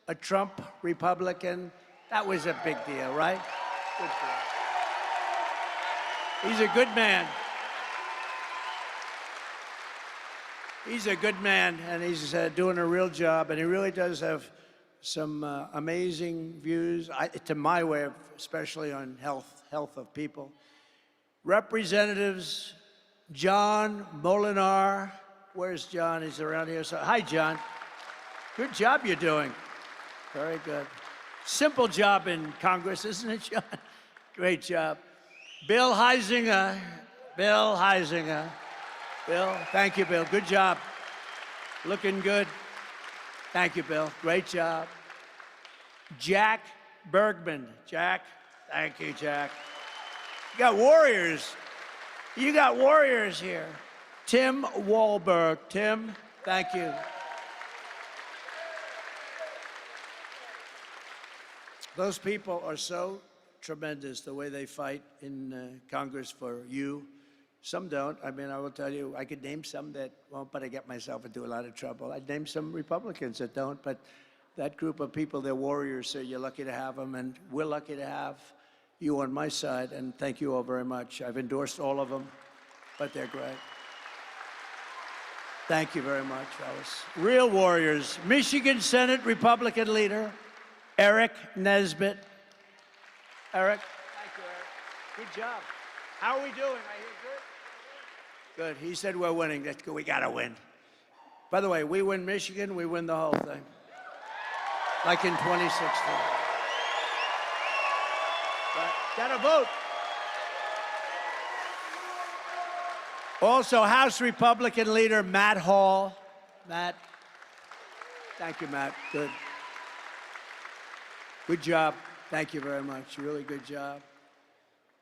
Speaker 13: a Trump Republican, that was a big deal, right? Good deal. He's a good man. He's a good man, and he's doing a real job, and he really does have some amazing views, to my way of, especially on health of people. Representatives John Molinar, where's John? He's around here. So, hi, John. Good job you're doing. Very good. Simple job in Congress, isn't it, John? Great job. Bill Heisinger. Bill Heisinger. Bill, thank you, Bill. Good job. Looking good. Thank you, Bill. Great job. Jack Bergman. Jack, thank you, Jack. You got warriors. You got warriors here. Tim Wahlberg. Tim, thank you. Those people are so tremendous, the way they fight in Congress for you. Some don't. I mean, I will tell you, I could name some that won't, but I get myself into a lot of trouble. I'd name some Republicans that don't, but that group of people, they're warriors, so you're lucky to have them, and we're lucky to have you on my side, and thank you all very much. I've endorsed all of them, but they're great. Thank you very much, fellas. Real warriors. Michigan Senate Republican leader, Eric Nesbitt. Eric? Thank you, Eric. Good job. How are we doing? I hear good? Good. He said we're winning. That's good. We got to win. By the way, we win Michigan, we win the whole thing. Like in 2016. But got to vote. Also, House Republican leader Matt Hall. Matt. Thank you, Matt. Good. Good job. Thank you very much. Really good job.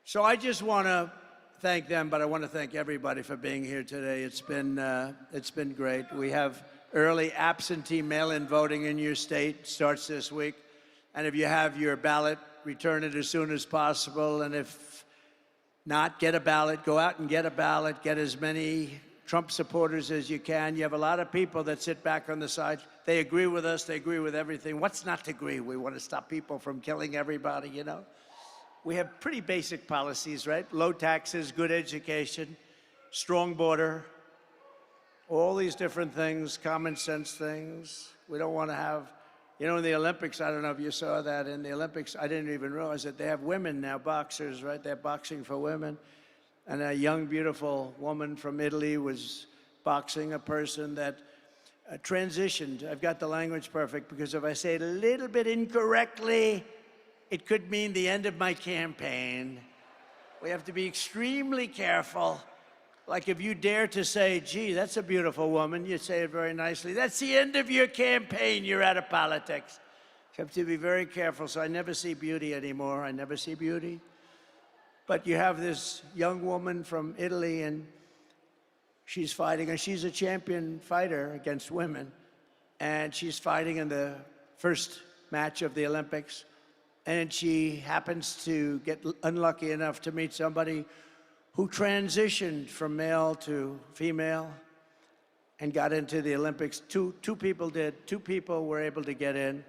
Speaker 13: So I just want to thank them, but I want to thank everybody for being here today. It's been great. We have early absentee mail-in voting in your state. Starts this week. And if you have your ballot, return it as soon as possible. And if not, get a ballot. Go out and get a ballot. Get as many Trump supporters as you can. You have a lot of people that sit back on the side. They agree with us. They agree with everything. What's not to agree? We want to stop people from killing everybody, you know? We have pretty basic policies, right? Low taxes, good education, strong border, all these different things, common sense things. We don't want to have, you know, in the Olympics, I don't know if you saw that, in the Olympics, I didn't even realize that they have women now, boxers, right? They're boxing for women. And a young, beautiful woman from Italy was boxing a person that transitioned. I've got the language perfect, because if I say it a little bit incorrectly, it could mean the end of my campaign. We have to be extremely careful. Like if you dare to say, gee, that's a beautiful woman, you say it very nicely. That's the end of your campaign, you're out of politics. You have to be very careful, so I never see beauty anymore. I never see beauty. But you have this young woman from Italy, and she's fighting, and she's a champion fighter against women. And she's fighting in the first match of the Olympics. And she happens to get unlucky enough to meet somebody who transitioned from male to female and got into the Olympics. Two people did. 2 people were able to get in.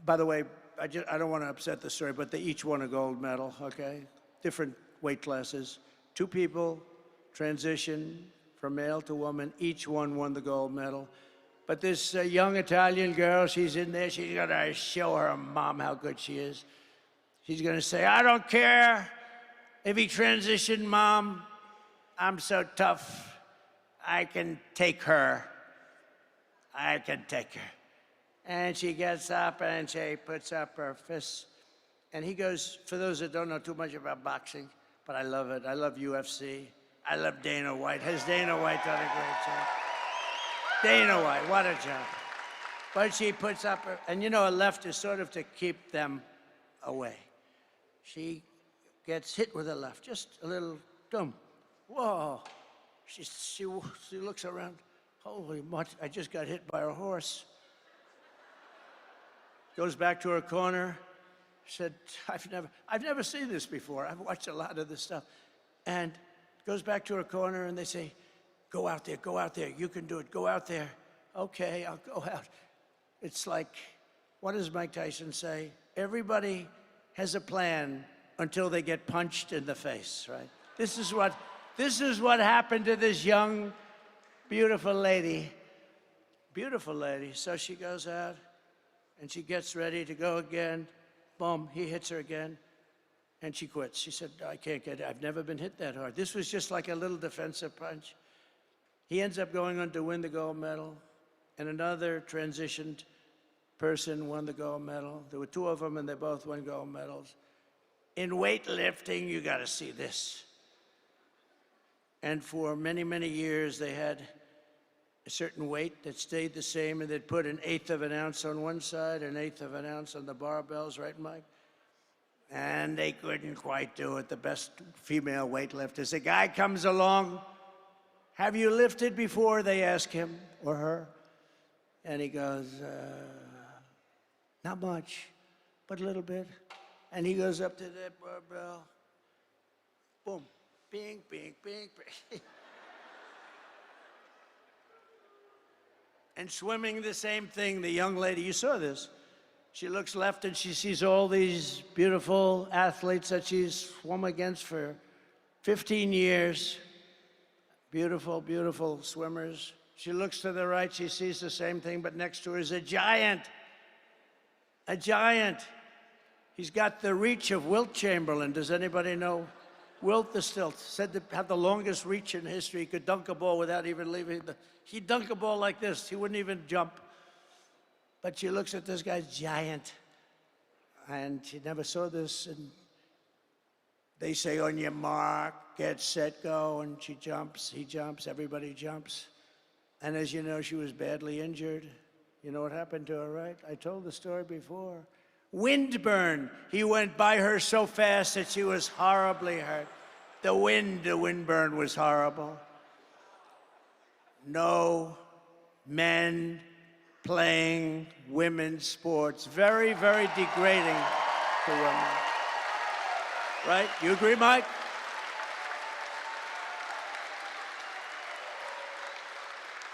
Speaker 13: By the way, I don't want to upset the story, but they each won a gold medal, okay? Different weight classes. 2 people transitioned from male to woman. Each one won the gold medal. But this young Italian girl, she's in there. She's going to show her mom how good she is. She's going to say, I don't care if he transitioned, Mom. I'm so tough. I can take her. I can take her. And she gets up and she puts up her fists. And he goes, for those that don't know too much about boxing, but I love it. I love UFC. I love Dana White. Has Dana White done a great job? Dana White, what a job. But she puts up her, and you know, a left is sort of to keep them away. She gets hit with a left, just a little dumb. Whoa. She looks around. Holy much, I just got hit by a horse. Goes back to her corner. Said, I've never seen this before. I've watched a lot of this stuff. And goes back to her corner, and they say, go out there, you can do it, go out there. Okay, I'll go out. It's like, what does Mike Tyson say? Everybody has a plan until they get punched in the face, right? This is what happened to this young, beautiful lady. Beautiful lady. So she goes out, and she gets ready to go again. Boom, he hits her again, and she quits. She said, I can't get it. I've never been hit that hard. This was just like a little defensive punch. He ends up going on to win the gold medal, and another transitioned person won the gold medal. There were 2 of them, and they both won gold medals. In weightlifting, you got to see this. And for many, many years, they had a certain weight that stayed the same, and they'd put 1/8 of an ounce on one side, 1/8 of an ounce on the barbells, right, Mike? And they couldn't quite do it. The best female weightlifters. A guy comes along, have you lifted before? They ask him or her. And he goes, not much, but a little bit. And he goes up to that barbell. Boom. Bing, bing, bing, bing. And swimming, the same thing. The young lady, you saw this. She looks left and she sees all these beautiful athletes that she's swum against for 15 years. Beautiful, beautiful swimmers. She looks to the right, she sees the same thing, but next to her is a giant. A giant. He's got the reach of Wilt Chamberlain. Does anybody know? Wilt the Stilt, said to have the longest reach in history. He could dunk a ball without even leaving. He'd dunk a ball like this. He wouldn't even jump. But she looks at this guy's giant. And she never saw this. And they say, on your mark, get set, go. And she jumps, he jumps, everybody jumps. And as you know, she was badly injured. You know what happened to her, right? I told the story before. Windburn. He went by her so fast that she was horribly hurt. The windburn was horrible. No men playing women's sports. Very, very degrading to women. Right? You agree, Mike?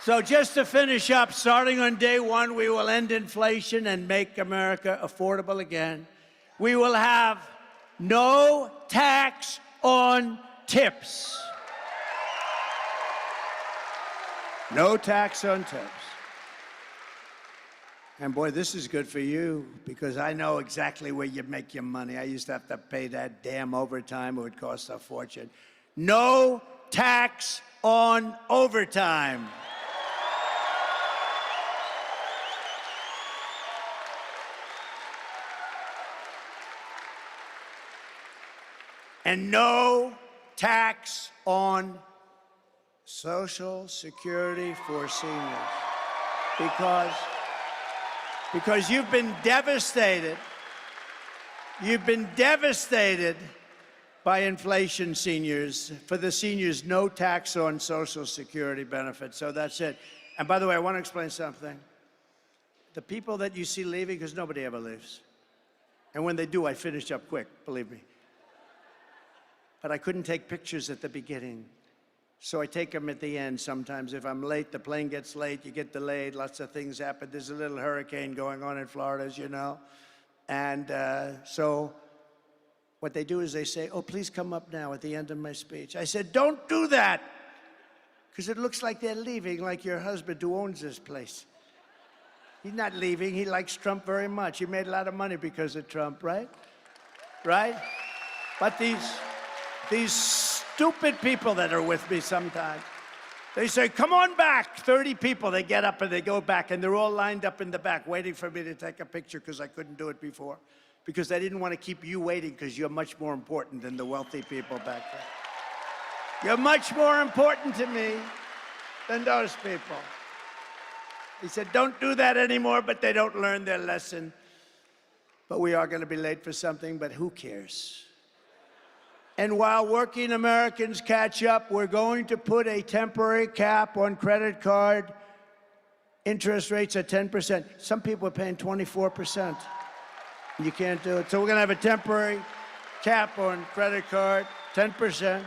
Speaker 13: So just to finish up, starting on day one, we will end inflation and make America affordable again. We will have no tax on tips. No tax on tips. And boy, this is good for you, because I know exactly where you make your money. I used to have to pay that damn overtime. It would cost a fortune. No tax on overtime. And no tax on Social Security for seniors. Because you've been devastated. You've been devastated by inflation, seniors. For the seniors, no tax on Social Security benefits. So that's it. And by the way, I want to explain something. The people that you see leaving, because nobody ever leaves. And when they do, I finish up quick, believe me. But I couldn't take pictures at the beginning. So I take them at the end sometimes. If I'm late, the plane gets late, you get delayed, lots of things happen. There's a little hurricane going on in Florida, as you know. And so what they do is they say, oh, please come up now at the end of my speech. I said, don't do that, because it looks like they're leaving, like your husband who owns this place. He's not leaving. He likes Trump very much. He made a lot of money because of Trump, right? Right? But these stupid people that are with me sometimes, they say, come on back. 30 people, they get up and they go back, and they're all lined up in the back waiting for me to take a picture because I couldn't do it before. Because they didn't want to keep you waiting, because you're much more important than the wealthy people back there. You're much more important to me than those people. He said, don't do that anymore, but they don't learn their lesson. But we are going to be late for something, but who cares? And while working Americans catch up, we're going to put a temporary cap on credit card interest rates at 10%. Some people are paying 24%. You can't do it. So we're going to have a temporary cap on credit card, 10%.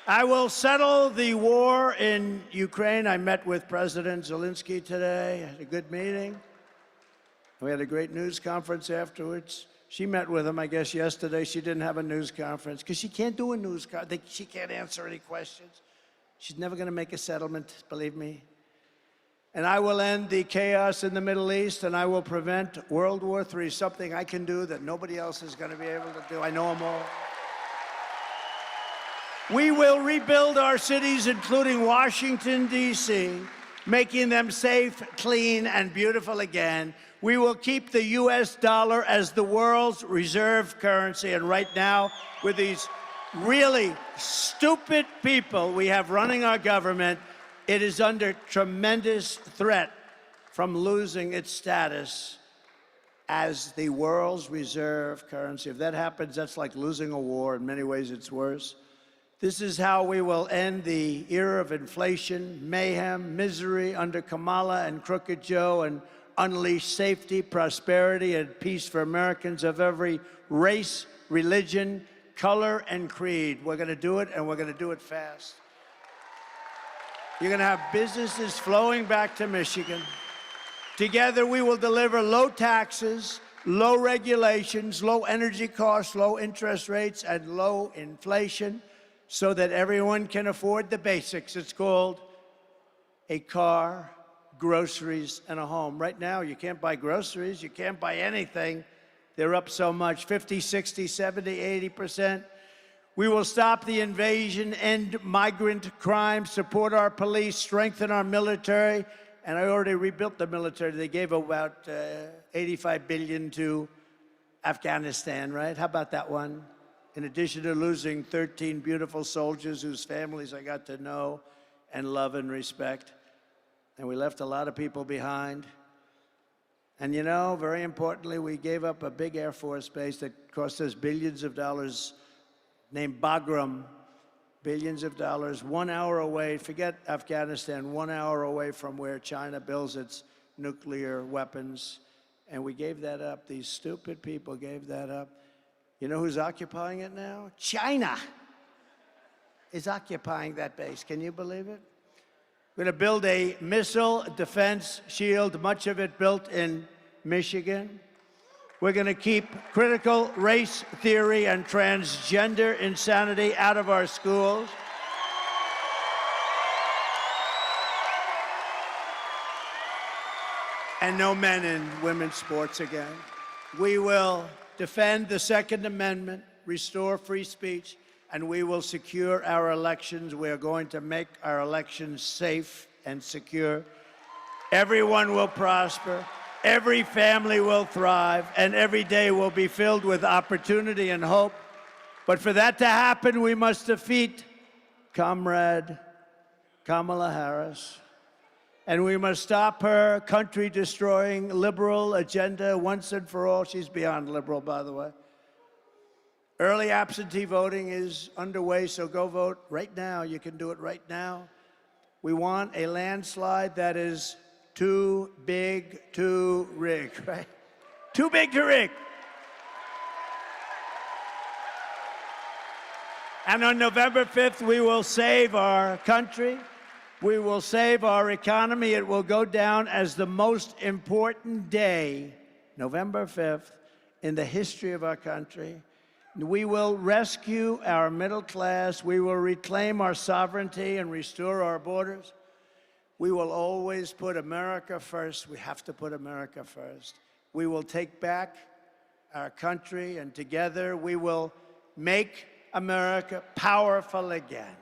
Speaker 13: I will settle the war in Ukraine. I met with President Zelensky today. I had a good meeting. We had a great news conference afterwards. She met with him, I guess, yesterday. She didn't have a news conference because she can't do a news conference. She can't answer any questions. She's never going to make a settlement, believe me. And I will end the chaos in the Middle East, and I will prevent World War III, something I can do that nobody else is going to be able to do. I know them all. We will rebuild our cities, including Washington, D.C., making them safe, clean, and beautiful again. We will keep the U.S. dollar as the world's reserve currency. And right now, with these really stupid people we have running our government, it is under tremendous threat from losing its status as the world's reserve currency. If that happens, that's like losing a war. In many ways, it's worse. This is how we will end the era of inflation, mayhem, misery under Kamala and Crooked Joe, and unleash safety, prosperity, and peace for Americans of every race, religion, color, and creed. We're going to do it, and we're going to do it fast. You're going to have businesses flowing back to Michigan. Together, we will deliver low taxes, low regulations, low energy costs, low interest rates, and low inflation, so that everyone can afford the basics. It's called a car, groceries, and a home. Right now, you can't buy groceries, you can't buy anything. They're up so much, 50, 60, 70, 80%. We will stop the invasion, end migrant crime, support our police, strengthen our military, and I already rebuilt the military. They gave about $85 billion to Afghanistan, right? How about that one? In addition to losing 13 beautiful soldiers whose families I got to know and love and respect. And we left a lot of people behind. And you know, very importantly, we gave up a big Air Force base that cost us billions of dollars, named Bagram, billions of dollars, 1 hour away, forget Afghanistan, 1 hour away from where China builds its nuclear weapons. And we gave that up. These stupid people gave that up. You know who's occupying it now? China is occupying that base. Can you believe it? We're going to build a missile defense shield, much of it built in Michigan. We're going to keep critical race theory and transgender insanity out of our schools. And no men in women's sports again. We will defend the Second Amendment, restore free speech, and we will secure our elections. We are going to make our elections safe and secure. Everyone will prosper, every family will thrive, and every day will be filled with opportunity and hope. But for that to happen, we must defeat Comrade Kamala Harris. And we must stop her country-destroying liberal agenda once and for all. She's beyond liberal, by the way. Early absentee voting is underway, so go vote right now. You can do it right now. We want a landslide that is too big to rig, right? Too big to rig. And on November 5th, we will save our country. We will save our economy. It will go down as the most important day, November 5th, in the history of our country. We will rescue our middle class. We will reclaim our sovereignty and restore our borders. We will always put America first. We have to put America first. We will take back our country, and together we will make America powerful again.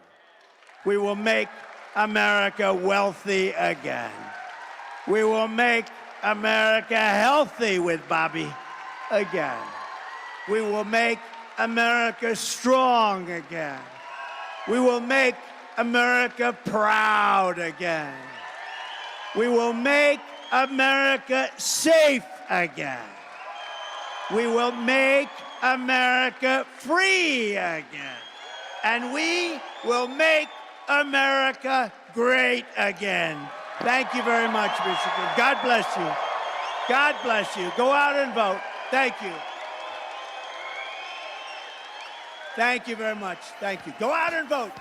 Speaker 13: We will make America wealthy again. We will make America healthy with Bobby again. We will make America strong again. We will make America proud again. We will make America safe again. We will make America free again. And we will make America great again. Thank you very much, Michigan. God bless you. God bless you. Go out and vote. Thank you. Thank you very much. Thank you. Go out and vote.